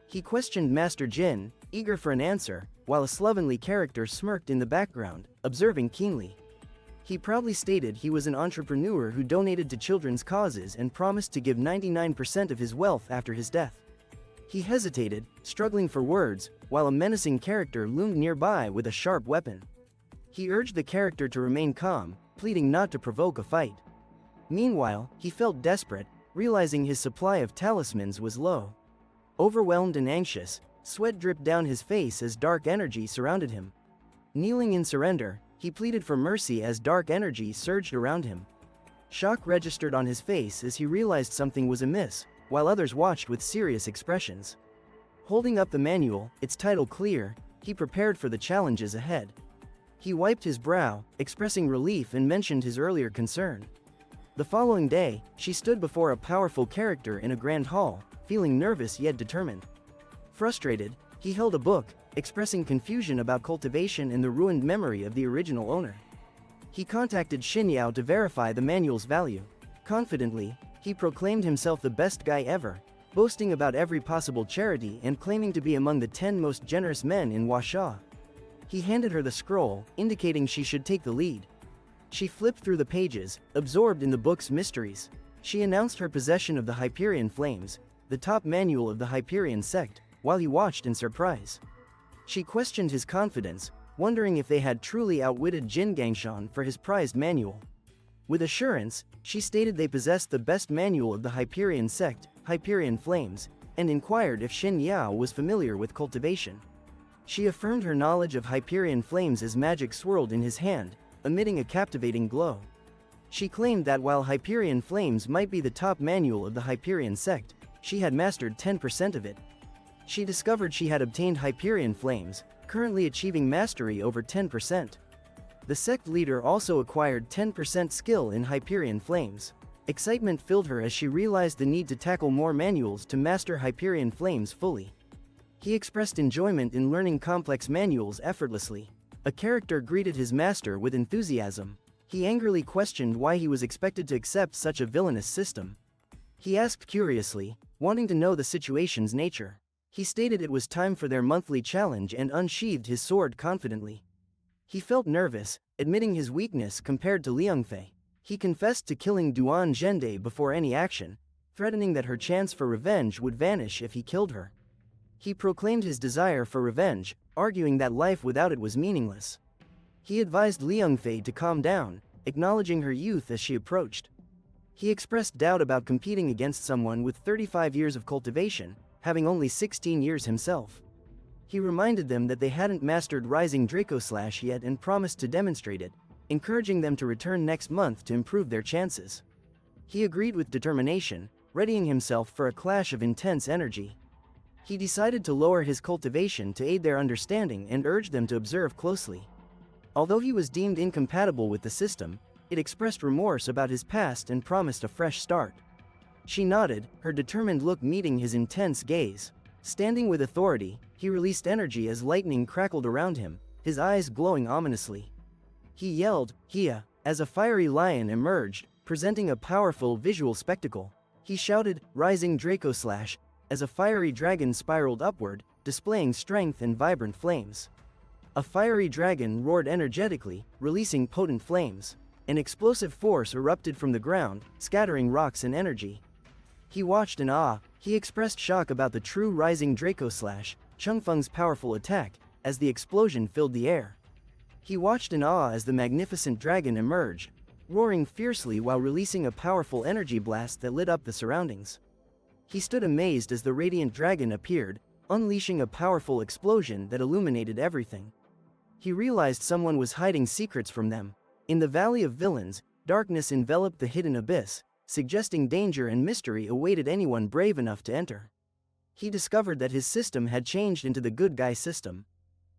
He questioned Master Jin, eager for an answer, while a slovenly character smirked in the background, observing keenly. He proudly stated he was an entrepreneur who donated to children's causes and promised to give 99% of his wealth after his death. He hesitated, struggling for words, while a menacing character loomed nearby with a sharp weapon. He urged the character to remain calm, pleading not to provoke a fight. Meanwhile, he felt desperate, realizing his supply of talismans was low. Overwhelmed and anxious, sweat dripped down his face as dark energy surrounded him. Kneeling in surrender, he pleaded for mercy as dark energy surged around him. Shock registered on his face as he realized something was amiss, while others watched with serious expressions. Holding up the manual, its title clear, he prepared for the challenges ahead. He wiped his brow, expressing relief, and mentioned his earlier concern. The following day, she stood before a powerful character in a grand hall, feeling nervous yet determined. Frustrated, he held a book, expressing confusion about cultivation and the ruined memory of the original owner. He contacted Xinyao to verify the manual's value. Confidently, he proclaimed himself the best guy ever, boasting about every possible charity and claiming to be among the 10 most generous men in Huaxia. He handed her the scroll, indicating she should take the lead. She flipped through the pages, absorbed in the book's mysteries. She announced her possession of the Hyperion Flames, the top manual of the Hyperion Sect, while he watched in surprise. She questioned his confidence, wondering if they had truly outwitted Jin Gangshan for his prized manual. With assurance, she stated they possessed the best manual of the Hyperion Sect, Hyperion Flames, and inquired if Xin Yao was familiar with cultivation. She affirmed her knowledge of Hyperion Flames as magic swirled in his hand, emitting a captivating glow. She claimed that while Hyperion Flames might be the top manual of the Hyperion Sect, she had mastered 10% of it. She discovered she had obtained Hyperion Flames, currently achieving mastery over 10%. The sect leader also acquired 10% skill in Hyperion Flames. Excitement filled her as she realized the need to tackle more manuals to master Hyperion Flames fully. He expressed enjoyment in learning complex manuals effortlessly. A character greeted his master with enthusiasm. He angrily questioned why he was expected to accept such a villainous system. He asked curiously, wanting to know the situation's nature. He stated it was time for their monthly challenge and unsheathed his sword confidently. He felt nervous, admitting his weakness compared to Liangfei. He confessed to killing Duan Zhende before any action, threatening that her chance for revenge would vanish if he killed her. He proclaimed his desire for revenge, arguing that life without it was meaningless. He advised Liangfei to calm down, acknowledging her youth as she approached. He expressed doubt about competing against someone with 35 years of cultivation, having only 16 years himself. He reminded them that they hadn't mastered Rising Draco Slash yet and promised to demonstrate it, encouraging them to return next month to improve their chances. He agreed with determination, readying himself for a clash of intense energy. He decided to lower his cultivation to aid their understanding and urged them to observe closely. Although he was deemed incompatible with the system, it expressed remorse about his past and promised a fresh start. She nodded, her determined look meeting his intense gaze. Standing with authority, he released energy as lightning crackled around him, his eyes glowing ominously. He yelled, "Hia," as a fiery lion emerged, presenting a powerful visual spectacle. He shouted, "Rising Draco Slash," as a fiery dragon spiraled upward, displaying strength and vibrant flames. A fiery dragon roared energetically, releasing potent flames. An explosive force erupted from the ground, scattering rocks and energy. He watched in awe. He expressed shock about the true Rising Draco Slash, Changfeng's powerful attack, as the explosion filled the air. He watched in awe as the magnificent dragon emerged, roaring fiercely while releasing a powerful energy blast that lit up the surroundings. He stood amazed as the radiant dragon appeared, unleashing a powerful explosion that illuminated everything. He realized someone was hiding secrets from them. In the Valley of Villains, darkness enveloped the hidden abyss, suggesting danger and mystery awaited anyone brave enough to enter. He discovered that his system had changed into the good guy system.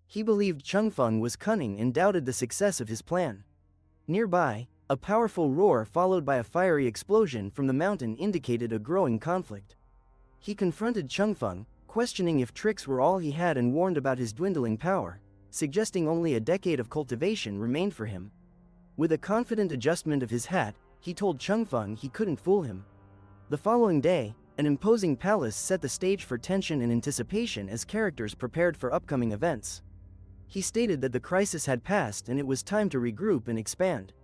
He believed Changfeng was cunning and doubted the success of his plan. Nearby, a powerful roar followed by a fiery explosion from the mountain indicated a growing conflict. He confronted Changfeng, questioning if tricks were all he had and warned about his dwindling power, suggesting only a decade of cultivation remained for him. With a confident adjustment of his hat, he told Changfeng he couldn't fool him. The following day, an imposing palace set the stage for tension and anticipation as characters prepared for upcoming events. He stated that the crisis had passed and it was time to regroup and expand.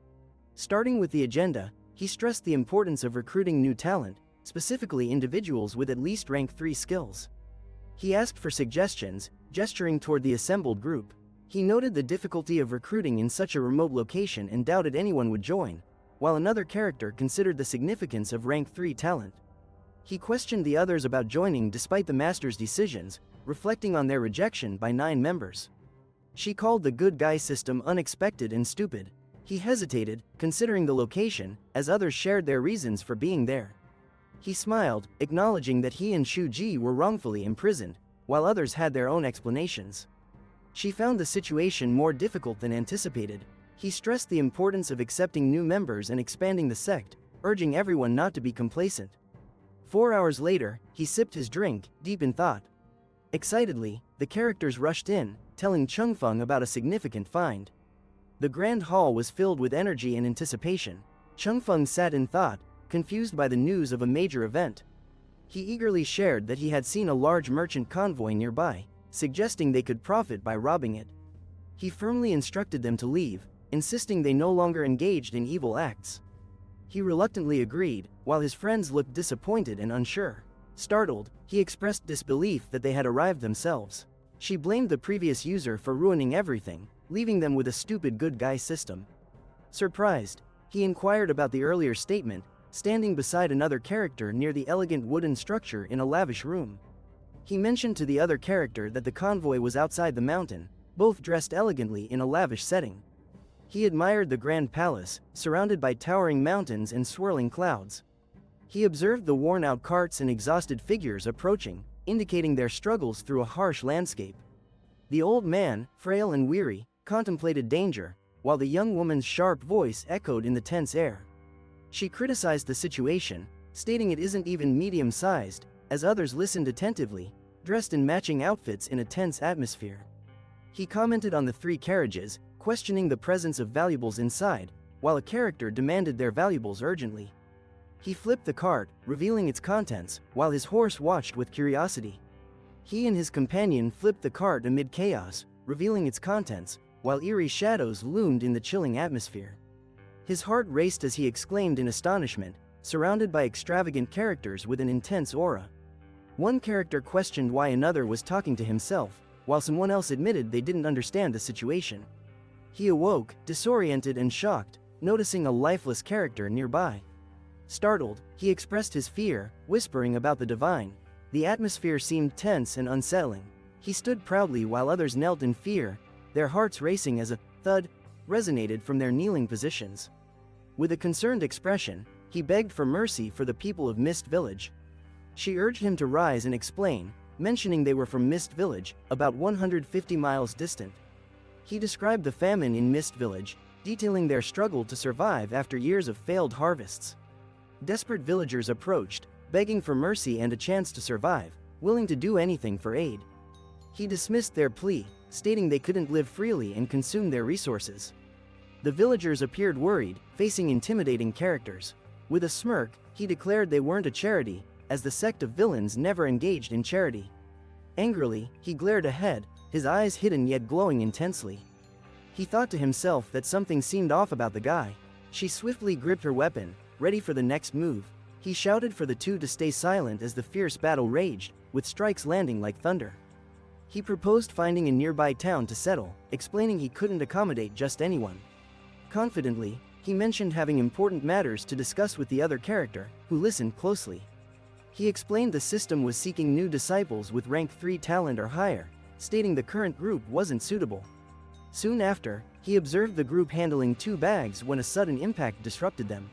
Starting with the agenda, he stressed the importance of recruiting new talent, specifically individuals with at least rank 3 skills. He asked for suggestions, gesturing toward the assembled group. He noted the difficulty of recruiting in such a remote location and doubted anyone would join, while another character considered the significance of rank 3 talent. He questioned the others about joining despite the master's decisions, reflecting on their rejection by 9 members. She called the good guy system unexpected and stupid. He hesitated, considering the location, as others shared their reasons for being there. He smiled, acknowledging that he and Shu Ji were wrongfully imprisoned, while others had their own explanations. She found the situation more difficult than anticipated. He stressed the importance of accepting new members and expanding the sect, urging everyone not to be complacent. 4 hours later, he sipped his drink, deep in thought. Excitedly, the characters rushed in, telling Changfeng about a significant find. The grand hall was filled with energy and anticipation. Changfeng sat in thought, confused by the news of a major event. He eagerly shared that he had seen a large merchant convoy nearby, suggesting they could profit by robbing it. He firmly instructed them to leave, insisting they no longer engaged in evil acts. He reluctantly agreed, while his friends looked disappointed and unsure. Startled, he expressed disbelief that they had arrived themselves. She blamed the previous user for ruining everything, leaving them with a stupid good guy system. Surprised, he inquired about the earlier statement, standing beside another character near the elegant wooden structure in a lavish room. He mentioned to the other character that the convoy was outside the mountain, both dressed elegantly in a lavish setting. He admired the grand palace, surrounded by towering mountains and swirling clouds. He observed the worn-out carts and exhausted figures approaching, indicating their struggles through a harsh landscape. The old man, frail and weary, contemplated danger, while the young woman's sharp voice echoed in the tense air. She criticized the situation, stating it isn't even medium-sized, as others listened attentively, dressed in matching outfits in a tense atmosphere. He commented on the 3 carriages, questioning the presence of valuables inside, while a character demanded their valuables urgently. He flipped the cart, revealing its contents, while his horse watched with curiosity. He and his companion flipped the cart amid chaos, revealing its contents, while eerie shadows loomed in the chilling atmosphere. His heart raced as he exclaimed in astonishment, surrounded by extravagant characters with an intense aura. One character questioned why another was talking to himself, while someone else admitted they didn't understand the situation. He awoke, disoriented and shocked, noticing a lifeless character nearby. Startled, he expressed his fear, whispering about the divine. The atmosphere seemed tense and unsettling. He stood proudly while others knelt in fear, their hearts racing as a thud resonated from their kneeling positions. With a concerned expression, he begged for mercy for the people of Mist Village. She urged him to rise and explain, mentioning they were from Mist Village, about 150 miles distant. He described the famine in Mist Village, detailing their struggle to survive after years of failed harvests. Desperate villagers approached, begging for mercy and a chance to survive, willing to do anything for aid. He dismissed their plea, stating they couldn't live freely and consume their resources. The villagers appeared worried, facing intimidating characters. With a smirk, he declared they weren't a charity, as the sect of villains never engaged in charity. Angrily, he glared ahead, his eyes hidden yet glowing intensely. He thought to himself that something seemed off about the guy. She swiftly gripped her weapon, ready for the next move. He shouted for the two to stay silent as the fierce battle raged, with strikes landing like thunder. He proposed finding a nearby town to settle, explaining he couldn't accommodate just anyone. Confidently, he mentioned having important matters to discuss with the other character, who listened closely. He explained the system was seeking new disciples with rank 3 talent or higher, stating the current group wasn't suitable. Soon after, he observed the group handling 2 bags when a sudden impact disrupted them.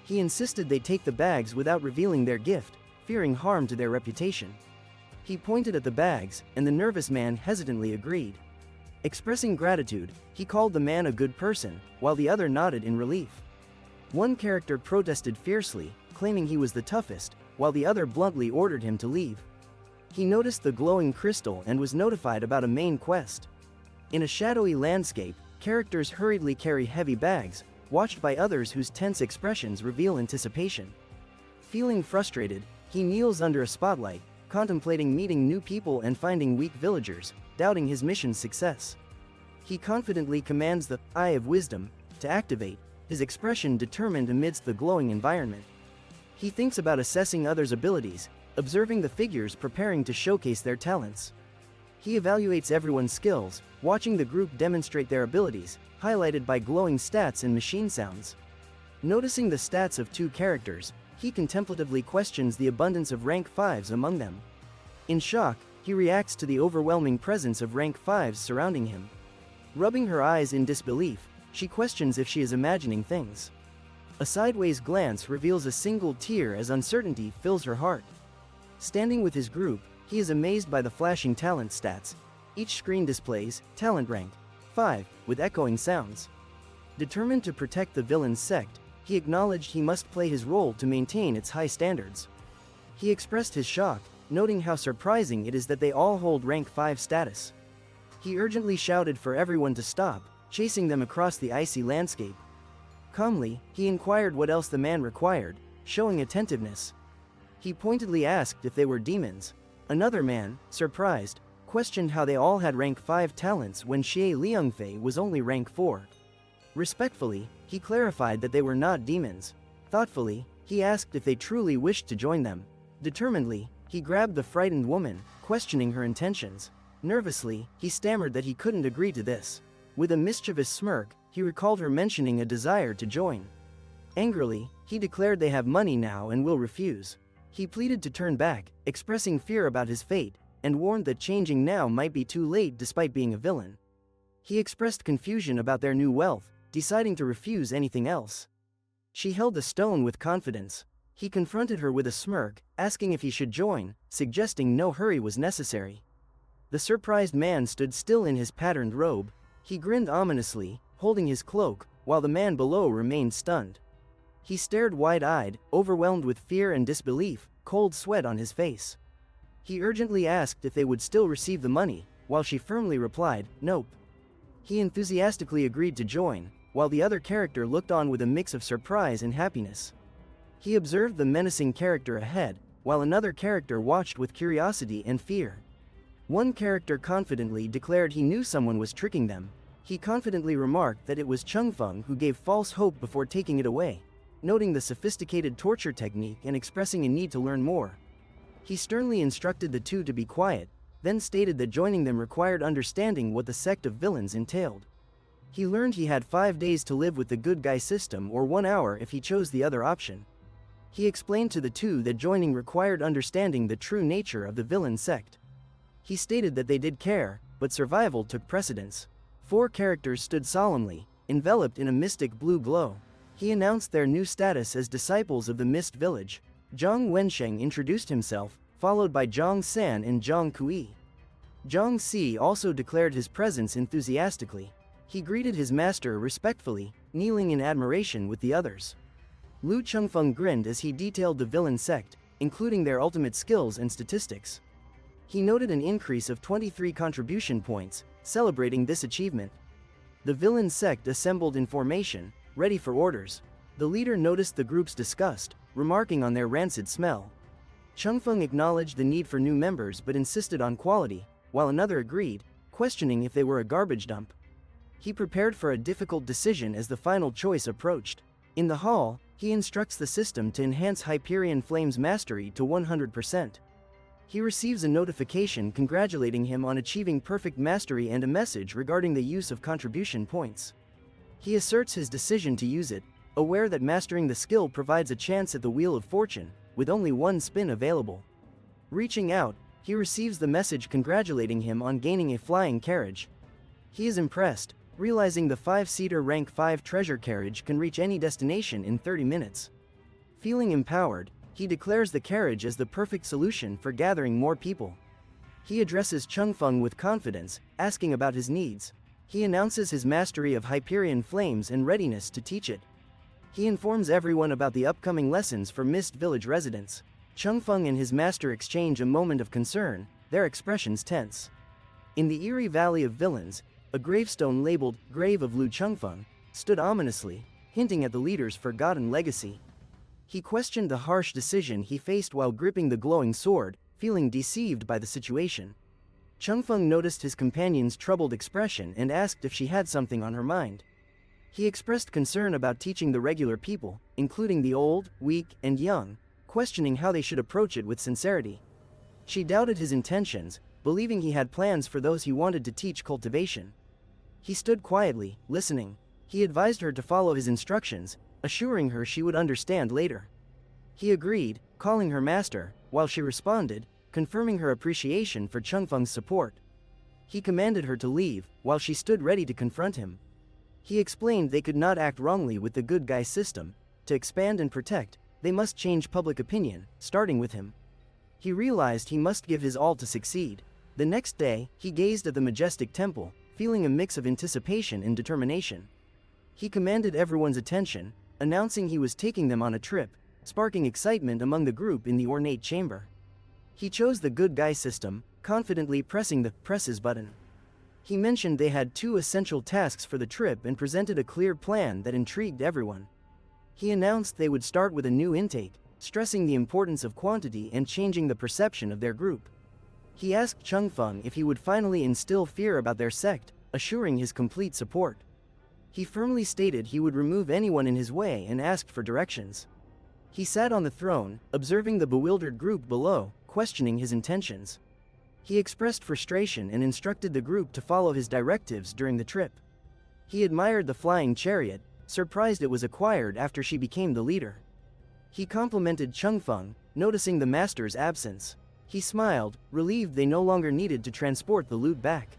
He insisted they take the bags without revealing their gift, fearing harm to their reputation. He pointed at the bags, and the nervous man hesitantly agreed. Expressing gratitude, he called the man a good person, while the other nodded in relief. One character protested fiercely, claiming he was the toughest, while the other bluntly ordered him to leave. He noticed the glowing crystal and was notified about a main quest. In a shadowy landscape, characters hurriedly carry heavy bags, watched by others whose tense expressions reveal anticipation. Feeling frustrated, he kneels under a spotlight, contemplating meeting new people and finding weak villagers, doubting his mission's success. He confidently commands the Eye of Wisdom to activate, his expression determined amidst the glowing environment. He thinks about assessing others' abilities, observing the figures preparing to showcase their talents. He evaluates everyone's skills, watching the group demonstrate their abilities, highlighted by glowing stats and machine sounds. Noticing the stats of 2 characters, he contemplatively questions the abundance of rank 5s among them. In shock, he reacts to the overwhelming presence of rank 5s surrounding him. Rubbing her eyes in disbelief, she questions if she is imagining things. A sideways glance reveals a single tear as uncertainty fills her heart. Standing with his group, he is amazed by the flashing talent stats. Each screen displays talent rank 5 with echoing sounds. Determined to protect the villain's sect, he acknowledged he must play his role to maintain its high standards. He expressed his shock, noting how surprising it is that they all hold rank 5 status. He urgently shouted for everyone to stop, chasing them across the icy landscape. Calmly, he inquired what else the man required, showing attentiveness. He pointedly asked if they were demons. Another man, surprised, questioned how they all had rank 5 talents when Xie Liangfei was only rank 4. Respectfully, he clarified that they were not demons. Thoughtfully, he asked if they truly wished to join them. Determinedly, he grabbed the frightened woman, questioning her intentions. Nervously, he stammered that he couldn't agree to this. With a mischievous smirk, he recalled her mentioning a desire to join. Angrily, he declared they have money now and will refuse. He pleaded to turn back, expressing fear about his fate, and warned that changing now might be too late despite being a villain. He expressed confusion about their new wealth, deciding to refuse anything else. She held the stone with confidence. He confronted her with a smirk, asking if he should join, suggesting no hurry was necessary. The surprised man stood still in his patterned robe. He grinned ominously, holding his cloak, while the man below remained stunned. He stared wide-eyed, overwhelmed with fear and disbelief, cold sweat on his face. He urgently asked if they would still receive the money, while she firmly replied, "Nope." He enthusiastically agreed to join, while the other character looked on with a mix of surprise and happiness. He observed the menacing character ahead, while another character watched with curiosity and fear. One character confidently declared he knew someone was tricking them. He confidently remarked that it was Changfeng who gave false hope before taking it away, noting the sophisticated torture technique and expressing a need to learn more. He sternly instructed the two to be quiet, then stated that joining them required understanding what the sect of villains entailed. He learned he had 5 days to live with the good guy system or 1 hour if he chose the other option. He explained to the two that joining required understanding the true nature of the villain sect. He stated that they did care, but survival took precedence. 4 characters stood solemnly, enveloped in a mystic blue glow. He announced their new status as disciples of the Mist Village. Zhang Wensheng introduced himself, followed by Zhang San and Zhang Kui. Zhang Si also declared his presence enthusiastically. He greeted his master respectfully, kneeling in admiration with the others. Lu Chengfeng grinned as he detailed the villain sect, including their ultimate skills and statistics. He noted an increase of 23 contribution points, celebrating this achievement. The villain sect assembled in formation, ready for orders. The leader noticed the group's disgust, remarking on their rancid smell. Chengfeng acknowledged the need for new members but insisted on quality, while another agreed, questioning if they were a garbage dump. He prepared for a difficult decision as the final choice approached. In the hall, he instructs the system to enhance Hyperion Flame's mastery to 100%. He receives a notification congratulating him on achieving perfect mastery and a message regarding the use of contribution points. He asserts his decision to use it, aware that mastering the skill provides a chance at the Wheel of Fortune, with only 1 spin available. Reaching out, he receives the message congratulating him on gaining a flying carriage. He is impressed, realizing the 5-seater rank 5 treasure carriage can reach any destination in 30 minutes. Feeling empowered, he declares the carriage as the perfect solution for gathering more people. He addresses Chengfeng with confidence, asking about his needs. He announces his mastery of Hyperion Flames and readiness to teach it. He informs everyone about the upcoming lessons for Mist Village residents. Chengfeng and his master exchange a moment of concern, their expressions tense. In the eerie valley of villains, a gravestone labeled Grave of Lu Chengfeng stood ominously, hinting at the leader's forgotten legacy. He questioned the harsh decision he faced while gripping the glowing sword, feeling deceived by the situation. Changfeng noticed his companion's troubled expression and asked if she had something on her mind. He expressed concern about teaching the regular people, including the old, weak, and young, questioning how they should approach it with sincerity. She doubted his intentions, believing he had plans for those he wanted to teach cultivation. He stood quietly, listening. He advised her to follow his instructions, assuring her she would understand later. He agreed, calling her master, while she responded, confirming her appreciation for Changfeng's support. He commanded her to leave, while she stood ready to confront him. He explained they could not act wrongly with the good guy system. To expand and protect, they must change public opinion, starting with him. He realized he must give his all to succeed. The next day, he gazed at the majestic temple, feeling a mix of anticipation and determination. He commanded everyone's attention, announcing he was taking them on a trip, sparking excitement among the group in the ornate chamber. He chose the good guy system, confidently pressing the presses button. He mentioned they had 2 essential tasks for the trip and presented a clear plan that intrigued everyone. He announced they would start with a new intake, stressing the importance of quantity and changing the perception of their group. He asked Changfeng if he would finally instill fear about their sect, assuring his complete support. He firmly stated he would remove anyone in his way and asked for directions. He sat on the throne, observing the bewildered group below, questioning his intentions. He expressed frustration and instructed the group to follow his directives during the trip. He admired the flying chariot, surprised it was acquired after she became the leader. He complimented Changfeng, noticing the master's absence. He smiled, relieved they no longer needed to transport the loot back.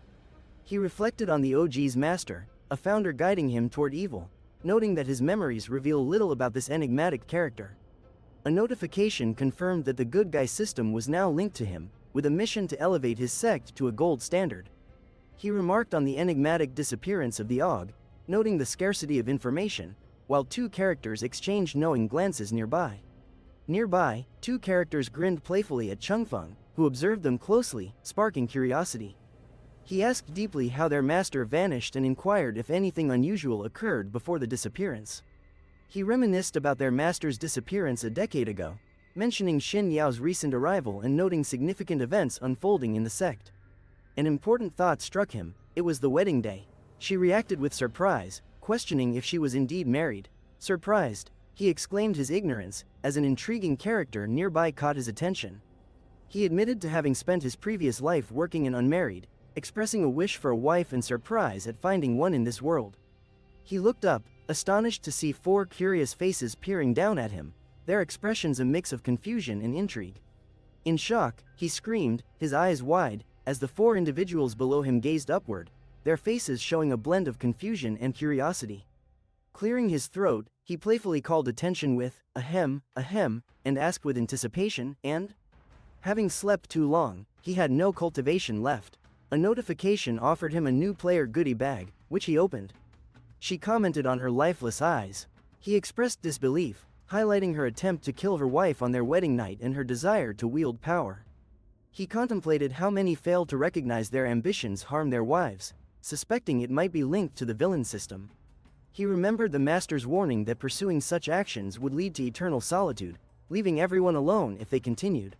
He reflected on the OG's master, a founder guiding him toward evil, noting that his memories reveal little about this enigmatic character. A notification confirmed that the good guy system was now linked to him, with a mission to elevate his sect to a gold standard. He remarked on the enigmatic disappearance of the OG, noting the scarcity of information, while 2 characters exchanged knowing glances nearby. Nearby, 2 characters grinned playfully at Changfeng, who observed them closely, sparking curiosity. He asked deeply how their master vanished and inquired if anything unusual occurred before the disappearance. He reminisced about their master's disappearance a decade ago, mentioning Xin Yao's recent arrival and noting significant events unfolding in the sect. An important thought struck him: it was the wedding day. She reacted with surprise, questioning if she was indeed married. Surprised, he exclaimed his ignorance, as an intriguing character nearby caught his attention. He admitted to having spent his previous life working and unmarried, expressing a wish for a wife and surprise at finding one in this world. He looked up, astonished to see 4 curious faces peering down at him, their expressions a mix of confusion and intrigue. In shock, he screamed, his eyes wide, as the 4 individuals below him gazed upward, their faces showing a blend of confusion and curiosity. Clearing his throat, he playfully called attention with, ahem, and asked with anticipation, and? Having slept too long, he had no cultivation left. A notification offered him a new player goodie bag, which he opened. She commented on her lifeless eyes. He expressed disbelief, highlighting her attempt to kill her wife on their wedding night and her desire to wield power. He contemplated how many failed to recognize their ambitions harm their wives, suspecting it might be linked to the villain system. He remembered the master's warning that pursuing such actions would lead to eternal solitude, leaving everyone alone if they continued.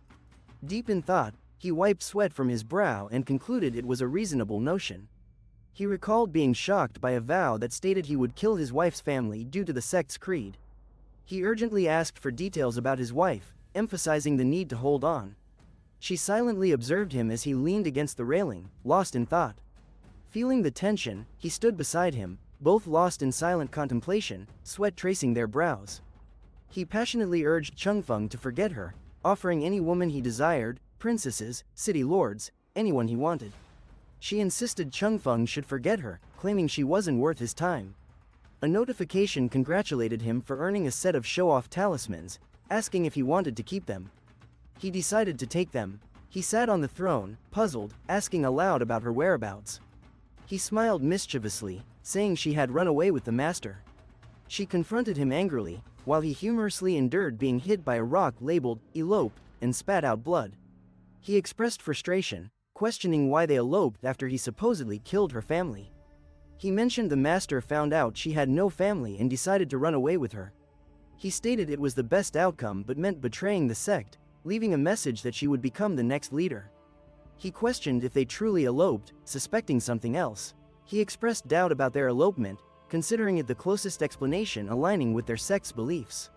Deep in thought, he wiped sweat from his brow and concluded it was a reasonable notion. He recalled being shocked by a vow that stated he would kill his wife's family due to the sect's creed. He urgently asked for details about his wife, emphasizing the need to hold on. She silently observed him as he leaned against the railing, lost in thought. Feeling the tension, he stood beside him, both lost in silent contemplation, sweat tracing their brows. He passionately urged Changfeng to forget her, offering any woman he desired, princesses, city lords, anyone he wanted. She insisted Changfeng should forget her, claiming she wasn't worth his time. A notification congratulated him for earning a set of show-off talismans, asking if he wanted to keep them. He decided to take them. He sat on the throne, puzzled, asking aloud about her whereabouts. He smiled mischievously, saying she had run away with the master. She confronted him angrily, while he humorously endured being hit by a rock labeled "elope" and spat out blood. He expressed frustration, questioning why they eloped after he supposedly killed her family. He mentioned the master found out she had no family and decided to run away with her. He stated it was the best outcome but meant betraying the sect, leaving a message that she would become the next leader. He questioned if they truly eloped, suspecting something else. He expressed doubt about their elopement, considering it the closest explanation aligning with their sect's beliefs.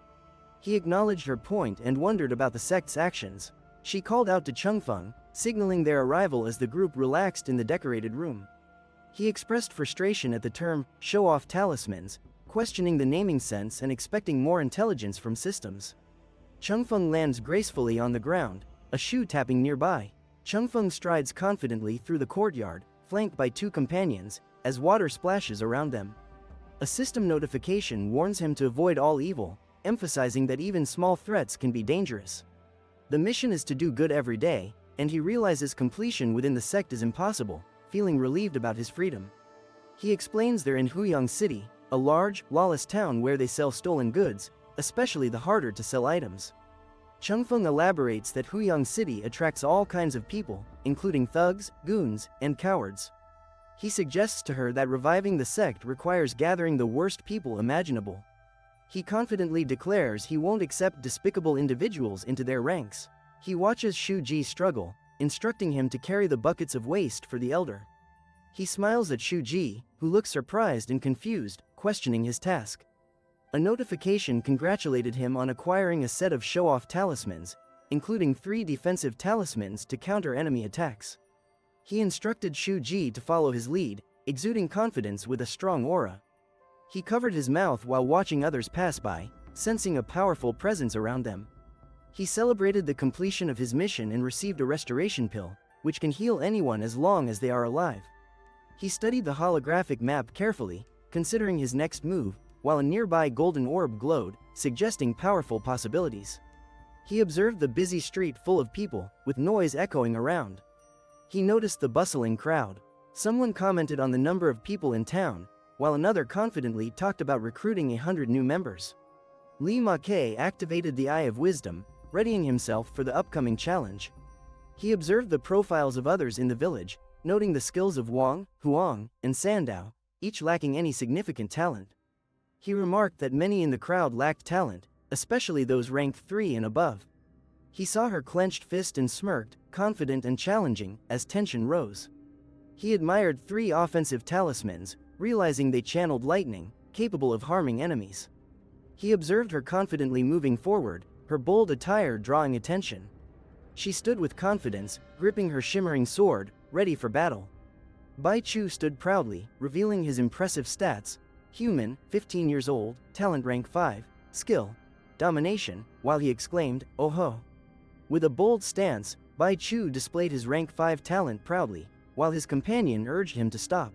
He acknowledged her point and wondered about the sect's actions. She called out to Changfeng, signaling their arrival as the group relaxed in the decorated room. He expressed frustration at the term, show-off talismans, questioning the naming sense and expecting more intelligence from systems. Changfeng lands gracefully on the ground, a shoe tapping nearby. Changfeng strides confidently through the courtyard, flanked by two companions, as water splashes around them. A system notification warns him to avoid all evil, emphasizing that even small threats can be dangerous. The mission is to do good every day, and he realizes completion within the sect is impossible, feeling relieved about his freedom. He explains they're in Huyang City, a large, lawless town where they sell stolen goods, especially the harder-to-sell items. Changfeng elaborates that Huyang City attracts all kinds of people, including thugs, goons, and cowards. He suggests to her that reviving the sect requires gathering the worst people imaginable. He confidently declares he won't accept despicable individuals into their ranks. He watches Shu Ji struggle, instructing him to carry the buckets of waste for the elder. He smiles at Shu Ji, who looks surprised and confused, questioning his task. A notification congratulated him on acquiring a set of show-off talismans, including 3 defensive talismans to counter enemy attacks. He instructed Shu Ji to follow his lead, exuding confidence with a strong aura. He covered his mouth while watching others pass by, sensing a powerful presence around them. He celebrated the completion of his mission and received a restoration pill, which can heal anyone as long as they are alive. He studied the holographic map carefully, considering his next move, while a nearby golden orb glowed, suggesting powerful possibilities. He observed the busy street full of people, with noise echoing around. He noticed the bustling crowd. Someone commented on the number of people in town, while another confidently talked about recruiting 100 new members. Li Ma-Ke activated the Eye of Wisdom, readying himself for the upcoming challenge. He observed the profiles of others in the village, noting the skills of Wang, Huang, and Sandao, each lacking any significant talent. He remarked that many in the crowd lacked talent, especially those ranked 3 and above. He saw her clenched fist and smirked, confident and challenging, as tension rose. He admired 3 offensive talismans, realizing they channeled lightning, capable of harming enemies. He observed her confidently moving forward, her bold attire drawing attention. She stood with confidence, gripping her shimmering sword, ready for battle. Bai Chu stood proudly, revealing his impressive stats: human, 15 years old, talent rank 5, skill, domination, while he exclaimed, "Oh ho!" With a bold stance, Bai Chu displayed his rank 5 talent proudly, while his companion urged him to stop.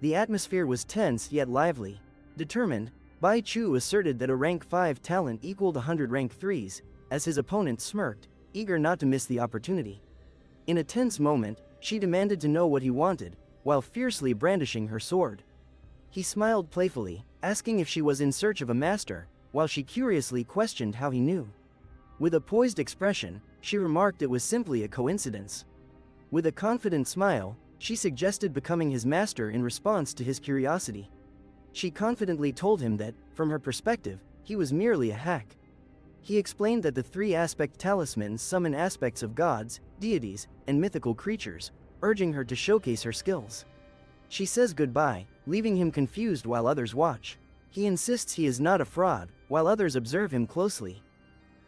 The atmosphere was tense yet lively. Determined, Bai Chu asserted that a rank 5 talent equaled 100 rank 3s, as his opponent smirked, eager not to miss the opportunity. In a tense moment, she demanded to know what he wanted, while fiercely brandishing her sword. He smiled playfully, asking if she was in search of a master, while she curiously questioned how he knew. With a poised expression, she remarked it was simply a coincidence. With a confident smile, she suggested becoming his master in response to his curiosity. She confidently told him that, from her perspective, he was merely a hack. He explained that the 3-aspect talismans summon aspects of gods, deities, and mythical creatures, urging her to showcase her skills. She says goodbye, leaving him confused while others watch. He insists he is not a fraud, while others observe him closely.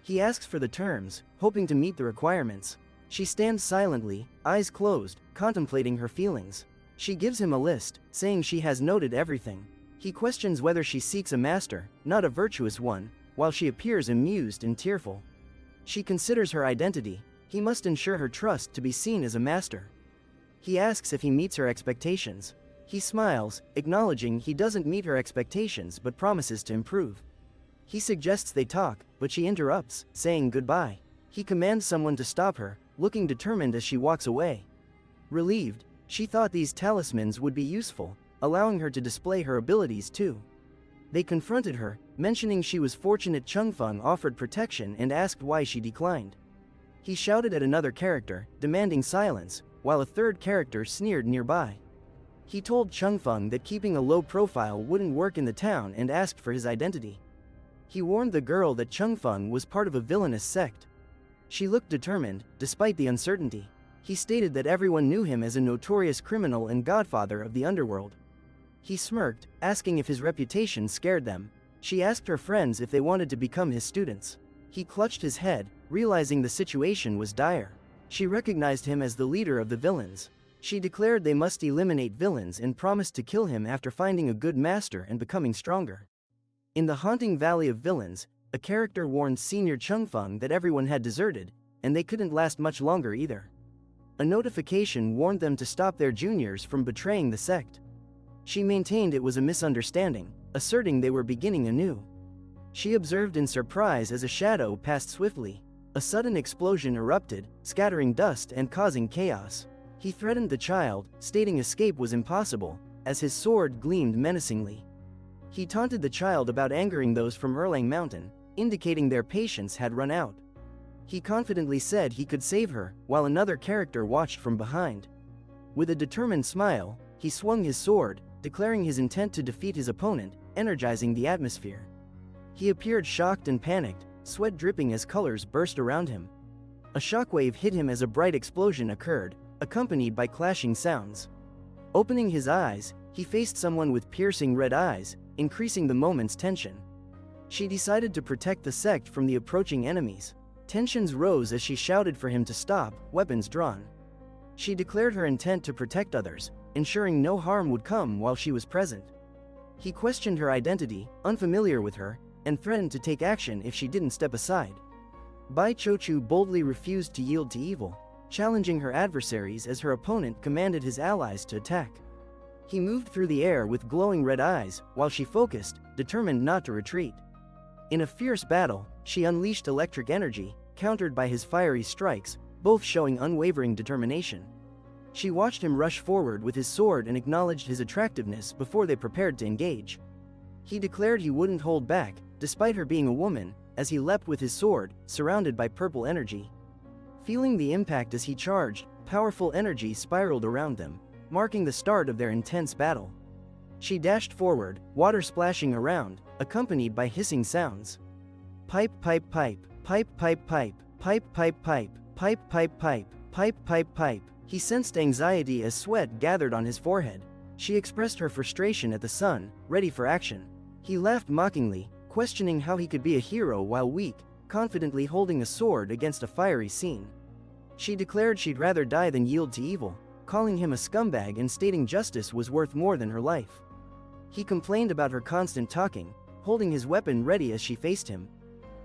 He asks for the terms, hoping to meet the requirements. She stands silently, eyes closed, contemplating her feelings. She gives him a list, saying she has noted everything. He questions whether she seeks a master, not a virtuous one, while she appears amused and tearful. She considers her identity. He must ensure her trust to be seen as a master. He asks if he meets her expectations. He smiles, acknowledging he doesn't meet her expectations but promises to improve. He suggests they talk, but she interrupts, saying goodbye. He commands someone to stop her, looking determined as she walks away. Relieved, she thought these talismans would be useful, allowing her to display her abilities too. They confronted her, mentioning she was fortunate Changfeng offered protection and asked why she declined. He shouted at another character, demanding silence, while a third character sneered nearby. He told Changfeng that keeping a low profile wouldn't work in the town and asked for his identity. He warned the girl that Changfeng was part of a villainous sect. She looked determined, despite the uncertainty. He stated that everyone knew him as a notorious criminal and godfather of the underworld. He smirked, asking if his reputation scared them. She asked her friends if they wanted to become his students. He clutched his head, realizing the situation was dire. She recognized him as the leader of the villains. She declared they must eliminate villains and promised to kill him after finding a good master and becoming stronger. In the haunting valley of villains, a character warned Senior Changfeng that everyone had deserted, and they couldn't last much longer either. A notification warned them to stop their juniors from betraying the sect. She maintained it was a misunderstanding, asserting they were beginning anew. She observed in surprise as a shadow passed swiftly. A sudden explosion erupted, scattering dust and causing chaos. He threatened the child, stating escape was impossible, as his sword gleamed menacingly. He taunted the child about angering those from Erlang Mountain, indicating their patience had run out. He confidently said he could save her, while another character watched from behind. With a determined smile, he swung his sword, declaring his intent to defeat his opponent, energizing the atmosphere. He appeared shocked and panicked, sweat dripping as colors burst around him. A shockwave hit him as a bright explosion occurred, accompanied by clashing sounds. Opening his eyes, he faced someone with piercing red eyes, increasing the moment's tension. She decided to protect the sect from the approaching enemies. Tensions rose as she shouted for him to stop, weapons drawn. She declared her intent to protect others, ensuring no harm would come while she was present. He questioned her identity, unfamiliar with her, and threatened to take action if she didn't step aside. Bai Chochu boldly refused to yield to evil, challenging her adversaries as her opponent commanded his allies to attack. He moved through the air with glowing red eyes, while she focused, determined not to retreat. In a fierce battle, she unleashed electric energy, countered by his fiery strikes, both showing unwavering determination. She watched him rush forward with his sword and acknowledged his attractiveness before they prepared to engage. He declared he wouldn't hold back, despite her being a woman, as he leapt with his sword, surrounded by purple energy. Feeling the impact as he charged, powerful energy spiraled around them, marking the start of their intense battle. She dashed forward, water splashing around, accompanied by hissing sounds. Pipe, pipe, pipe, pipe, pipe, pipe, pipe, pipe, pipe, pipe, pipe, pipe, pipe, pipe, pipe. He sensed anxiety as sweat gathered on his forehead. She expressed her frustration at the sun, ready for action. He laughed mockingly, questioning how he could be a hero while weak, confidently holding a sword against a fiery scene. She declared she'd rather die than yield to evil, calling him a scumbag and stating justice was worth more than her life. He complained about her constant talking, holding his weapon ready as she faced him.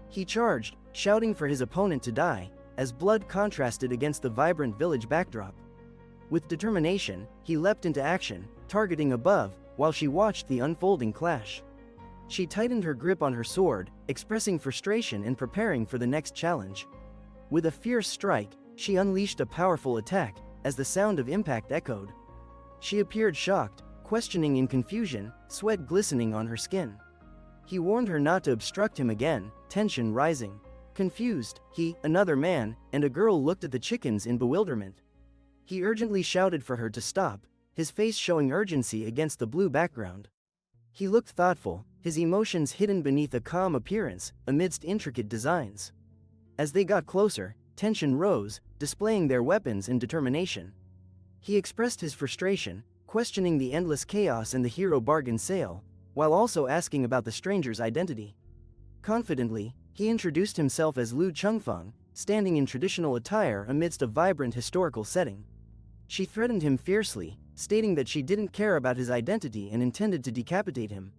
He charged, shouting for his opponent to die, as blood contrasted against the vibrant village backdrop. With determination, he leapt into action, targeting above, while she watched the unfolding clash. She tightened her grip on her sword, expressing frustration and preparing for the next challenge. With a fierce strike, she unleashed a powerful attack, as the sound of impact echoed. She appeared shocked, questioning in confusion, sweat glistening on her skin. He warned her not to obstruct him again, tension rising. Confused, he, another man, and a girl looked at the chickens in bewilderment. He urgently shouted for her to stop, his face showing urgency against the blue background. He looked thoughtful, his emotions hidden beneath a calm appearance, amidst intricate designs. As they got closer, tension rose, displaying their weapons and determination. He expressed his frustration, questioning the endless chaos and the hero bargain sale, while also asking about the stranger's identity. Confidently, he introduced himself as Lu Chengfeng, standing in traditional attire amidst a vibrant historical setting. She threatened him fiercely, stating that she didn't care about his identity and intended to decapitate him.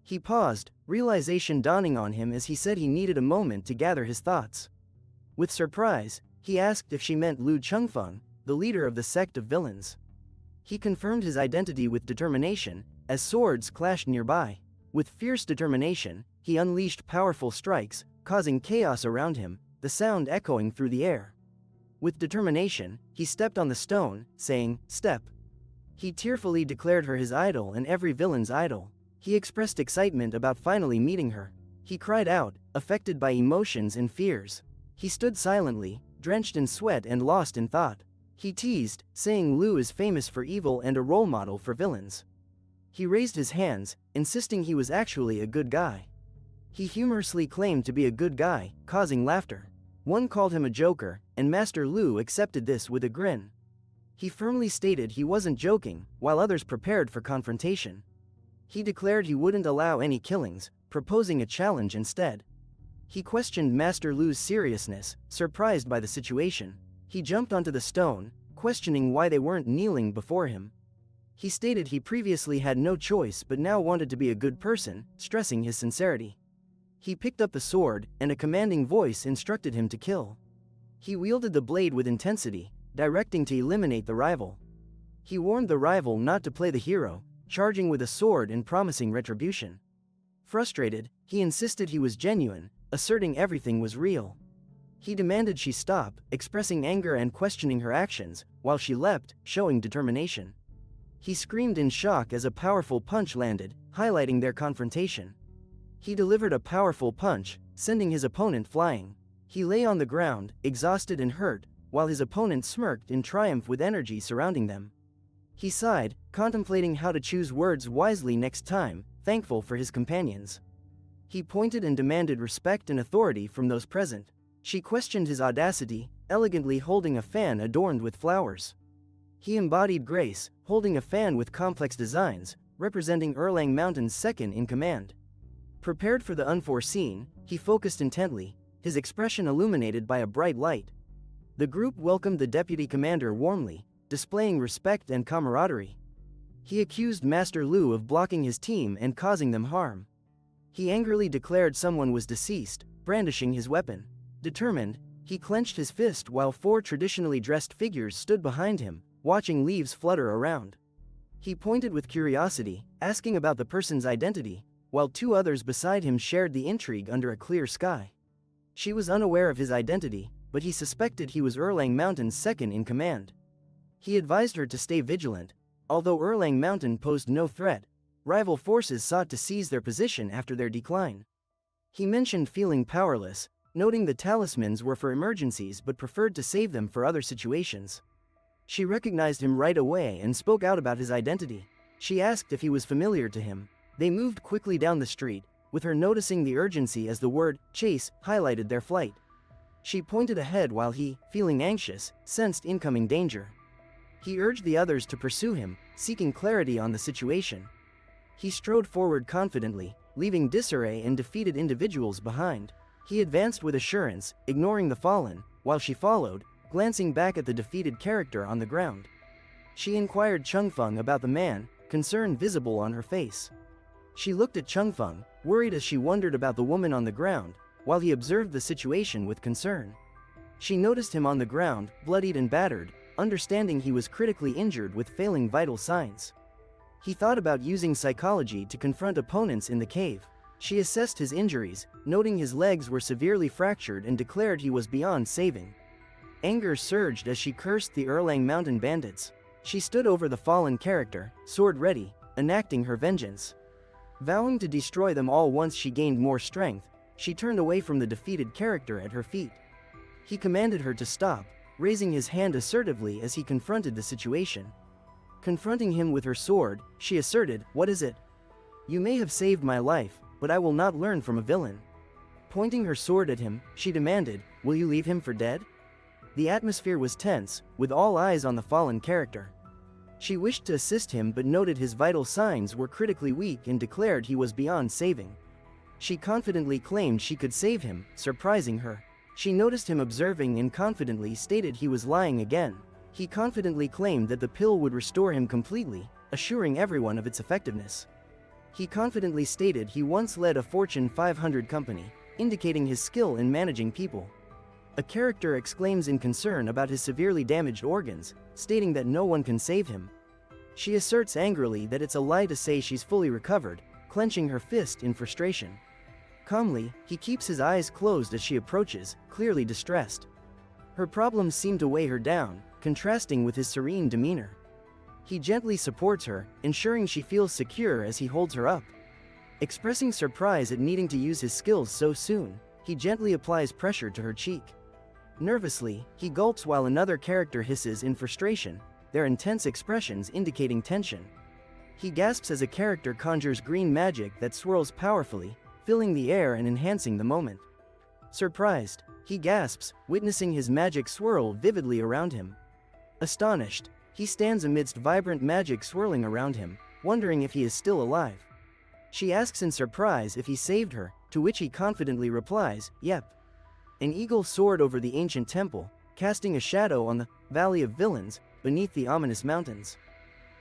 He paused, realization dawning on him as he said he needed a moment to gather his thoughts. With surprise, he asked if she meant Lu Chengfeng, the leader of the sect of villains. He confirmed his identity with determination, as swords clashed nearby. With fierce determination, he unleashed powerful strikes, causing chaos around him, the sound echoing through the air. With determination, he stepped on the stone, saying, "Step." He tearfully declared her his idol and every villain's idol. He expressed excitement about finally meeting her. He cried out, affected by emotions and fears. He stood silently, drenched in sweat and lost in thought. He teased, saying Lu is famous for evil and a role model for villains. He raised his hands, insisting he was actually a good guy. He humorously claimed to be a good guy, causing laughter. One called him a joker, and Master Lu accepted this with a grin. He firmly stated he wasn't joking, while others prepared for confrontation. He declared he wouldn't allow any killings, proposing a challenge instead. He questioned Master Lu's seriousness, surprised by the situation. He jumped onto the stone, questioning why they weren't kneeling before him. He stated he previously had no choice but now wanted to be a good person, stressing his sincerity. He picked up the sword, and a commanding voice instructed him to kill. He wielded the blade with intensity, directing to eliminate the rival. He warned the rival not to play the hero, charging with a sword and promising retribution. Frustrated, he insisted he was genuine, asserting everything was real. He demanded she stop, expressing anger and questioning her actions, while she leapt, showing determination. He screamed in shock as a powerful punch landed, highlighting their confrontation. He delivered a powerful punch, sending his opponent flying. He lay on the ground, exhausted and hurt, while his opponent smirked in triumph with energy surrounding them. He sighed, contemplating how to choose words wisely next time, thankful for his companions. He pointed and demanded respect and authority from those present. She questioned his audacity, elegantly holding a fan adorned with flowers. He embodied grace, holding a fan with complex designs, representing Erlang Mountain's second in command. Prepared for the unforeseen, he focused intently, his expression illuminated by a bright light. The group welcomed the deputy commander warmly, displaying respect and camaraderie. He accused Master Lu of blocking his team and causing them harm. He angrily declared someone was deceased, brandishing his weapon. Determined, he clenched his fist while 4 traditionally dressed figures stood behind him, watching leaves flutter around. He pointed with curiosity, asking about the person's identity, while 2 others beside him shared the intrigue under a clear sky. She was unaware of his identity, but he suspected he was Erlang Mountain's second in command. He advised her to stay vigilant. Although Erlang Mountain posed no threat, rival forces sought to seize their position after their decline. He mentioned feeling powerless, noting the talismans were for emergencies but preferred to save them for other situations. She recognized him right away and spoke out about his identity. She asked if he was familiar to him. They moved quickly down the street, with her noticing the urgency as the word chase highlighted their flight. She pointed ahead while he, feeling anxious, sensed incoming danger. He urged the others to pursue him, seeking clarity on the situation. He strode forward confidently, leaving disarray and defeated individuals behind. He advanced with assurance, ignoring the fallen, while she followed, glancing back at the defeated character on the ground. She inquired Changfeng about the man, concern visible on her face. She looked at Changfeng, worried as she wondered about the woman on the ground, while he observed the situation with concern. She noticed him on the ground, bloodied and battered, understanding he was critically injured with failing vital signs. He thought about using psychology to confront opponents in the cave. She assessed his injuries, noting his legs were severely fractured and declared he was beyond saving. Anger surged as she cursed the Erlang Mountain bandits. She stood over the fallen character, sword ready, enacting her vengeance. Vowing to destroy them all once she gained more strength, she turned away from the defeated character at her feet. He commanded her to stop, raising his hand assertively as he confronted the situation. Confronting him with her sword, she asserted, "What is it? You may have saved my life, but I will not learn from a villain." Pointing her sword at him, she demanded, "Will you leave him for dead?" The atmosphere was tense, with all eyes on the fallen character. She wished to assist him but noted his vital signs were critically weak and declared he was beyond saving. She confidently claimed she could save him, surprising her. She noticed him observing and confidently stated he was lying again. He confidently claimed that the pill would restore him completely, assuring everyone of its effectiveness. He confidently stated he once led a Fortune 500 company, indicating his skill in managing people. A character exclaims in concern about his severely damaged organs, stating that no one can save him. She asserts angrily that it's a lie to say she's fully recovered, clenching her fist in frustration. Calmly, he keeps his eyes closed as she approaches, clearly distressed. Her problems seem to weigh her down, contrasting with his serene demeanor. He gently supports her, ensuring she feels secure as he holds her up. Expressing surprise at needing to use his skills so soon, he gently applies pressure to her cheek. Nervously, he gulps while another character hisses in frustration, their intense expressions indicating tension. He gasps as a character conjures green magic that swirls powerfully, filling the air and enhancing the moment. Surprised, he gasps, witnessing his magic swirl vividly around him. Astonished, he stands amidst vibrant magic swirling around him, wondering if he is still alive. She asks in surprise if he saved her, to which he confidently replies, "Yep." An eagle soared over the ancient temple, casting a shadow on the Valley of Villains, beneath the ominous mountains.